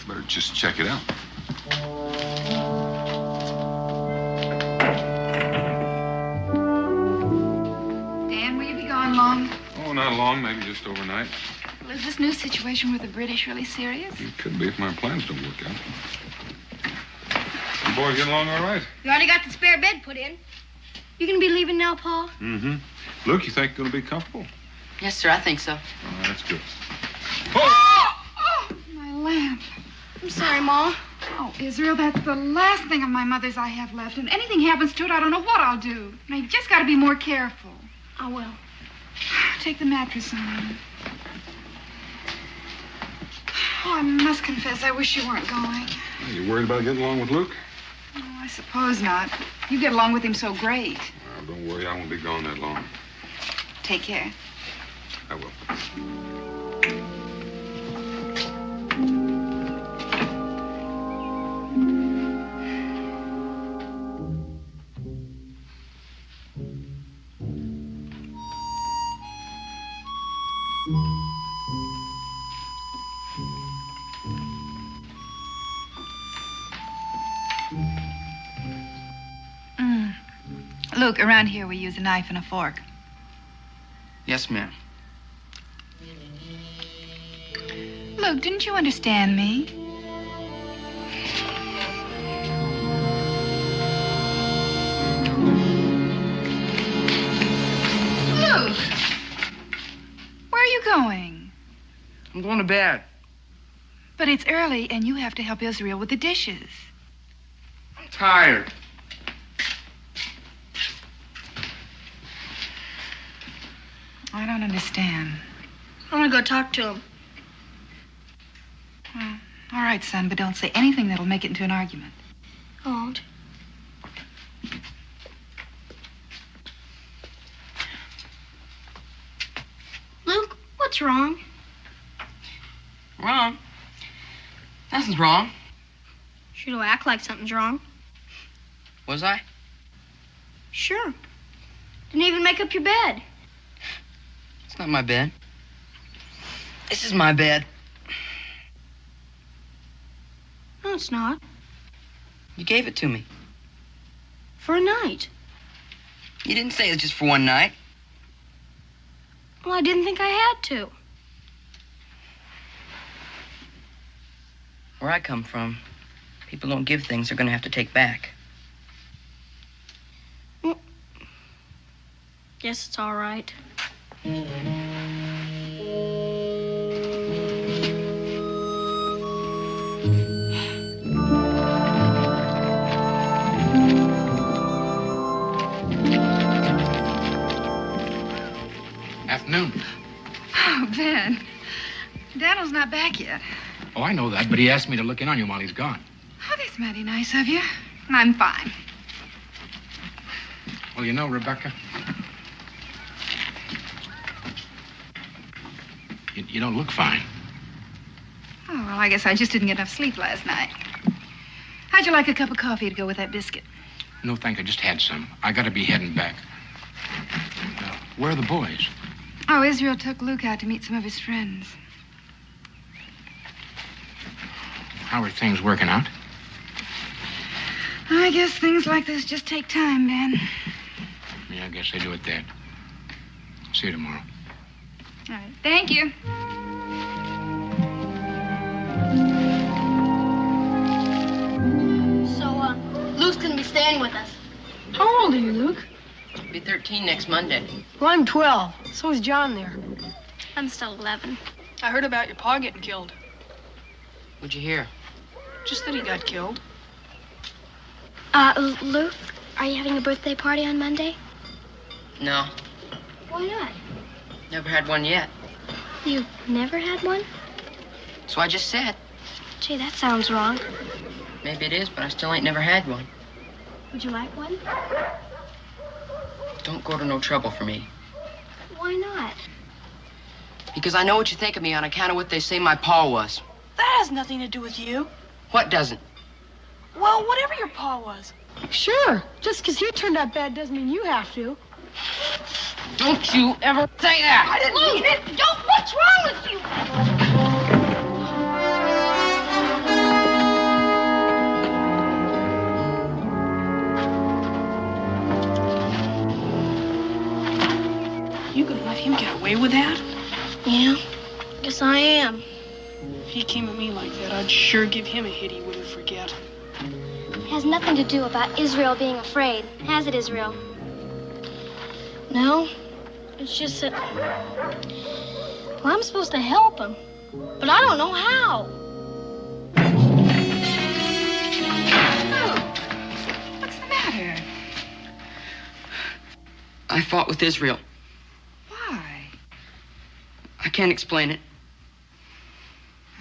Speaker 15: Better just check it out.
Speaker 16: Dan, will you be gone long?
Speaker 15: Oh, not long, maybe just overnight.
Speaker 16: Well, is this new situation with the British really serious?
Speaker 15: It could be if my plans don't work out. boys getting along all right?
Speaker 21: You already got the spare bed put in. You gonna be leaving now, Pa?
Speaker 15: Mm-hmm. Luke, you think you're going to be comfortable?
Speaker 20: Yes, sir, I think so.
Speaker 15: Oh, that's good.
Speaker 16: My lamp.
Speaker 21: I'm sorry, Ma.
Speaker 16: Oh, Israel, that's the last thing of my mother's I have left. And anything happens to it, I don't know what I'll do. Now, you just got to be more careful.
Speaker 21: I will.
Speaker 16: Take the mattress on. Oh, I must confess, I wish you weren't going.
Speaker 15: You worried about getting along with Luke?
Speaker 16: Oh, I suppose not. You get along with him so great.
Speaker 15: Oh, don't worry, I won't be gone that long.
Speaker 16: Take care.
Speaker 15: I will.
Speaker 16: Luke, around here we use a knife and a fork.
Speaker 20: Yes, ma'am.
Speaker 16: Luke, didn't you understand me? Luke! Where are you going?
Speaker 20: I'm going to bed.
Speaker 16: But it's early, and you have to help Israel with the dishes.
Speaker 20: I'm tired.
Speaker 16: I don't understand.
Speaker 21: I want to go talk to him.
Speaker 16: Well, all right, son, but don't say anything that'll make it into an argument.
Speaker 21: I won't. Luke, what's wrong?
Speaker 20: Wrong? Nothing's wrong.
Speaker 21: Sure don't act like something's wrong.
Speaker 20: Was I?
Speaker 21: Sure. Didn't even make up your bed.
Speaker 20: It's not my bed. This is my bed.
Speaker 21: No, it's not.
Speaker 20: You gave it to me.
Speaker 21: For a night.
Speaker 20: You didn't say it's just for one night.
Speaker 21: Well, I didn't think I had to.
Speaker 20: Where I come from, people don't give things they're going to have to take back.
Speaker 21: Well, guess it's all right.
Speaker 6: Afternoon.
Speaker 16: Oh, Ben. Daniel's not back yet.
Speaker 6: Oh, I know that, but he asked me to look in on you while he's gone.
Speaker 16: Oh, that's mighty nice of you. I'm fine.
Speaker 6: Well, you know, Rebecca, you don't look fine.
Speaker 16: Oh, well, I guess I just didn't get enough sleep last night. How'd you like a cup of coffee to go with that biscuit?
Speaker 6: No, thank you. I just had some. I gotta be heading back. Where are the boys?
Speaker 16: Oh, Israel took Luke out to meet some of his friends.
Speaker 6: How are things working out?
Speaker 16: I guess things like this just take time, Ben.
Speaker 6: Yeah, I guess they do it there. See you tomorrow.
Speaker 16: All right. Thank you.
Speaker 21: So, Luke's gonna be staying with us.
Speaker 3: How old are you, Luke?
Speaker 20: I'll be 13 next Monday.
Speaker 3: Well, I'm 12. So is John there.
Speaker 21: I'm still 11.
Speaker 3: I heard about your pa getting killed.
Speaker 20: What'd you hear?
Speaker 3: Just that he got killed.
Speaker 21: Luke, are you having a birthday party on Monday?
Speaker 20: No,
Speaker 21: Why not?
Speaker 20: never had one yet.
Speaker 21: You've never had one?
Speaker 20: So I just said.
Speaker 21: Gee, that sounds wrong.
Speaker 20: Maybe it is, but I still ain't never had one.
Speaker 21: Would you like one?
Speaker 20: Don't go to no trouble for me.
Speaker 21: Why not?
Speaker 20: Because I know what you think of me on account of what they say my pa was.
Speaker 3: That has nothing to do with you.
Speaker 20: What doesn't?
Speaker 3: Well, whatever your pa was. Sure. Just because he turned out bad doesn't mean you have to.
Speaker 20: Don't you ever say that!
Speaker 3: I didn't mean it! Don't! What's wrong with you? You gonna let him get away with that?
Speaker 21: Yeah, guess I am.
Speaker 3: If he came at me like that, I'd sure give him a hit he wouldn't forget.
Speaker 21: has nothing to do about Israel being afraid, has it, Israel? No. It's just that... Well, I'm supposed to help him, but I don't know how.
Speaker 20: What's the matter? I fought with Israel.
Speaker 16: Why?
Speaker 20: I can't explain it.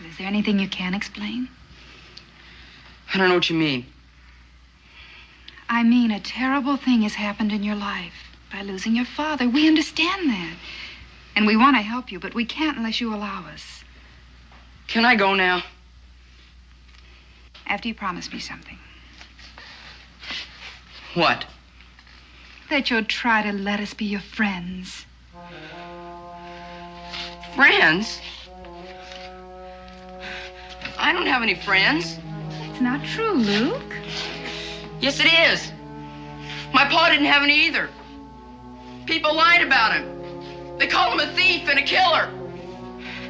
Speaker 16: Is there anything you can explain?
Speaker 20: I don't know what you mean.
Speaker 16: I mean, a terrible thing has happened in your life by losing your father. We understand that. And we want to help you, but we can't unless you allow us.
Speaker 20: Can I go now?
Speaker 16: After you promise me something.
Speaker 20: What?
Speaker 16: That you'll try to let us be your friends.
Speaker 20: Friends? I don't have any friends.
Speaker 16: It's not true, Luke.
Speaker 20: Yes, it is. My pa didn't have any either. People lied about him. They called him a thief and a killer.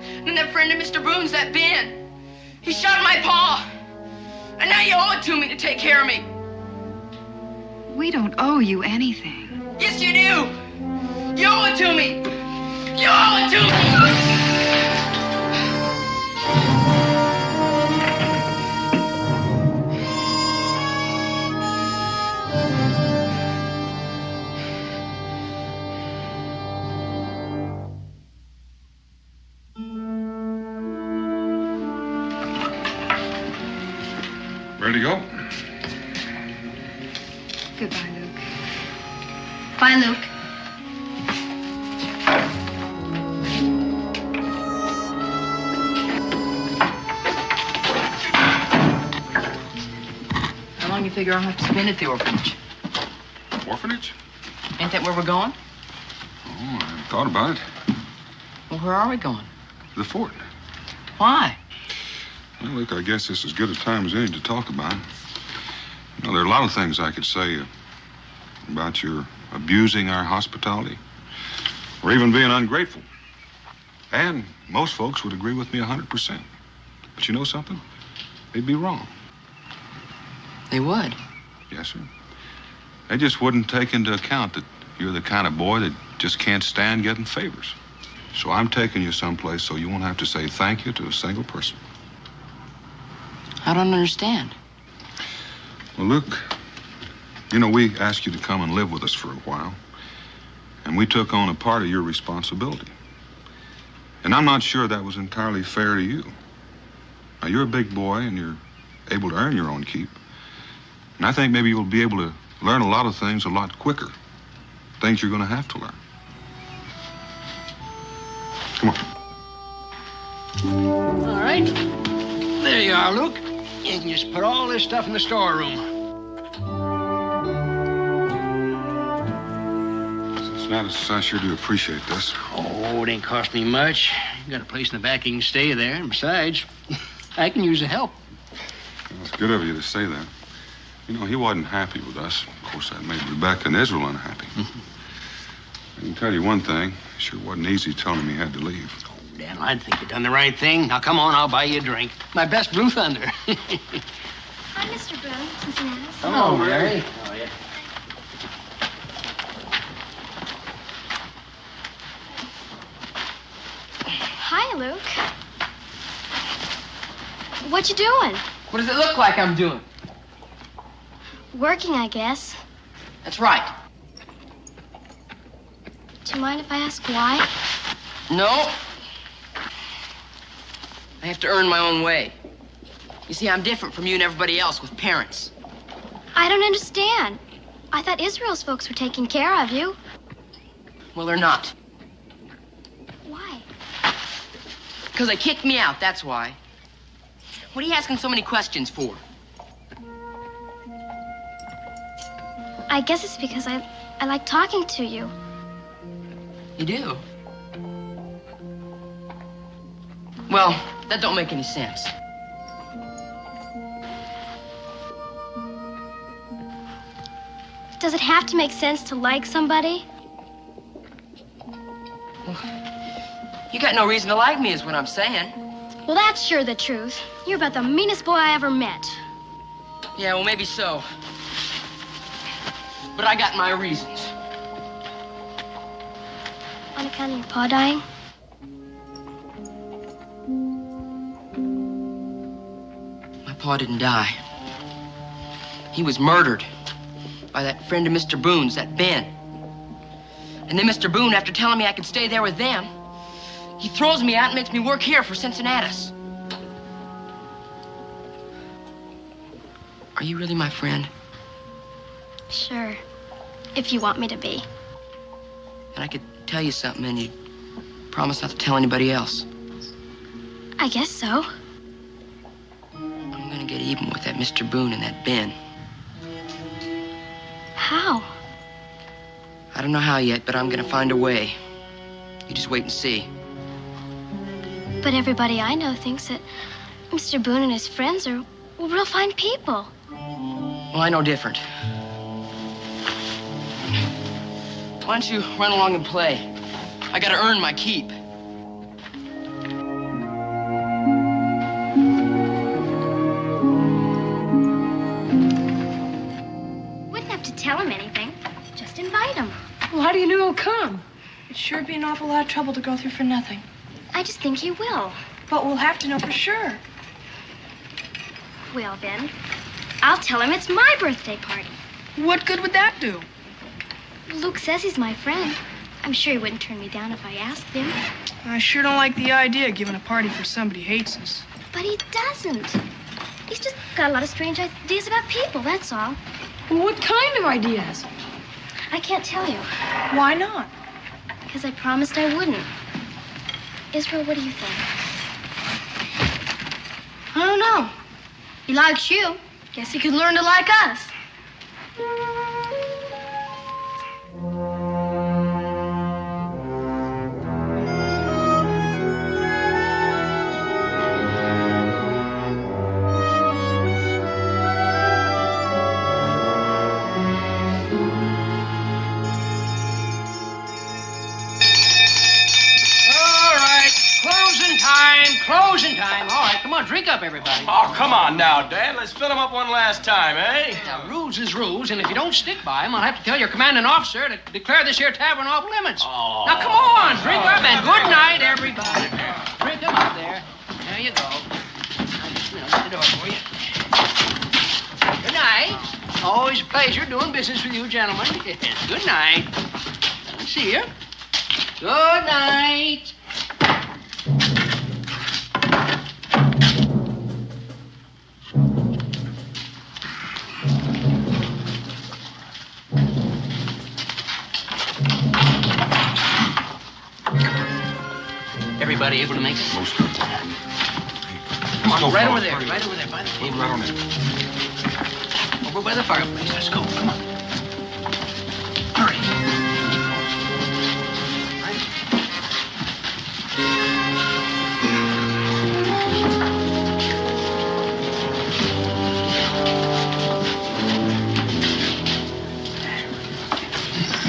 Speaker 20: And that friend of Mr. Boone's, that Ben, he shot my pa. And now you owe it to me to take care of me.
Speaker 16: We don't owe you anything.
Speaker 20: Yes, you do. You owe it to me. You owe it to me.
Speaker 15: Ready to go?
Speaker 16: Goodbye, Luke.
Speaker 21: Bye, Luke.
Speaker 20: How long do you figure I'll have to spend at the orphanage?
Speaker 15: Orphanage?
Speaker 20: Ain't that where we're going?
Speaker 15: Oh, I haven't thought about it.
Speaker 20: Well, where are we going?
Speaker 15: The fort.
Speaker 20: Why?
Speaker 15: Well, look, I guess this is as good a time as any to talk about. You know, there are a lot of things I could say about your abusing our hospitality, or even being ungrateful. And most folks would agree with me 100%. But you know something? They'd be wrong.
Speaker 20: They would?
Speaker 15: Yes, sir. They just wouldn't take into account that you're the kind of boy that just can't stand getting favors. So I'm taking you someplace so you won't have to say thank you to a single person.
Speaker 20: I don't understand.
Speaker 15: Well, Luke, you know, we asked you to come and live with us for a while, and we took on a part of your responsibility. And I'm not sure that was entirely fair to you. Now, you're a big boy, and you're able to earn your own keep. And I think maybe you'll be able to learn a lot of things a lot quicker. Things you're going to have to learn. Come on.
Speaker 11: All right. There you are, Luke. You can just put all this stuff in the storeroom.
Speaker 15: Since I sure do appreciate this.
Speaker 11: Oh, it ain't cost me much. You got a place in the back you can stay there. And besides, I can use the help.
Speaker 15: Well, it's good of you to say that. You know, he wasn't happy with us. Of course, that made Rebecca and Israel unhappy. I can tell you one thing. It sure wasn't easy telling him he had to leave.
Speaker 11: Dan, I think you've done the right thing. Now, come on, I'll buy you a drink. My best Blue Thunder.
Speaker 21: Hi, Mr. Boone, Cincinnati.
Speaker 11: Hello, Mary. How are you?
Speaker 21: Hi, Luke. What you doing?
Speaker 20: What does it look like I'm doing?
Speaker 21: Working, I guess.
Speaker 20: That's right.
Speaker 21: Do you mind if I ask why?
Speaker 20: No. I have to earn my own way. You see, I'm different from you and everybody else with parents.
Speaker 21: I don't understand. I thought Israel's folks were taking care of you.
Speaker 20: Well, they're not.
Speaker 21: Why?
Speaker 20: Because they kicked me out, that's why. What are you asking so many questions for?
Speaker 21: I guess it's because I like talking to you.
Speaker 20: You do? Well, that don't make any sense.
Speaker 21: Does it have to make sense to like somebody?
Speaker 20: You got no reason to like me, is what I'm saying.
Speaker 21: Well, that's sure the truth. You're about the meanest boy I ever met.
Speaker 20: Yeah, well, maybe so. But I got my reasons.
Speaker 21: On account of your pa dying?
Speaker 20: My pa didn't die. He was murdered by that friend of Mr. Boone's, that Ben. And then Mr. Boone, after telling me I could stay there with them, he throws me out and makes me work here for Cincinnatus. Are you really my friend?
Speaker 21: Sure. If you want me to be.
Speaker 20: And I could tell you something and you promise not to tell anybody else.
Speaker 21: I guess so.
Speaker 20: I'm gonna get even with that Mr. Boone and that Ben.
Speaker 21: How?
Speaker 20: I don't know how yet, but I'm gonna find a way. You just wait and see.
Speaker 21: But everybody I know thinks that Mr. Boone and his friends are real fine people.
Speaker 20: Well, I know different. Why don't you run along and play? I gotta earn my keep.
Speaker 5: Wouldn't have to tell him anything. Just invite him.
Speaker 3: Well, how do you know he'll come? It'd sure be an awful lot of trouble to go through for nothing.
Speaker 5: I just think he will.
Speaker 3: But we'll have to know for sure.
Speaker 5: Well, then, I'll tell him it's my birthday party.
Speaker 3: What good would that do?
Speaker 5: Luke says he's my friend. I'm sure he wouldn't turn me down if I asked him.
Speaker 3: I sure don't like the idea of giving a party for somebody who hates us.
Speaker 5: But he doesn't. He's just got a lot of strange ideas about people, that's all.
Speaker 3: Well, what kind of ideas?
Speaker 5: I can't tell you.
Speaker 3: Why not?
Speaker 5: Because I promised I wouldn't. Israel, what do you think?
Speaker 21: I don't know. He likes you. Guess he could learn to like us.
Speaker 11: Closing time. All right, come on, drink up, everybody.
Speaker 17: Oh, come on now, Dad. Let's fill them up one last time, eh?
Speaker 11: Now, rules is rules, and if you don't stick by them, I'll have to tell your commanding officer to declare this here tavern off limits.
Speaker 17: Oh.
Speaker 11: Now, come on, drink up, and good night, everybody. Drink them up there. There you go. I'll just open the door for you. Good night. Always a pleasure doing business with you, gentlemen. Good night. See you. Good night. Everybody able to make it?
Speaker 15: Most of them.
Speaker 11: Come on, right over there, by the table.
Speaker 15: Right on in.
Speaker 11: Over by the fireplace. Let's go. Come on. Hurry.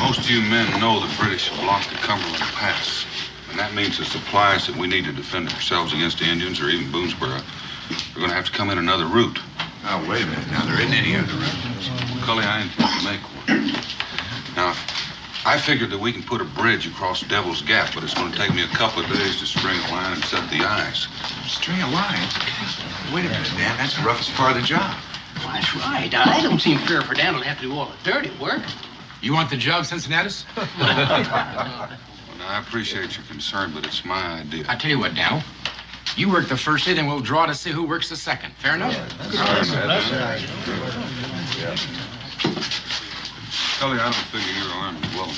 Speaker 15: Most of you men know the British have blocked the Cumberland Pass. And that means the supplies that we need to defend ourselves against the Indians or even Boonesboro are going to have to come in another route.
Speaker 19: Now, wait a minute. Now, there isn't any other route.
Speaker 15: Cully, I intend to make one. Now, I figured that we can put a bridge across Devil's Gap, but it's going to take me a couple of days to string a line and set the ice.
Speaker 19: String a line? Wait a minute, Dan. That's the roughest part of the job.
Speaker 11: Well, that's right. Now, that don't seem fair for Dan to have to do all the dirty work.
Speaker 1: You want the job, Cincinnatus?
Speaker 15: Well, I appreciate your concern, but it's my idea.
Speaker 1: I tell you what, now. You work the first day, then we'll draw to see who works the second. Fair enough?
Speaker 15: Cully, I don't figure you're armed as well.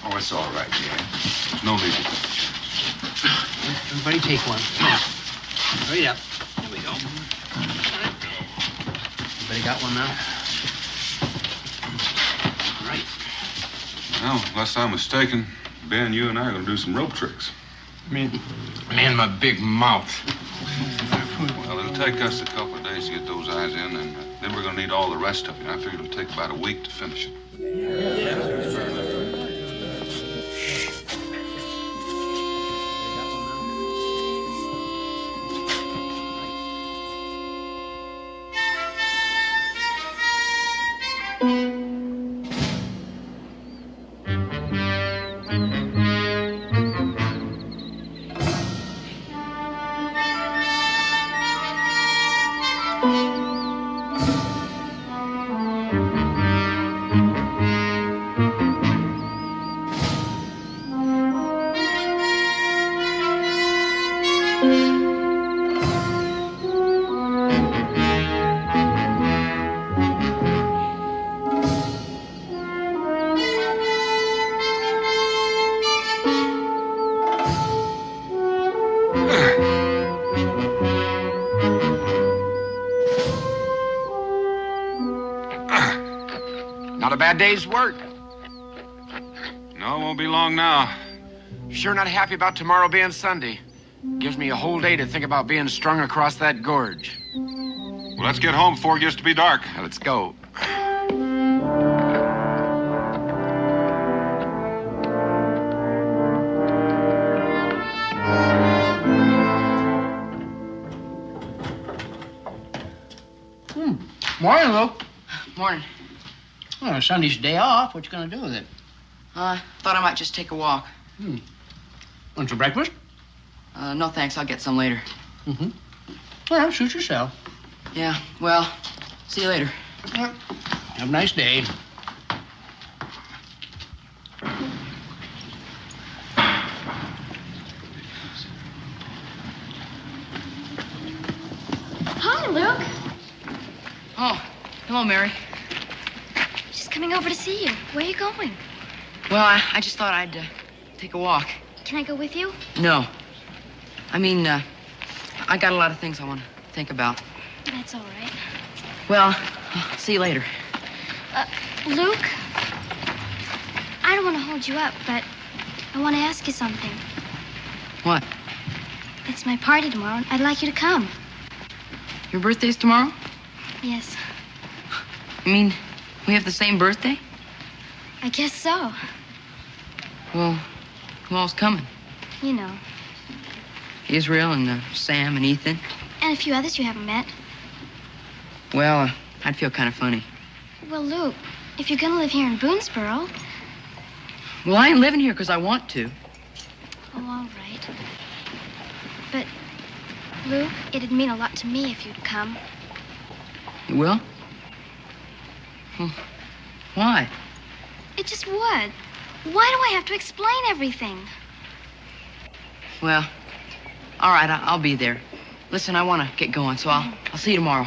Speaker 19: Oh, it's all right, Dan.
Speaker 15: There's no need to take a chance.
Speaker 11: Everybody take one. Come on. Hurry up. There we go. Everybody got one now? All right.
Speaker 15: Well, unless I'm mistaken, Ben, you and I are going to do some rope tricks.
Speaker 1: Me and my big mouth.
Speaker 15: Well, it'll take us a couple of days to get those eyes in, and then we're going to need all the rest of it. I figured it'll take about a week to finish it.
Speaker 1: day's work.
Speaker 2: No, it won't be long now.
Speaker 1: Sure not happy about tomorrow being Sunday. Gives me a whole day to think about being strung across that gorge.
Speaker 2: Well, let's get home before it gets to be dark.
Speaker 1: Let's go.
Speaker 11: Morning, Luke.
Speaker 20: Morning.
Speaker 11: Well, Sunday's day off. What you gonna do with it?
Speaker 20: Thought I might just take a walk.
Speaker 11: Want some breakfast?
Speaker 20: No, thanks. I'll get some later.
Speaker 11: Mm-hmm. Well, suit yourself.
Speaker 20: Yeah, well, see you later.
Speaker 11: Yep. Have a nice day.
Speaker 5: Hi, Luke.
Speaker 20: Oh, hello, Mary.
Speaker 5: Just coming over to see you. Where are you going?
Speaker 20: Well, I just thought I'd take a walk.
Speaker 5: Can I go with you?
Speaker 20: No. I mean, I got a lot of things I want to think about.
Speaker 5: That's all right.
Speaker 20: Well, I'll see you later.
Speaker 5: Luke, I don't want to hold you up, but I want to ask you something.
Speaker 20: What?
Speaker 5: It's my party tomorrow, and I'd like you to come.
Speaker 20: Your birthday's tomorrow?
Speaker 5: Yes,
Speaker 20: You mean we have the same birthday?
Speaker 5: I guess so.
Speaker 20: Well, who all's coming?
Speaker 5: You know,
Speaker 20: Israel and Sam and Ethan.
Speaker 5: and a few others you haven't met.
Speaker 20: Well, I'd feel kind of funny.
Speaker 5: Well, Luke, if you're going to live here in Boonesboro...
Speaker 20: Well, I ain't living here because I want to.
Speaker 5: Oh, all right. But, Luke, it'd mean a lot to me if you'd come.
Speaker 20: You will? Well, why?
Speaker 5: It just would. Why do I have to explain everything?
Speaker 20: Well, all right, I'll be there. Listen, I want to get going, so I'll see you tomorrow.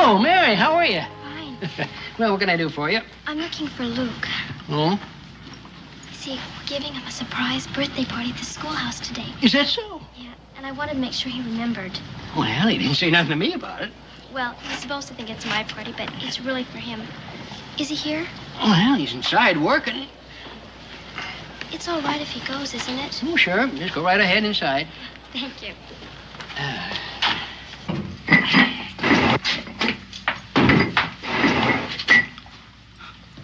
Speaker 11: Oh, Mary, how are you?
Speaker 5: Fine.
Speaker 11: Well, what can I do for you?
Speaker 5: I'm looking for Luke.
Speaker 11: Oh?
Speaker 5: See, we're giving him a surprise birthday party at the schoolhouse today.
Speaker 11: Is that so?
Speaker 5: Yeah, and I wanted to make sure he remembered.
Speaker 11: Well, he didn't say nothing to me about it.
Speaker 5: Well, he's supposed to think it's my party, but it's really for him. Is he here?
Speaker 11: Well, he's inside working.
Speaker 5: It's all right if he goes, isn't it?
Speaker 11: Oh, sure. Just go right ahead inside.
Speaker 5: Thank you.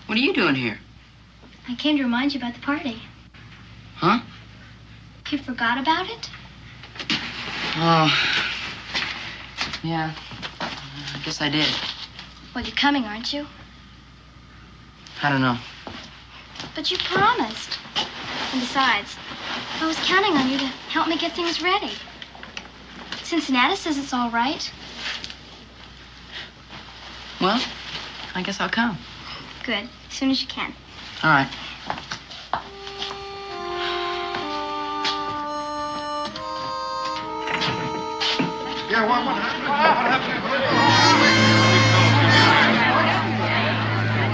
Speaker 20: What are you doing here?
Speaker 5: I came to remind you about the party.
Speaker 20: Huh?
Speaker 5: You forgot about it?
Speaker 20: Oh, yeah. I guess I did.
Speaker 5: Well, you're coming, aren't you?
Speaker 20: I don't know.
Speaker 5: But you promised. And besides, I was counting on you to help me get things ready. Cincinnati says it's all right.
Speaker 20: Well, I guess I'll come.
Speaker 5: Good. As soon as you can.
Speaker 20: All right.
Speaker 19: Yeah, what happened?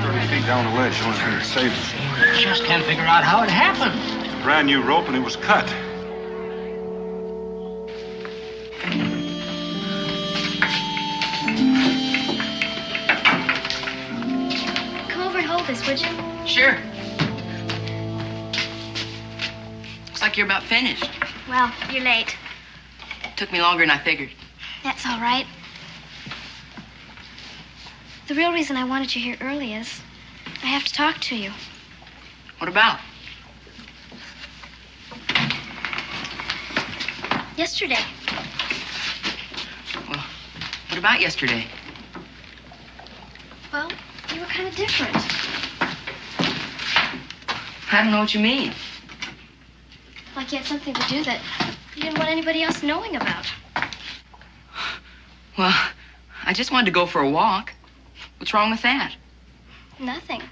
Speaker 2: 30 feet down the ledge, someone's going to save us.
Speaker 11: Just can't figure out how it happened.
Speaker 2: Brand new rope and it was cut.
Speaker 5: Come over and hold this, would you?
Speaker 20: Sure. you're about finished.
Speaker 21: Well, you're late.
Speaker 20: Took me longer than I figured.
Speaker 21: That's all right. The real reason I wanted you here early is I have to talk to you.
Speaker 20: What about?
Speaker 21: Yesterday.
Speaker 20: Well, what about yesterday?
Speaker 21: Well, you were kind of different.
Speaker 20: I don't know what you mean.
Speaker 21: Like you had something to do that you didn't want anybody else knowing about.
Speaker 20: Well, I just wanted to go for a walk. What's wrong with that?
Speaker 21: Nothing.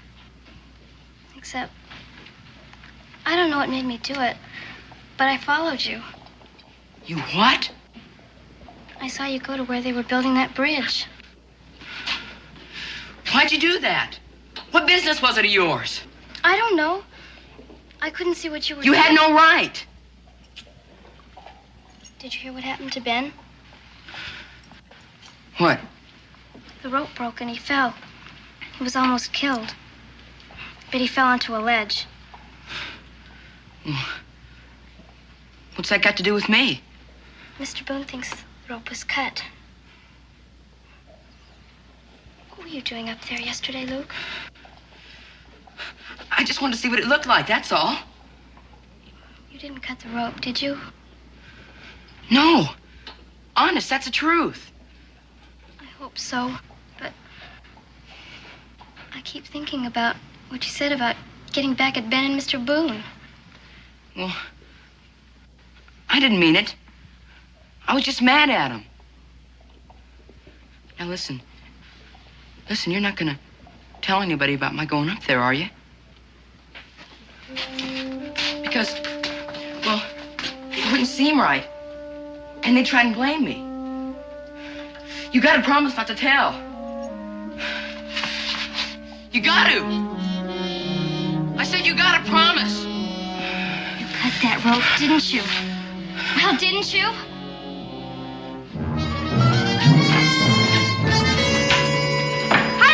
Speaker 21: Except, I don't know what made me do it, but I followed you.
Speaker 20: You what?
Speaker 21: I saw you go to where they were building that bridge.
Speaker 20: Why'd you do that? What business was it of yours?
Speaker 21: I don't know. I couldn't see what you were
Speaker 20: You
Speaker 21: doing.
Speaker 20: had no right.
Speaker 21: Did you hear what happened to Ben?
Speaker 20: What?
Speaker 21: The rope broke and he fell. He was almost killed. But he fell onto a ledge.
Speaker 20: What's that got to do with me?
Speaker 21: Mr. Boone thinks the rope was cut. What were you doing up there yesterday, Luke?
Speaker 20: I just wanted to see what it looked like, that's all.
Speaker 21: You didn't cut the rope, did you?
Speaker 20: No. Honest, that's the truth.
Speaker 21: I hope so, but I keep thinking about what you said about getting back at Ben and Mr. Boone.
Speaker 20: Well, I didn't mean it. I was just mad at him. Now listen. Listen, you're not gonna tell anybody about my going up there, are you? Because, well, it wouldn't seem right. And they'd try and blame me. You gotta promise not to tell. You got to. I said you gotta promise.
Speaker 21: You cut that rope, didn't you? Well, didn't you? Hi,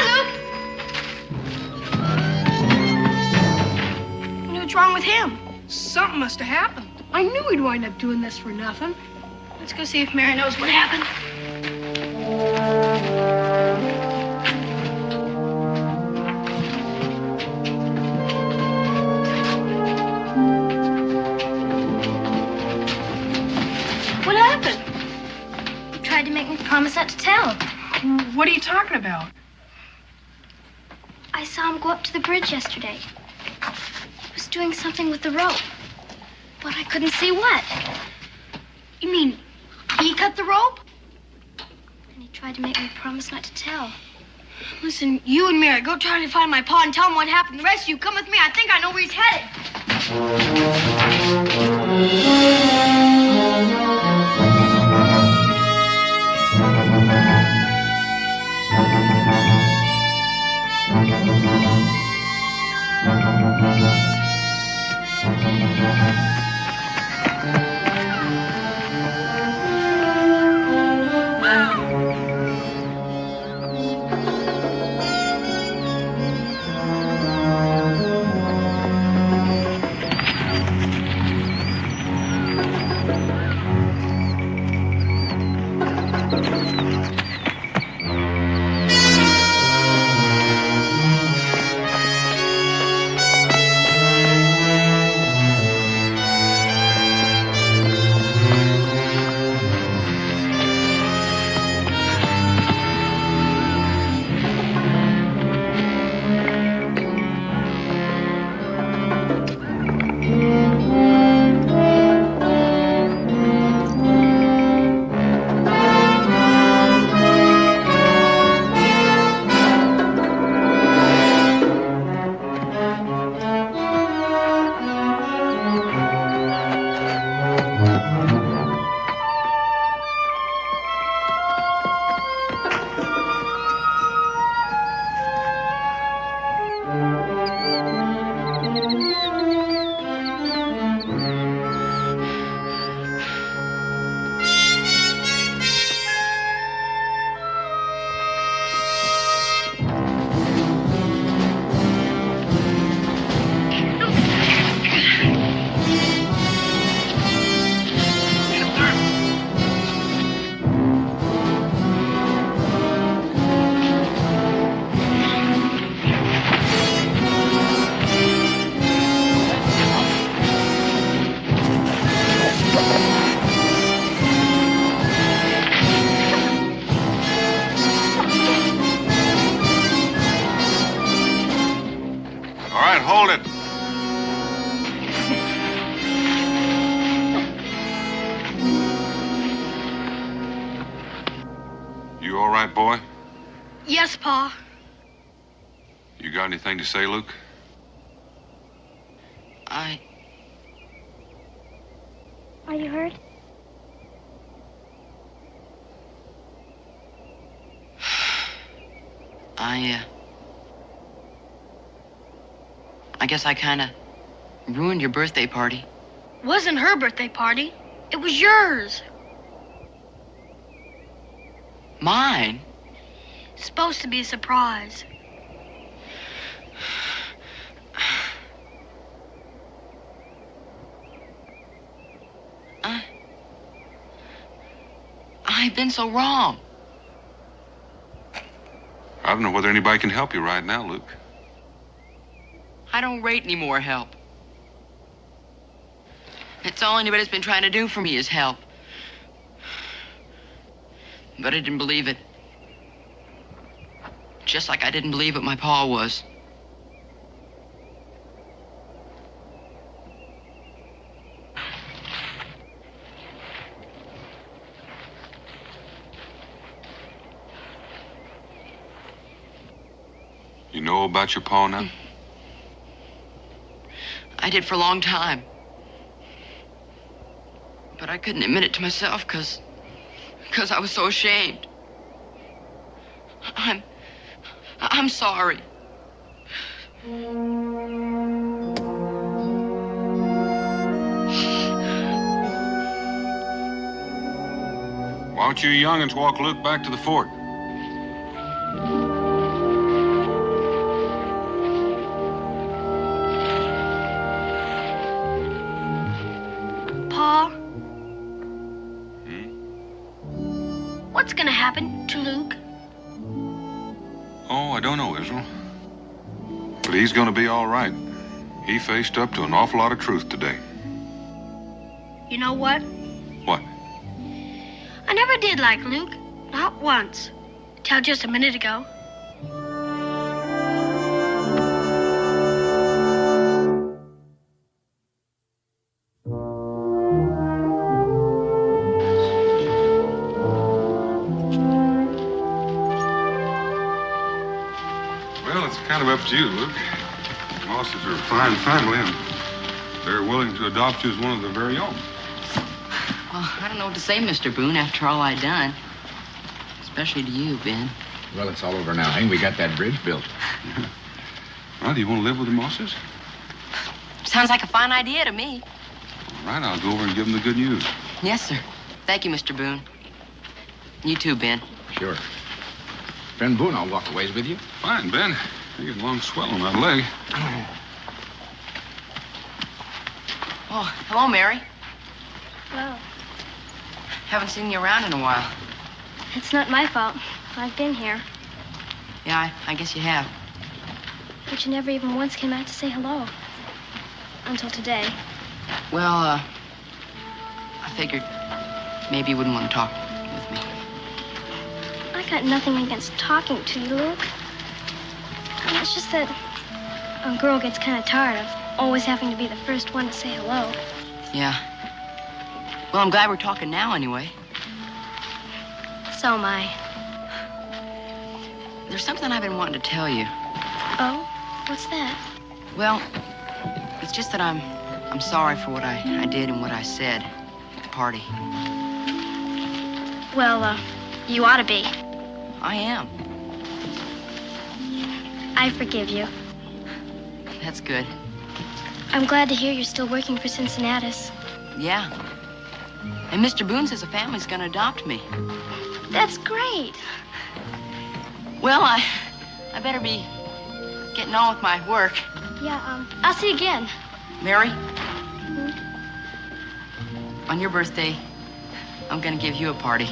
Speaker 21: Luke.
Speaker 3: What's wrong with him? Something must have happened. I knew he'd wind up doing this for nothing. Let's go see if Mary knows what happened.
Speaker 21: What happened? You tried to make me promise not to tell.
Speaker 3: What are you talking about?
Speaker 21: I saw him go up to the bridge yesterday. He was doing something with the rope, but I couldn't see what.
Speaker 3: You mean he cut the rope?
Speaker 21: And he tried to make me promise not to tell.
Speaker 3: Listen, you and Mary, go try to find my pa and tell him what happened. The rest of you, come with me. I think I know where he's headed.
Speaker 15: You all right, boy?
Speaker 21: Yes, Pa.
Speaker 15: You got anything to say, Luke?
Speaker 21: Are you hurt?
Speaker 20: I guess I kind of ruined your birthday party.
Speaker 21: Wasn't her birthday party. It was yours.
Speaker 20: Mine?
Speaker 21: It's supposed to be a surprise.
Speaker 20: I've been so wrong.
Speaker 15: I don't know whether anybody can help you right now, Luke.
Speaker 20: I don't rate any more help. It's all anybody's been trying to do for me is help. But I didn't believe it. Just like I didn't believe what my pa was.
Speaker 15: You know about your pa now?
Speaker 20: I did for a long time. But I couldn't admit it to myself because I was so ashamed. I'm sorry.
Speaker 15: Why don't you young'uns walk Luke back to the fort?
Speaker 21: Pa? What's gonna happen to Luke?
Speaker 15: Oh, I don't know, Israel. But he's gonna be all right. He faced up to an awful lot of truth today.
Speaker 21: You know what?
Speaker 15: What?
Speaker 21: I never did like Luke. Not once. Till just a minute ago.
Speaker 15: Well, it's kind of up to you, Luke. The Mosses are a fine family, and they're willing to adopt you as one of their very own.
Speaker 20: Well, I don't know what to say, Mr. Boone, after all I've done. Especially to you, Ben.
Speaker 8: Well, it's all over now. Hey, we got that bridge built.
Speaker 15: Well, do you want to live with the Mosses?
Speaker 20: Sounds like a fine idea to me.
Speaker 15: All right, I'll go over and give them the good news.
Speaker 20: Yes, sir. Thank you, Mr. Boone. You too, Ben.
Speaker 8: Sure. Friend Boone, I'll walk a ways with you.
Speaker 15: Fine, Ben. You get a long swell on that leg.
Speaker 20: Oh, hello, Mary.
Speaker 21: Well,
Speaker 20: Haven't seen you around in a while.
Speaker 21: it's not my fault. I've been here.
Speaker 20: Yeah, I guess you have.
Speaker 21: But you never even once came out to say hello. Until today.
Speaker 20: Well, I figured maybe you wouldn't want to talk with me.
Speaker 21: I got nothing against talking to you, Luke. It's just that a girl gets kind of tired of always having to be the first one to say hello.
Speaker 20: Yeah. Well, I'm glad we're talking now anyway.
Speaker 21: So am I.
Speaker 20: There's something I've been wanting to tell you.
Speaker 21: Oh? What's that?
Speaker 20: Well, it's just that I'm sorry for what I did and what I said at the party.
Speaker 21: Well, you ought to be.
Speaker 20: I am.
Speaker 21: I forgive you.
Speaker 20: That's good.
Speaker 21: I'm glad to hear you're still working for Cincinnatus.
Speaker 20: Yeah. And Mr. Boone says the family's gonna adopt me.
Speaker 21: That's great.
Speaker 20: Well, I better be getting on with my work.
Speaker 21: Yeah, I'll see you again.
Speaker 20: Mary? On your birthday, I'm gonna give you a party.